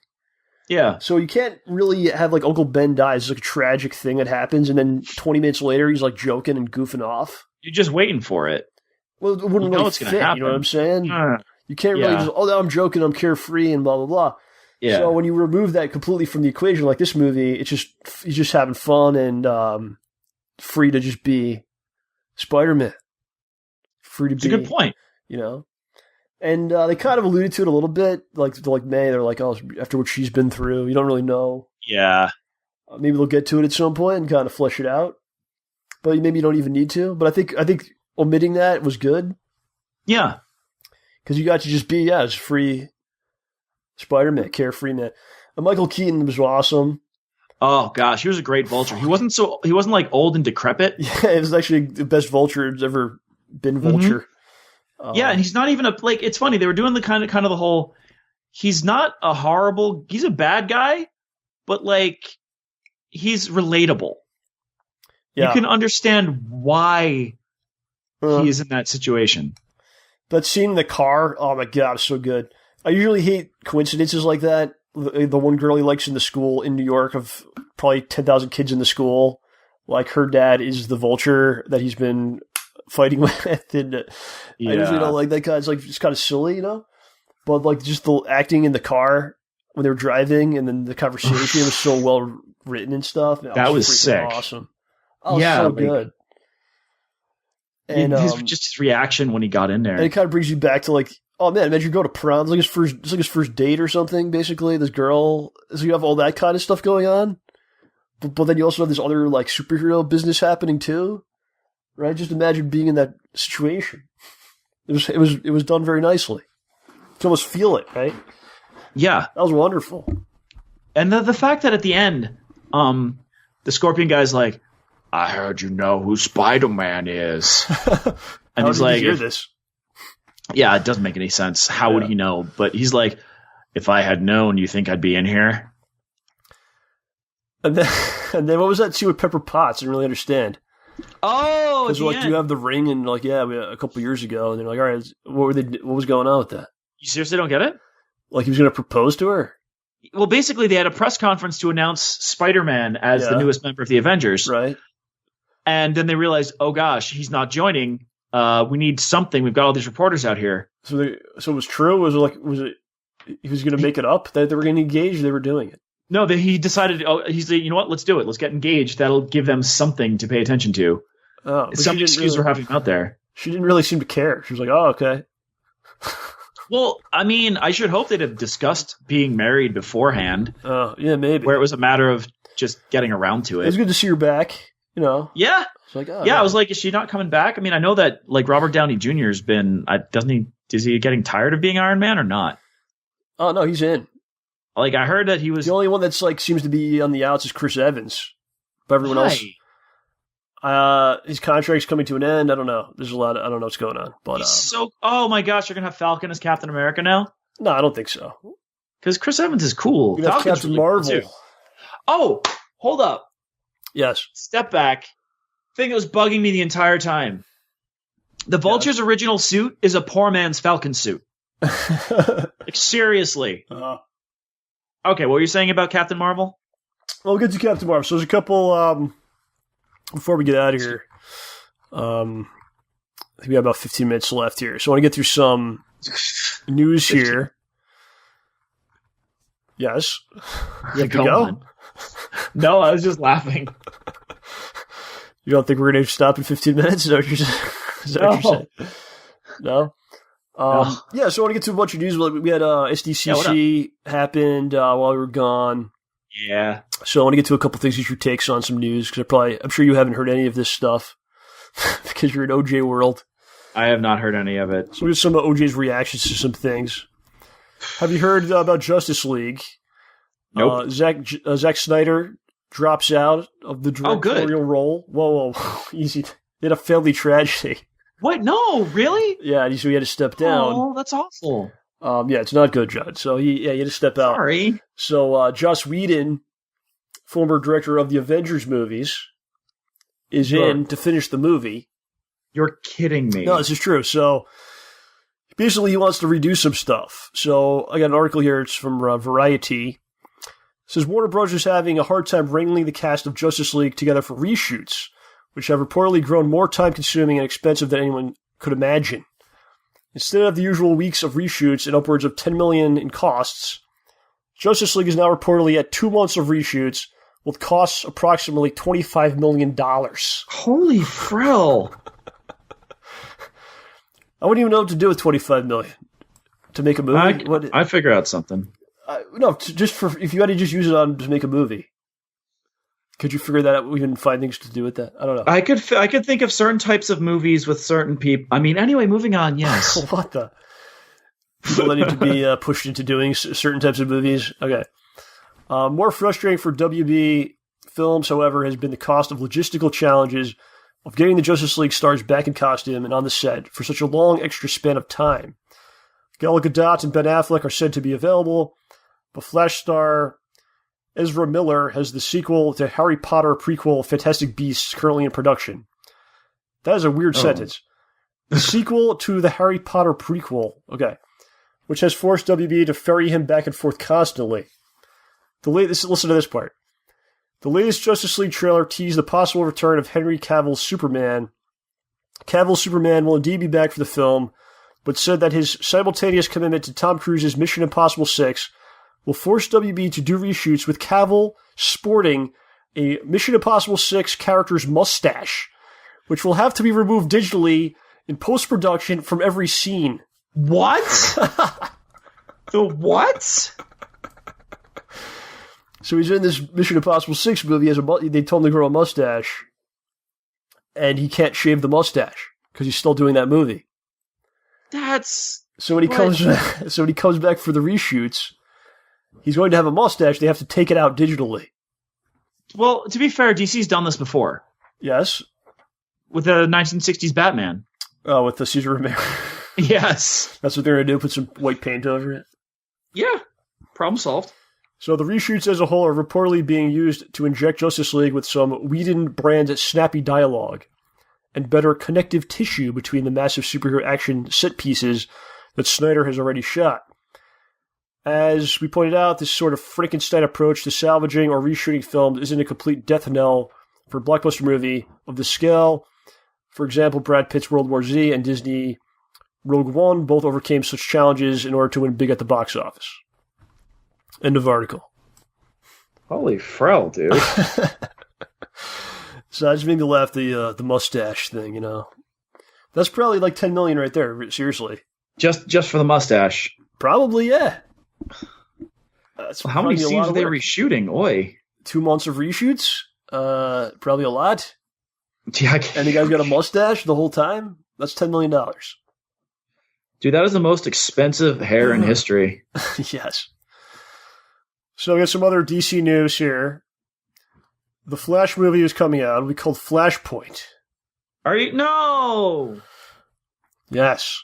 Speaker 4: Yeah.
Speaker 3: So you can't really have like Uncle Ben dies. It's like a tragic thing that happens, and then 20 minutes later he's like joking and goofing off.
Speaker 4: You're just waiting for it.
Speaker 3: Well, it wouldn't really fit. You know what I'm saying? You can't really just, now I'm joking, I'm carefree and blah blah blah.
Speaker 4: Yeah.
Speaker 3: So when you remove that completely from the equation, like this movie, he's just having fun and free to just be Spider-Man. Free to be.
Speaker 4: That's a good point.
Speaker 3: And they kind of alluded to it a little bit, like May. They're like, oh, after what she's been through, you don't really know.
Speaker 4: Yeah.
Speaker 3: Maybe they'll get to it at some point and kind of flesh it out. But maybe you don't even need to. But I think omitting that was good.
Speaker 4: Yeah.
Speaker 3: Because you got to just be, as free Spider-Man, carefree man. And Michael Keaton was awesome.
Speaker 4: Oh gosh, he was a great Vulture. He wasn't like old and decrepit.
Speaker 3: Yeah, it was actually the best Vulture that's ever been Vulture. Mm-hmm.
Speaker 4: Yeah, and he's not even it's funny, they were doing the kind of the whole, he's not he's a bad guy, but like, he's relatable. Yeah. You can understand why he is in that situation.
Speaker 3: That scene in the car, oh my god, so good. I usually hate coincidences like that. The one girl he likes in the school in New York, of probably 10,000 kids in the school, like her dad is the Vulture that he's been fighting with, and I usually don't like that guy. It's like, it's kind of silly, but like just the acting in the car when they were driving, and then the conversation was so well written and stuff.
Speaker 4: That was sick.
Speaker 3: Awesome. Oh, yeah, so good.
Speaker 4: And his reaction when he got in there,
Speaker 3: and it kind of brings you back to like, oh man, imagine you go to prom. It's like his first date or something. Basically, this girl. So you have all that kind of stuff going on, but then you also have this other like superhero business happening too. Right, just imagine being in that situation. It was done very nicely. You can almost feel it, right?
Speaker 4: Yeah,
Speaker 3: that was wonderful.
Speaker 4: And the fact that at the end, the Scorpion guy's like, "I heard you know who Spider-Man is," and he's like,
Speaker 3: "Hear this?"
Speaker 4: Yeah, it doesn't make any sense. How would he know? But he's like, if I had known, you think I'd be in here?
Speaker 3: And then what was that scene with Pepper Potts? I didn't really understand.
Speaker 4: Oh,
Speaker 3: because like, do you have the ring? And like, yeah, a couple years ago, and they're like, all right, what was going on with that?
Speaker 4: You seriously don't get it?
Speaker 3: Like he was going to propose to her?
Speaker 4: Well, basically, they had a press conference to announce Spider-Man as the newest member of the Avengers,
Speaker 3: right? And
Speaker 4: then they realized, oh gosh, he's not joining. We need something. We've got all these reporters out here.
Speaker 3: So it was true? Was it he was going to make it up that they were getting engaged? They were doing it?
Speaker 4: No, he decided, he's like, you know what? Let's do it. Let's get engaged. That'll give them something to pay attention to.
Speaker 3: Oh,
Speaker 4: some excuse for having him out there.
Speaker 3: She didn't really seem to care. She was like, oh, okay.
Speaker 4: Well, I mean, I should hope they'd have discussed being married beforehand.
Speaker 3: Oh, yeah, maybe.
Speaker 4: Where it was a matter of just getting around to it.
Speaker 3: It was good to see her back, you know.
Speaker 4: Yeah.
Speaker 3: It's like, oh,
Speaker 4: yeah, I was like, is she not coming back? I mean, I know that like Robert Downey Jr. has been, is he getting tired of being Iron Man or not?
Speaker 3: Oh, no, he's in.
Speaker 4: Like, I heard that he was...
Speaker 3: The only one that's like seems to be on the outs is Chris Evans. But everyone else... his contract's coming to an end. I don't know. There's a lot of... I don't know what's going on. But
Speaker 4: oh my gosh, you're going to have Falcon as Captain America now?
Speaker 3: No, I don't think so.
Speaker 4: Because Chris Evans is cool.
Speaker 3: You have Captain Marvel.
Speaker 4: Cool. Oh, hold up.
Speaker 3: Yes.
Speaker 4: Step back. Thing that was bugging me the entire time. The Vulture's original suit is a poor man's Falcon suit. Like, seriously. Okay, what were you saying about Captain Marvel?
Speaker 3: Well, we'll get to Captain Marvel. So there's a couple... before we get out of here, I think we have about 15 minutes left here. So I want to get through some news here. Yes. You have to go?
Speaker 4: No, I was just laughing.
Speaker 3: You don't think we're going to stop in 15 minutes? Is that what you're saying? No? No. Yeah, so I want to get to a bunch of news. We had SDCC happened while we were gone.
Speaker 4: Yeah.
Speaker 3: So I want to get to a couple things, get your takes on some news, because I'm sure you haven't heard any of this stuff because you're in OJ world.
Speaker 4: I have not heard any of it.
Speaker 3: So we have some of OJ's reactions to some things. Have you heard about Justice League?
Speaker 4: Nope.
Speaker 3: Zack Snyder drops out of the directorial role. Whoa, easy. They had a family tragedy.
Speaker 4: What? No, really?
Speaker 3: Yeah, so he had to step down.
Speaker 4: Oh, that's awful.
Speaker 3: Yeah, it's not good, Judd. So he had to step out.
Speaker 4: Sorry.
Speaker 3: So Joss Whedon, former director of the Avengers movies, is in to finish the movie.
Speaker 4: You're kidding me.
Speaker 3: No, this is true. So basically he wants to redo some stuff. So I got an article here. It's from Variety. It says Warner Bros. Is having a hard time wrangling the cast of Justice League together for reshoots, which have reportedly grown more time-consuming and expensive than anyone could imagine. Instead of the usual weeks of reshoots and upwards of $10 million in costs, Justice League is now reportedly at 2 months of reshoots, with costs approximately $25 million.
Speaker 4: Holy frill!
Speaker 3: I wouldn't even know what to do with $25 million to make a movie.
Speaker 4: I figure out something.
Speaker 3: No, just for if you had to just use it on to make a movie. Could you figure that out? We can find things to do with that. I don't know.
Speaker 4: I could think of certain types of movies with certain people. I mean, anyway, moving on. Yes.
Speaker 3: What the? People that need to be pushed into doing certain types of movies. Okay. More frustrating for WB Films, however, has been the cost of logistical challenges of getting the Justice League stars back in costume and on the set for such a long extra span of time. Gal Gadot and Ben Affleck are said to be available, but Flash star Ezra Miller has the sequel to Harry Potter prequel Fantastic Beasts currently in production. That is a weird sentence. The sequel to the Harry Potter prequel, which has forced WB to ferry him back and forth constantly. Listen to this part. The latest Justice League trailer teased the possible return of Henry Cavill's Superman. Cavill's Superman will indeed be back for the film, but said that his simultaneous commitment to Tom Cruise's Mission Impossible 6 will force WB to do reshoots with Cavill sporting a Mission Impossible 6 character's mustache, which will have to be removed digitally in post-production from every scene.
Speaker 4: What? The what?
Speaker 3: So he's in this Mission Impossible 6 movie. They told him to grow a mustache, and he can't shave the mustache because he's still doing that movie. So when he comes back for the reshoots, he's going to have a mustache. They have to take it out digitally.
Speaker 4: Well, to be fair, DC's done this before.
Speaker 3: Yes.
Speaker 4: With the 1960s Batman.
Speaker 3: Oh, with the Cesar Romero.
Speaker 4: Yes.
Speaker 3: That's what they're going to do, put some white paint over it?
Speaker 4: Yeah. Problem solved.
Speaker 3: So the reshoots as a whole are reportedly being used to inject Justice League with some Whedon-brand snappy dialogue and better connective tissue between the massive superhero action set pieces that Snyder has already shot. As we pointed out, this sort of Frankenstein approach to salvaging or reshooting films isn't a complete death knell for a blockbuster movie of this scale. For example, Brad Pitt's World War Z and Disney Rogue One both overcame such challenges in order to win big at the box office. End of article.
Speaker 4: Holy frell, dude.
Speaker 3: So I just made me laugh, the mustache thing, you know. That's probably like $10 million right there, seriously.
Speaker 4: Just for the mustache.
Speaker 3: Probably, yeah.
Speaker 4: How many scenes are they reshooting? Oi.
Speaker 3: 2 months of reshoots? Probably a lot.
Speaker 4: Yeah,
Speaker 3: and the guy's got a mustache the whole time? That's $10 million.
Speaker 4: Dude, that is the most expensive hair in history.
Speaker 3: Yes. So we got some other DC news here. The Flash movie is coming out. It'll be called Flashpoint.
Speaker 4: Are you? No!
Speaker 3: Yes.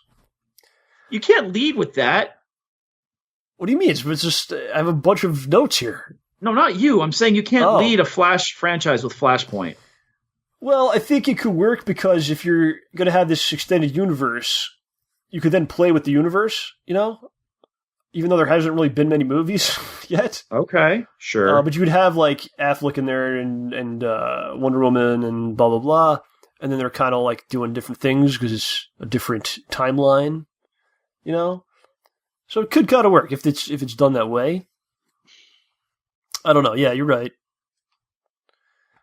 Speaker 4: You can't lead with that.
Speaker 3: What do you mean? It's just, I have a bunch of notes here.
Speaker 4: No, not you. I'm saying you can't lead a Flash franchise with Flashpoint.
Speaker 3: Well, I think it could work because if you're going to have this extended universe, you could then play with the universe, you know? Even though there hasn't really been many movies yet.
Speaker 4: Okay, sure.
Speaker 3: But you would have, like, Affleck in there and Wonder Woman and blah, blah, blah. And then they're kind of, like, doing different things because it's a different timeline, you know? So it could kind of work if it's done that way. I don't know. Yeah, you're right.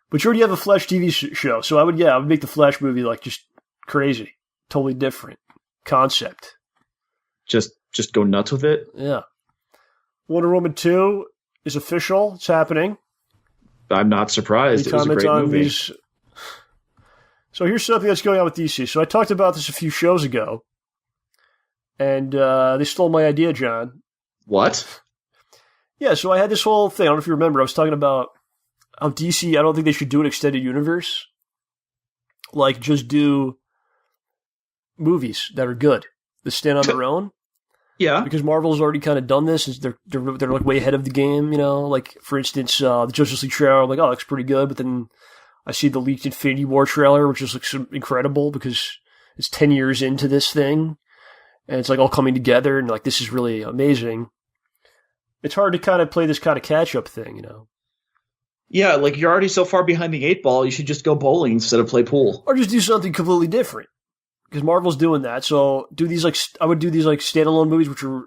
Speaker 3: But you already have a Flash TV show, so I would make the Flash movie, like, just crazy. Totally different concept.
Speaker 4: Just go nuts with it?
Speaker 3: Yeah. Wonder Woman 2 is official. It's happening.
Speaker 4: I'm not surprised. It was a great movie.
Speaker 3: So here's something that's going on with DC. So I talked about this a few shows ago. And they stole my idea, John.
Speaker 4: What?
Speaker 3: Yeah, so I had this whole thing. I don't know if you remember. I was talking about how DC, I don't think they should do an extended universe. Like, just do movies that are good, that stand on their own.
Speaker 4: Yeah.
Speaker 3: Because Marvel's already kind of done this. They're like way ahead of the game, you know? Like, for instance, the Justice League trailer, I'm like, oh, it looks pretty good. But then I see the leaked Infinity War trailer, which just looks incredible because it's 10 years into this thing. And it's like all coming together and like, this is really amazing. It's hard to kind of play this kind of catch-up thing, you know?
Speaker 4: Yeah, like you're already so far behind the 8 ball, you should just go bowling instead of play pool.
Speaker 3: Or just do something completely different. Because Marvel's doing that, so I would do these like standalone movies, which are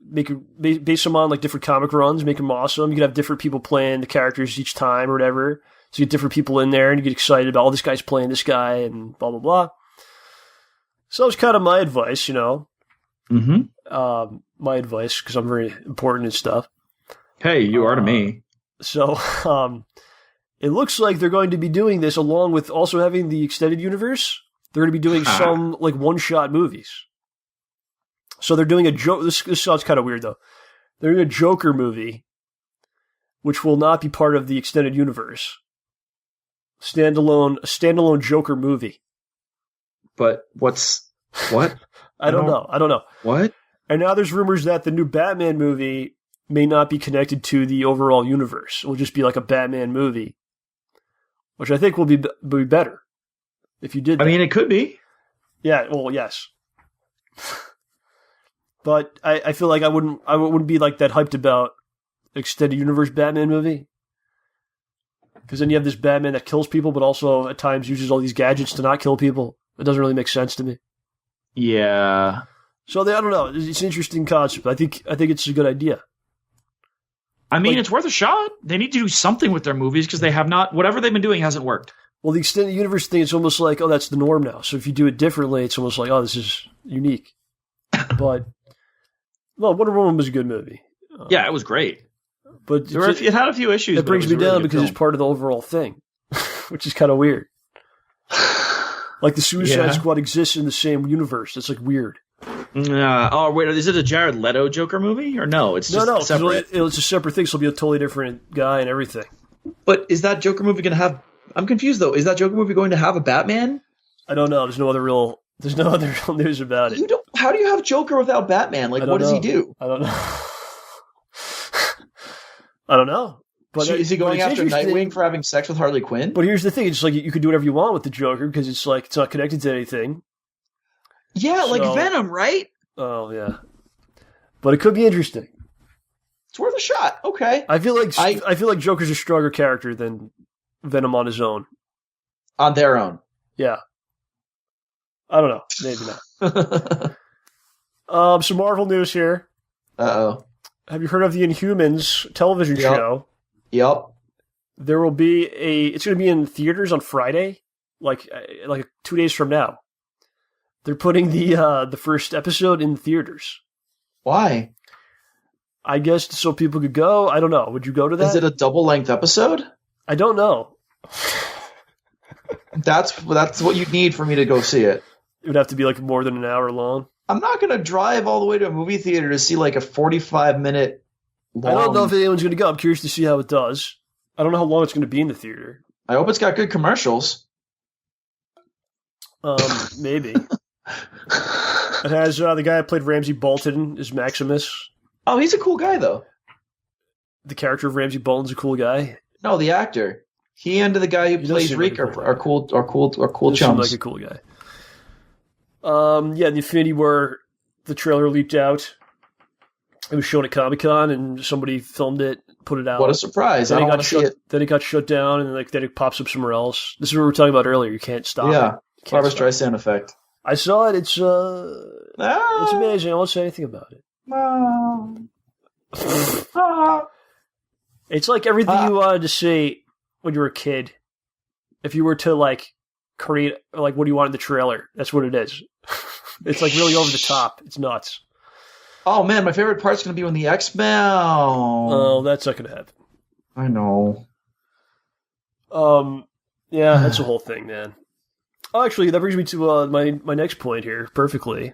Speaker 3: base them on like different comic runs, make them awesome. You could have different people playing the characters each time or whatever. So you get different people in there, and you get excited about, oh, this guy's playing this guy, and blah blah blah. So that was kind of my advice, you know.
Speaker 4: Mm-hmm.
Speaker 3: My advice, because I'm very important and stuff.
Speaker 4: Hey, you are to me.
Speaker 3: So it looks like they're going to be doing this along with also having the extended universe. They're going to be doing some like one-shot movies. So they're doing a joke. This sounds kind of weird though. They're doing a Joker movie, which will not be part of the extended universe. A standalone Joker movie.
Speaker 4: But what?
Speaker 3: I don't know.
Speaker 4: What?
Speaker 3: And now there's rumors that the new Batman movie may not be connected to the overall universe. It will just be like a Batman movie, which I think will be better if you did that.
Speaker 4: I mean, it could be.
Speaker 3: Yeah, well, yes. But I feel like I wouldn't be like that hyped about extended universe Batman movie. Because then you have this Batman that kills people, but also at times uses all these gadgets to not kill people. It doesn't really make sense to me.
Speaker 4: Yeah.
Speaker 3: So I don't know. It's an interesting concept. I think it's a good idea.
Speaker 4: I mean, it's worth a shot. They need to do something with their movies because they have not. Whatever they've been doing hasn't worked.
Speaker 3: Well, the extended universe thing, it's almost like, oh, that's the norm now. So if you do it differently, it's almost like, oh, this is unique. But, well, Wonder Woman was a good movie.
Speaker 4: Yeah, it was great.
Speaker 3: But
Speaker 4: it had a few issues.
Speaker 3: It brings me down because it's part of the overall thing, which is kind of weird. Like the Suicide Squad exists in the same universe. It's like weird.
Speaker 4: Oh, wait, is it a Jared Leto Joker movie? Or no, it's just separate?
Speaker 3: It's a separate thing, so it'll be a totally different guy and everything.
Speaker 4: But is that Joker movie going to have... I'm confused, though. Is that Joker movie going to have a Batman?
Speaker 3: I don't know. There's no other real news about it.
Speaker 4: How do you have Joker without Batman? Like, what does he do?
Speaker 3: I don't know. I don't know. But
Speaker 4: Is he going after
Speaker 3: interesting.
Speaker 4: Nightwing for having sex with Harley Quinn?
Speaker 3: But here's the thing: it's like you could do whatever you want with the Joker because it's like it's not connected to anything.
Speaker 4: Yeah, like Venom, right?
Speaker 3: Oh yeah, but it could be interesting.
Speaker 4: It's worth a shot. Okay.
Speaker 3: I feel like Joker's a stronger character than Venom on his own.
Speaker 4: On their own.
Speaker 3: Yeah. I don't know. Maybe not. Some Marvel news here.
Speaker 4: Uh-oh.
Speaker 3: Have you heard of the Inhumans television show?
Speaker 4: Yep.
Speaker 3: There will be it's going to be in theaters on Friday, like 2 days from now. They're putting the first episode in theaters.
Speaker 4: Why?
Speaker 3: I guess so people could go. I don't know. Would you go to that?
Speaker 4: Is it a double-length episode?
Speaker 3: I don't know.
Speaker 4: That's what you need for me to go see it.
Speaker 3: It would have to be like more than an hour long.
Speaker 4: I'm not going to drive all the way to a movie theater to see like a 45-minute long...
Speaker 3: I don't know if anyone's going to go. I'm curious to see how it does. I don't know how long it's going to be in the theater.
Speaker 4: I hope it's got good commercials.
Speaker 3: Maybe. It has the guy that played Ramsay Bolton as Maximus.
Speaker 4: Oh, he's a cool guy, though.
Speaker 3: The character of Ramsay Bolton's a cool guy.
Speaker 4: No, the actor. He and the guy who plays Reek are cool chums.
Speaker 3: Seems like a cool guy. The Infinity War, the trailer leaked out. It was shown at Comic-Con, and somebody filmed it, put it out.
Speaker 4: What a surprise! I don't want to see it.
Speaker 3: Then it got shut down, and then it pops up somewhere else. This is what we were talking about earlier. You can't stop.
Speaker 4: Yeah, Barbra Streisand effect.
Speaker 3: I saw it. It's amazing. I won't say anything about it. It's like everything you wanted to see when you were a kid. If you were to create what do you want in the trailer, that's what it is. It's really over the top. It's nuts.
Speaker 4: Oh man, my favorite part's going to be when the X-Men.
Speaker 3: Oh, that's not going to happen.
Speaker 4: I know.
Speaker 3: Yeah, that's the whole thing, man. Oh, actually, that brings me to my next point here perfectly.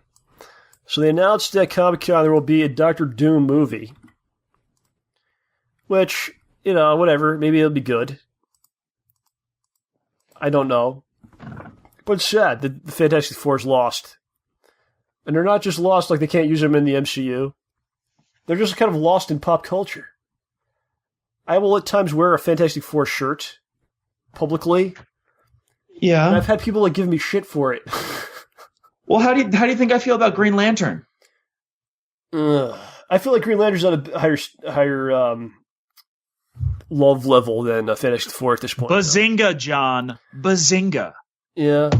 Speaker 3: So they announced at Comic-Con there will be a Doctor Doom movie. Which, whatever. Maybe it'll be good. I don't know. But it's sad that the Fantastic Four is lost. And they're not just lost like they can't use them in the MCU. They're just kind of lost in pop culture. I will at times wear a Fantastic Four shirt publicly.
Speaker 4: Yeah.
Speaker 3: And I've had people give me shit for it.
Speaker 4: Well, how do you think I feel about Green Lantern?
Speaker 3: I feel like Green Lantern's on a higher love level than Fantastic Four at this point.
Speaker 5: Bazinga, John. Bazinga.
Speaker 3: Yeah.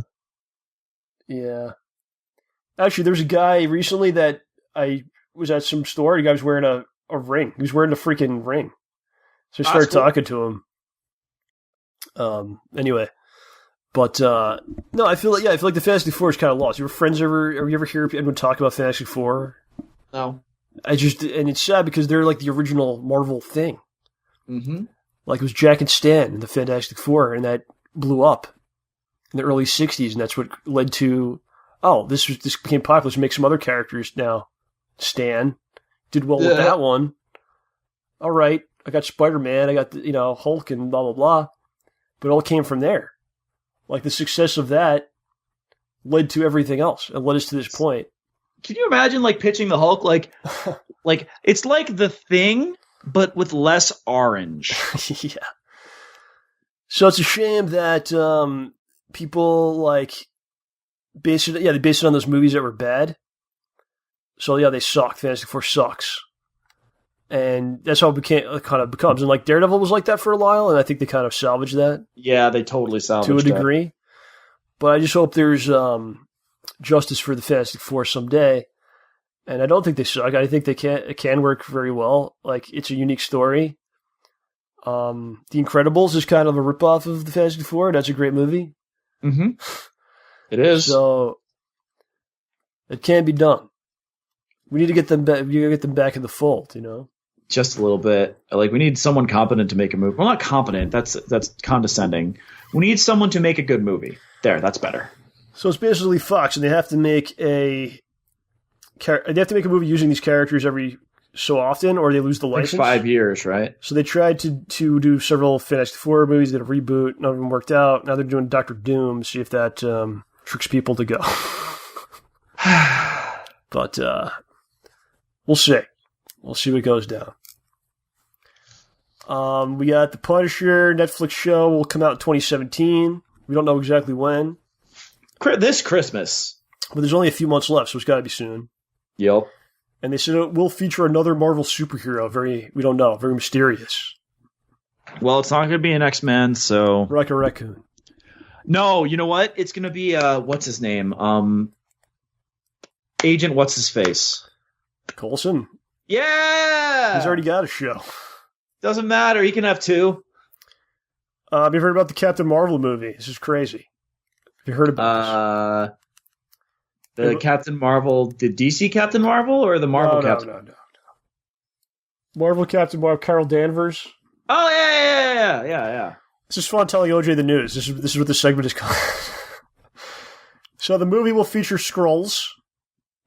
Speaker 3: Actually, there was a guy recently that I was at some store. The guy was wearing a ring. He was wearing a freaking ring. So I started talking to him. Anyway. But, no, I feel like the Fantastic Four is kind of lost. You ever hear anyone talk about Fantastic Four?
Speaker 4: No.
Speaker 3: And it's sad because they're the original Marvel thing.
Speaker 4: Mm-hmm.
Speaker 3: It was Jack and Stan and the Fantastic Four, and that blew up in the early 60s, and that's what led to, this became popular. Let's make some other characters now. Stan did well with that one. All right, I got Spider-Man, I got Hulk and blah, blah, blah. But it all came from there. The success of that led to everything else and led us to this point.
Speaker 4: Can you imagine pitching the Hulk
Speaker 5: it's like The Thing, but with less orange.
Speaker 3: Yeah. So it's a shame that people base it on those movies that were bad. So yeah, they suck. Fantastic Four sucks. And that's how it kind of becomes. And Daredevil was like that for a while, and I think they kind of salvaged that.
Speaker 4: Yeah, they totally salvaged
Speaker 3: to a degree. That. But I just hope there's justice for the Fantastic Four someday. And I don't think they suck. I think it can work very well. It's a unique story. The Incredibles is kind of a ripoff of the Fantastic Four. That's a great movie.
Speaker 4: Mm-hmm. It is.
Speaker 3: So it can be done. We need to get them back. We need to get them back in the fold.
Speaker 4: Just a little bit. We need someone competent to make a movie. Well, not competent. That's condescending. We need someone to make a good movie. There, that's better.
Speaker 3: So it's basically Fox, and they have to make a movie using these characters every so often, or they lose the license.
Speaker 4: 5 years, right?
Speaker 3: So they tried to do several Fantastic Four movies, did a reboot, none of them worked out. Now they're doing Doctor Doom, see if that tricks people to go. But we'll see. We'll see what goes down. We got The Punisher Netflix show will come out in 2017. We don't know exactly when.
Speaker 4: This Christmas.
Speaker 3: But there's only a few months left, so it's got to be soon.
Speaker 4: Yep.
Speaker 3: And they said it will feature another Marvel superhero. We don't know. Very mysterious.
Speaker 4: Well, it's not going to be an X-Men, so...
Speaker 3: Rocket Raccoon.
Speaker 4: No, you know what? It's going to be, what's his name? Agent What's-His-Face.
Speaker 3: Coulson.
Speaker 4: Yeah!
Speaker 3: He's already got a show.
Speaker 4: Doesn't matter. He can have two.
Speaker 3: Have you heard about the Captain Marvel movie? This is crazy. Have you heard about this?
Speaker 4: The Captain Marvel... The DC Captain Marvel or the Marvel Captain?
Speaker 3: No. Marvel Captain Marvel, Carol Danvers.
Speaker 4: Oh, yeah.
Speaker 3: This is fun telling OJ the news. This is what this segment is called. So the movie will feature Skrulls.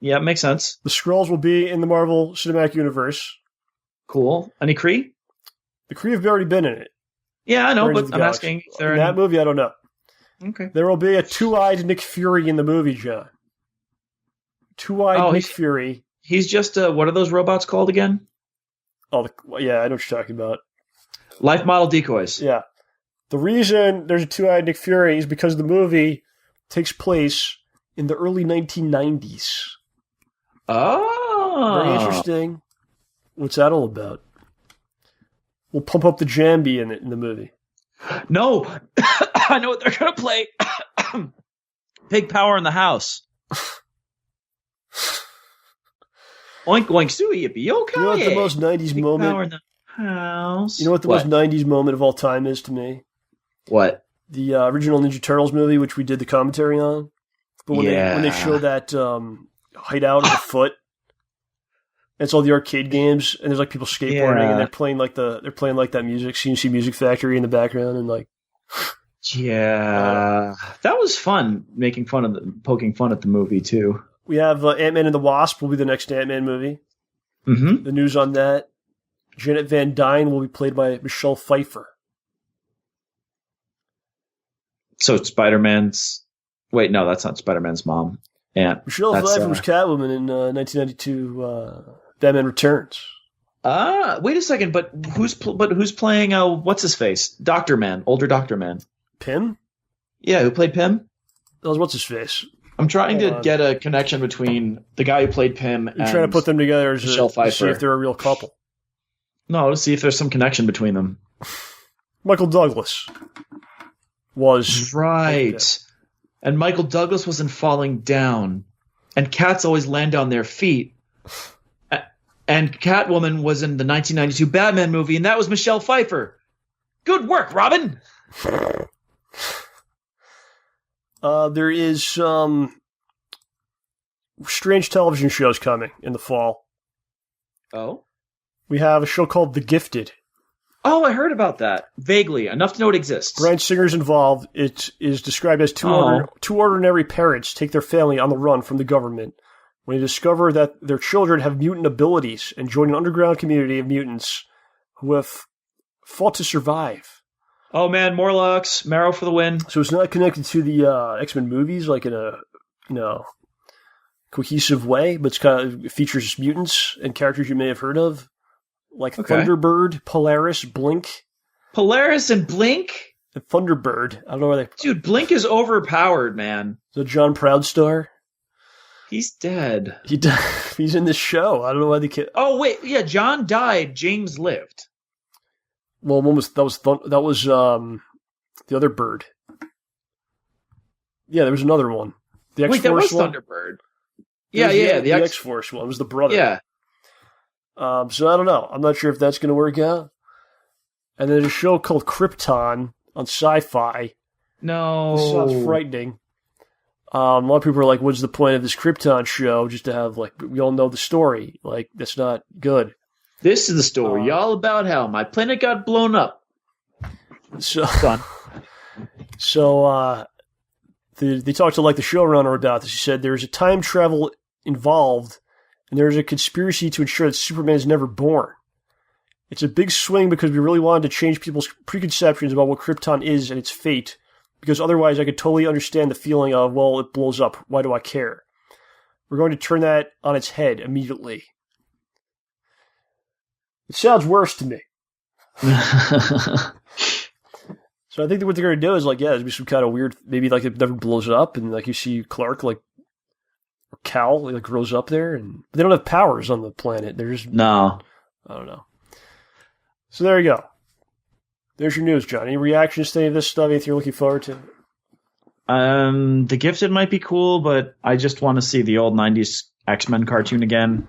Speaker 4: Yeah, makes sense.
Speaker 3: The Skrulls will be in the Marvel Cinematic Universe.
Speaker 4: Cool. Any Kree?
Speaker 3: The Kree have already been in it.
Speaker 4: Yeah, I know, but I'm asking if they're
Speaker 3: in that movie. I don't know.
Speaker 4: Okay.
Speaker 3: There will be a two-eyed Nick Fury in the movie, John. Two-eyed Nick Fury.
Speaker 4: He's just what are those robots called again?
Speaker 3: Yeah, I know what you're talking about.
Speaker 4: Life model decoys.
Speaker 3: Yeah. The reason there's a two-eyed Nick Fury is because the movie takes place in the early 1990s.
Speaker 4: Oh.
Speaker 3: Very interesting. What's that all about? We'll pump up the Jambi in the movie.
Speaker 4: No. I know what they're going to play. Pig Power in the House. Oink, oink, suey, yippee, okay.
Speaker 3: You know what the most 90s
Speaker 4: Pig
Speaker 3: moment...
Speaker 4: Power in the House.
Speaker 3: You know what the most 90s moment of all time is to me?
Speaker 4: What?
Speaker 3: The original Ninja Turtles movie, which we did the commentary on. But when they show that hideout of the foot, and it's all the arcade games, and there's like people skateboarding, and they're playing like that music, CNC Music Factory in the background, and like.
Speaker 4: Yeah, that was fun. Poking fun at the movie too.
Speaker 3: We have Ant-Man and the Wasp will be the next Ant-Man movie.
Speaker 4: Mm-hmm.
Speaker 3: The news on that: Janet Van Dyne will be played by Michelle Pfeiffer.
Speaker 4: So Spider-Man's... Wait, no, that's not Spider-Man's mom.
Speaker 3: Michelle Pfeiffer was Catwoman in 1992 Batman Returns.
Speaker 4: Wait a second, but who's playing what's-his-face? Dr. Man, older Dr. Man.
Speaker 3: Pym?
Speaker 4: Yeah, who played Pym?
Speaker 3: That was what's-his-face.
Speaker 4: I'm trying to get a connection between the guy who played Pym and...
Speaker 3: You're trying to put them together as
Speaker 4: Michelle Pfeiffer.
Speaker 3: To see if they're a real couple.
Speaker 4: No, to see if there's some connection between them.
Speaker 3: Michael Douglas was...
Speaker 4: Right. And Michael Douglas was in Falling Down. And cats always land on their feet. And Catwoman was in the 1992 Batman movie, and that was Michelle Pfeiffer. Good work, Robin!
Speaker 3: There is some strange television shows coming in the fall.
Speaker 4: Oh?
Speaker 3: We have a show called The Gifted.
Speaker 4: Oh, I heard about that. Vaguely. Enough to know it exists.
Speaker 3: Bryan Singer's involved. It is described as two ordinary parents take their family on the run from the government when they discover that their children have mutant abilities and join an underground community of mutants who have fought to survive.
Speaker 4: Oh man, Morlocks, Marrow for the win.
Speaker 3: So it's not connected to the X-Men movies like in a cohesive way, but it features mutants and characters you may have heard of. Like Thunderbird, Polaris, Blink.
Speaker 4: Polaris and Blink?
Speaker 3: And Thunderbird. I don't know where they...
Speaker 4: Dude, Blink is overpowered, man.
Speaker 3: The John Proudstar?
Speaker 4: He's dead.
Speaker 3: He's in this show. I don't know why they can't...
Speaker 4: Oh, wait. Yeah, John died. James lived.
Speaker 3: Well, that was the other bird. Yeah, there was another one. The X-Force
Speaker 4: that was
Speaker 3: one?
Speaker 4: Thunderbird. Yeah.
Speaker 3: The X-Force one was the brother.
Speaker 4: Yeah.
Speaker 3: So I don't know. I'm not sure if that's going to work out. And then there's a show called Krypton on Sci-Fi.
Speaker 4: No.
Speaker 3: This sounds frightening. A lot of people are like, what's the point of this Krypton show? Just to have, like, we all know the story. Like, that's not good.
Speaker 4: This is the story all about how my planet got blown up.
Speaker 3: So, they talked to, like, the showrunner about this. He said there's a time travel involved, and there's a conspiracy to ensure that Superman is never born. It's a big swing because we really wanted to change people's preconceptions about what Krypton is and its fate, because otherwise I could totally understand the feeling of, well, it blows up. Why do I care? We're going to turn that on its head immediately. It sounds worse to me. So I think that what they're going to do is like, yeah, there's be some kind of weird, maybe like it never blows up, and like you see Clark like or Cal like grows up there, and but they don't have powers on the planet. They're just
Speaker 4: No.
Speaker 3: I don't know. So there you go. There's your news, John. Any reactions to any of this stuff? Anything you're looking forward to?
Speaker 4: The Gifted might be cool, but I just want to see the old 90s X-Men cartoon again.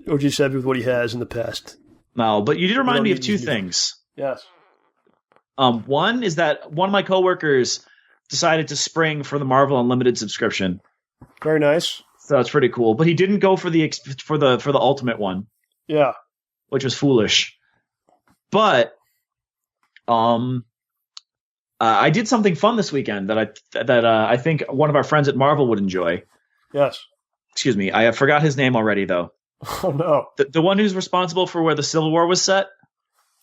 Speaker 3: OG's happy with what he has in the past.
Speaker 4: No, but you did remind me of two
Speaker 3: these new
Speaker 4: things.
Speaker 3: Yes.
Speaker 4: One is that one of my coworkers decided to spring for the Marvel Unlimited subscription.
Speaker 3: Very nice.
Speaker 4: So that's pretty cool. But he didn't go for the Ultimate one.
Speaker 3: Yeah.
Speaker 4: Which was foolish. But I did something fun this weekend that I think one of our friends at Marvel would enjoy.
Speaker 3: Yes.
Speaker 4: Excuse me, I forgot his name already though.
Speaker 3: Oh no.
Speaker 4: The one who's responsible for where the Civil War was set?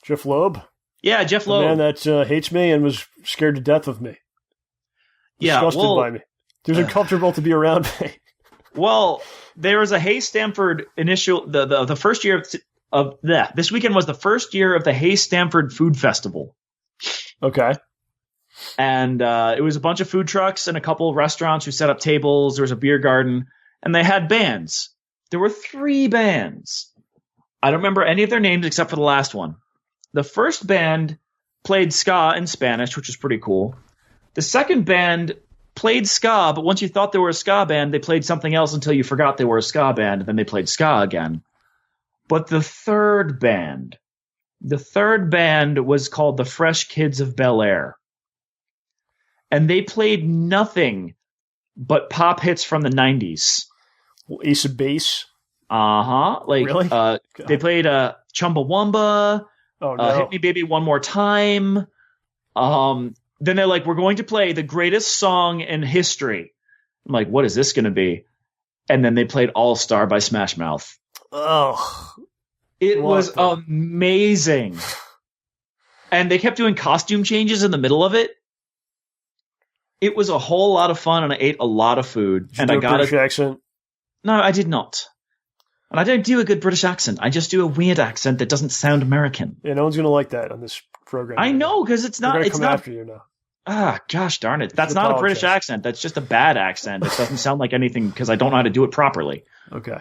Speaker 3: Jeff Loeb?
Speaker 4: Yeah, Jeff
Speaker 3: The
Speaker 4: Loeb.
Speaker 3: man that hates me and was scared to death of me. Disgusted by me. He was uncomfortable to be around me.
Speaker 4: Well, there was a Hayes Stanford initial the first year of this weekend was the first year of the Hayes Stanford Food Festival.
Speaker 3: Okay.
Speaker 4: And it was a bunch of food trucks and a couple of restaurants who set up tables. There was a beer garden, and they had bands. There were 3 bands. I don't remember any of their names except for the last one. The first band played ska in Spanish, which was pretty cool. The second band played ska, but once you thought they were a ska band, they played something else until you forgot they were a ska band, and then they played ska again. But the third band was called the Fresh Kids of Bel Air. And they played nothing but pop hits from the 90s.
Speaker 3: Ace of Base?
Speaker 4: Uh-huh. Like,
Speaker 3: really?
Speaker 4: They played Chumbawamba,
Speaker 3: oh, no.
Speaker 4: Hit Me Baby One More Time. Then they're like, we're going to play the greatest song in history. I'm like, what is this going to be? And then they played All Star by Smash Mouth.
Speaker 3: Oh.
Speaker 4: It was amazing. And they kept doing costume changes in the middle of it. It was a whole lot of fun, and I ate a lot of food.
Speaker 3: Did you do a British accent?
Speaker 4: No, I did not. And I don't do a good British accent. I just do a weird accent that doesn't sound American.
Speaker 3: Yeah, no one's going to like that on this program.
Speaker 4: I know, because it's not.
Speaker 3: They're
Speaker 4: It's
Speaker 3: come
Speaker 4: not
Speaker 3: after you now.
Speaker 4: Ah, gosh darn it! That's not a British accent. That's just a bad accent. It doesn't sound like anything because I don't know how to do it properly.
Speaker 3: Okay.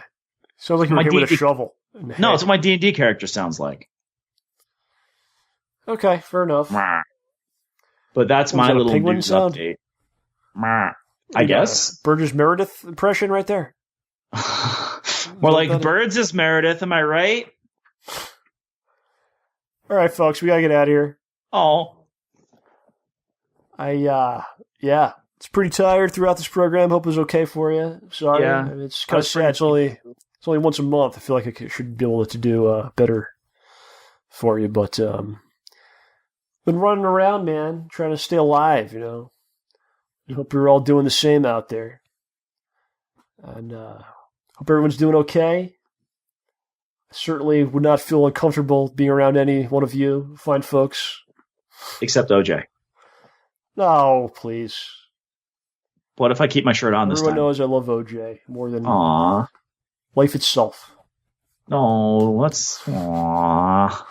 Speaker 3: Sounds like you're hit with a shovel.
Speaker 4: No, it's what my D&D character sounds like.
Speaker 3: Okay, fair enough.
Speaker 4: But that's my little news update. I guess.
Speaker 3: Burgess Meredith impression right there.
Speaker 4: More like Birds is Meredith, am I right?
Speaker 3: All right, folks, we got to get out of here.
Speaker 4: Oh.
Speaker 3: Yeah, it's pretty tired throughout this program. Hope it was okay for you. Sorry.
Speaker 4: Yeah.
Speaker 3: I mean, it's kind of sad. It's only once a month. I feel like I should be able to do better for you, but been running around, man, trying to stay alive, you know. I hope you're all doing the same out there. And hope everyone's doing okay. I certainly would not feel uncomfortable being around any one of you fine folks.
Speaker 4: Except OJ.
Speaker 3: No, please.
Speaker 4: What if I keep my shirt on this time?
Speaker 3: Everyone knows I love OJ more than life itself.
Speaker 4: No, let's... Aww.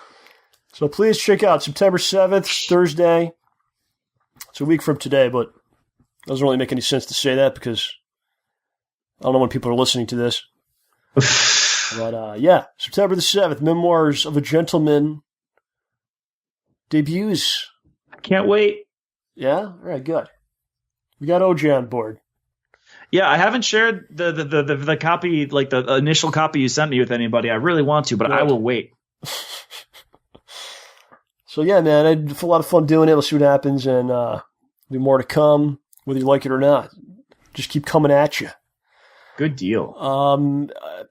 Speaker 3: So please check out September 7th, Thursday. It's a week from today, but it doesn't really make any sense to say that because I don't know when people are listening to this. But yeah, September the 7th, Memoirs of a Gentleman debuts.
Speaker 4: I can't wait.
Speaker 3: Yeah? All right, good. We got OJ on board.
Speaker 4: Yeah, I haven't shared the copy, like the initial copy you sent me with anybody. I really want to, but I will wait.
Speaker 3: So yeah, man, I had a lot of fun doing it. Let's see what happens, and there'll be more to come, whether you like it or not. Just keep coming at you.
Speaker 4: Good deal.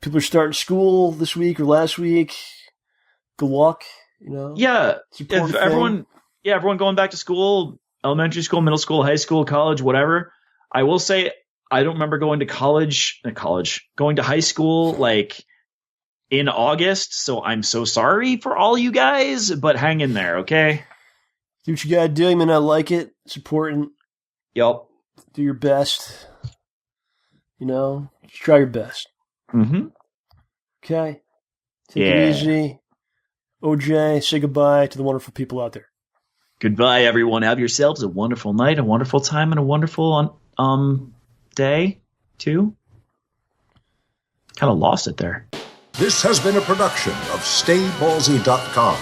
Speaker 3: People are starting school this week or last week. Good luck, you know.
Speaker 4: Yeah, if everyone going back to school, elementary school, middle school, high school, college, whatever. I will say I don't remember going to going to high school like in August, so I'm so sorry for all you guys, but hang in there, okay?
Speaker 3: Do what you gotta do. You may not like it. It's important.
Speaker 4: Yup.
Speaker 3: Do your best. You know, just try your best.
Speaker 4: Mm-hmm.
Speaker 3: Okay? Take it easy. OJ, say goodbye to the wonderful people out there.
Speaker 4: Goodbye, everyone. Have yourselves a wonderful night, a wonderful time, and a wonderful day, too. Kind of lost it there.
Speaker 2: This has been a production of StayBallsy.com,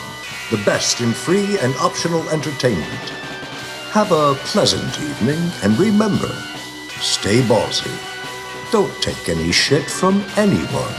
Speaker 2: the best in free and optional entertainment. Have a pleasant evening, and remember, stay ballsy. Don't take any shit from anyone.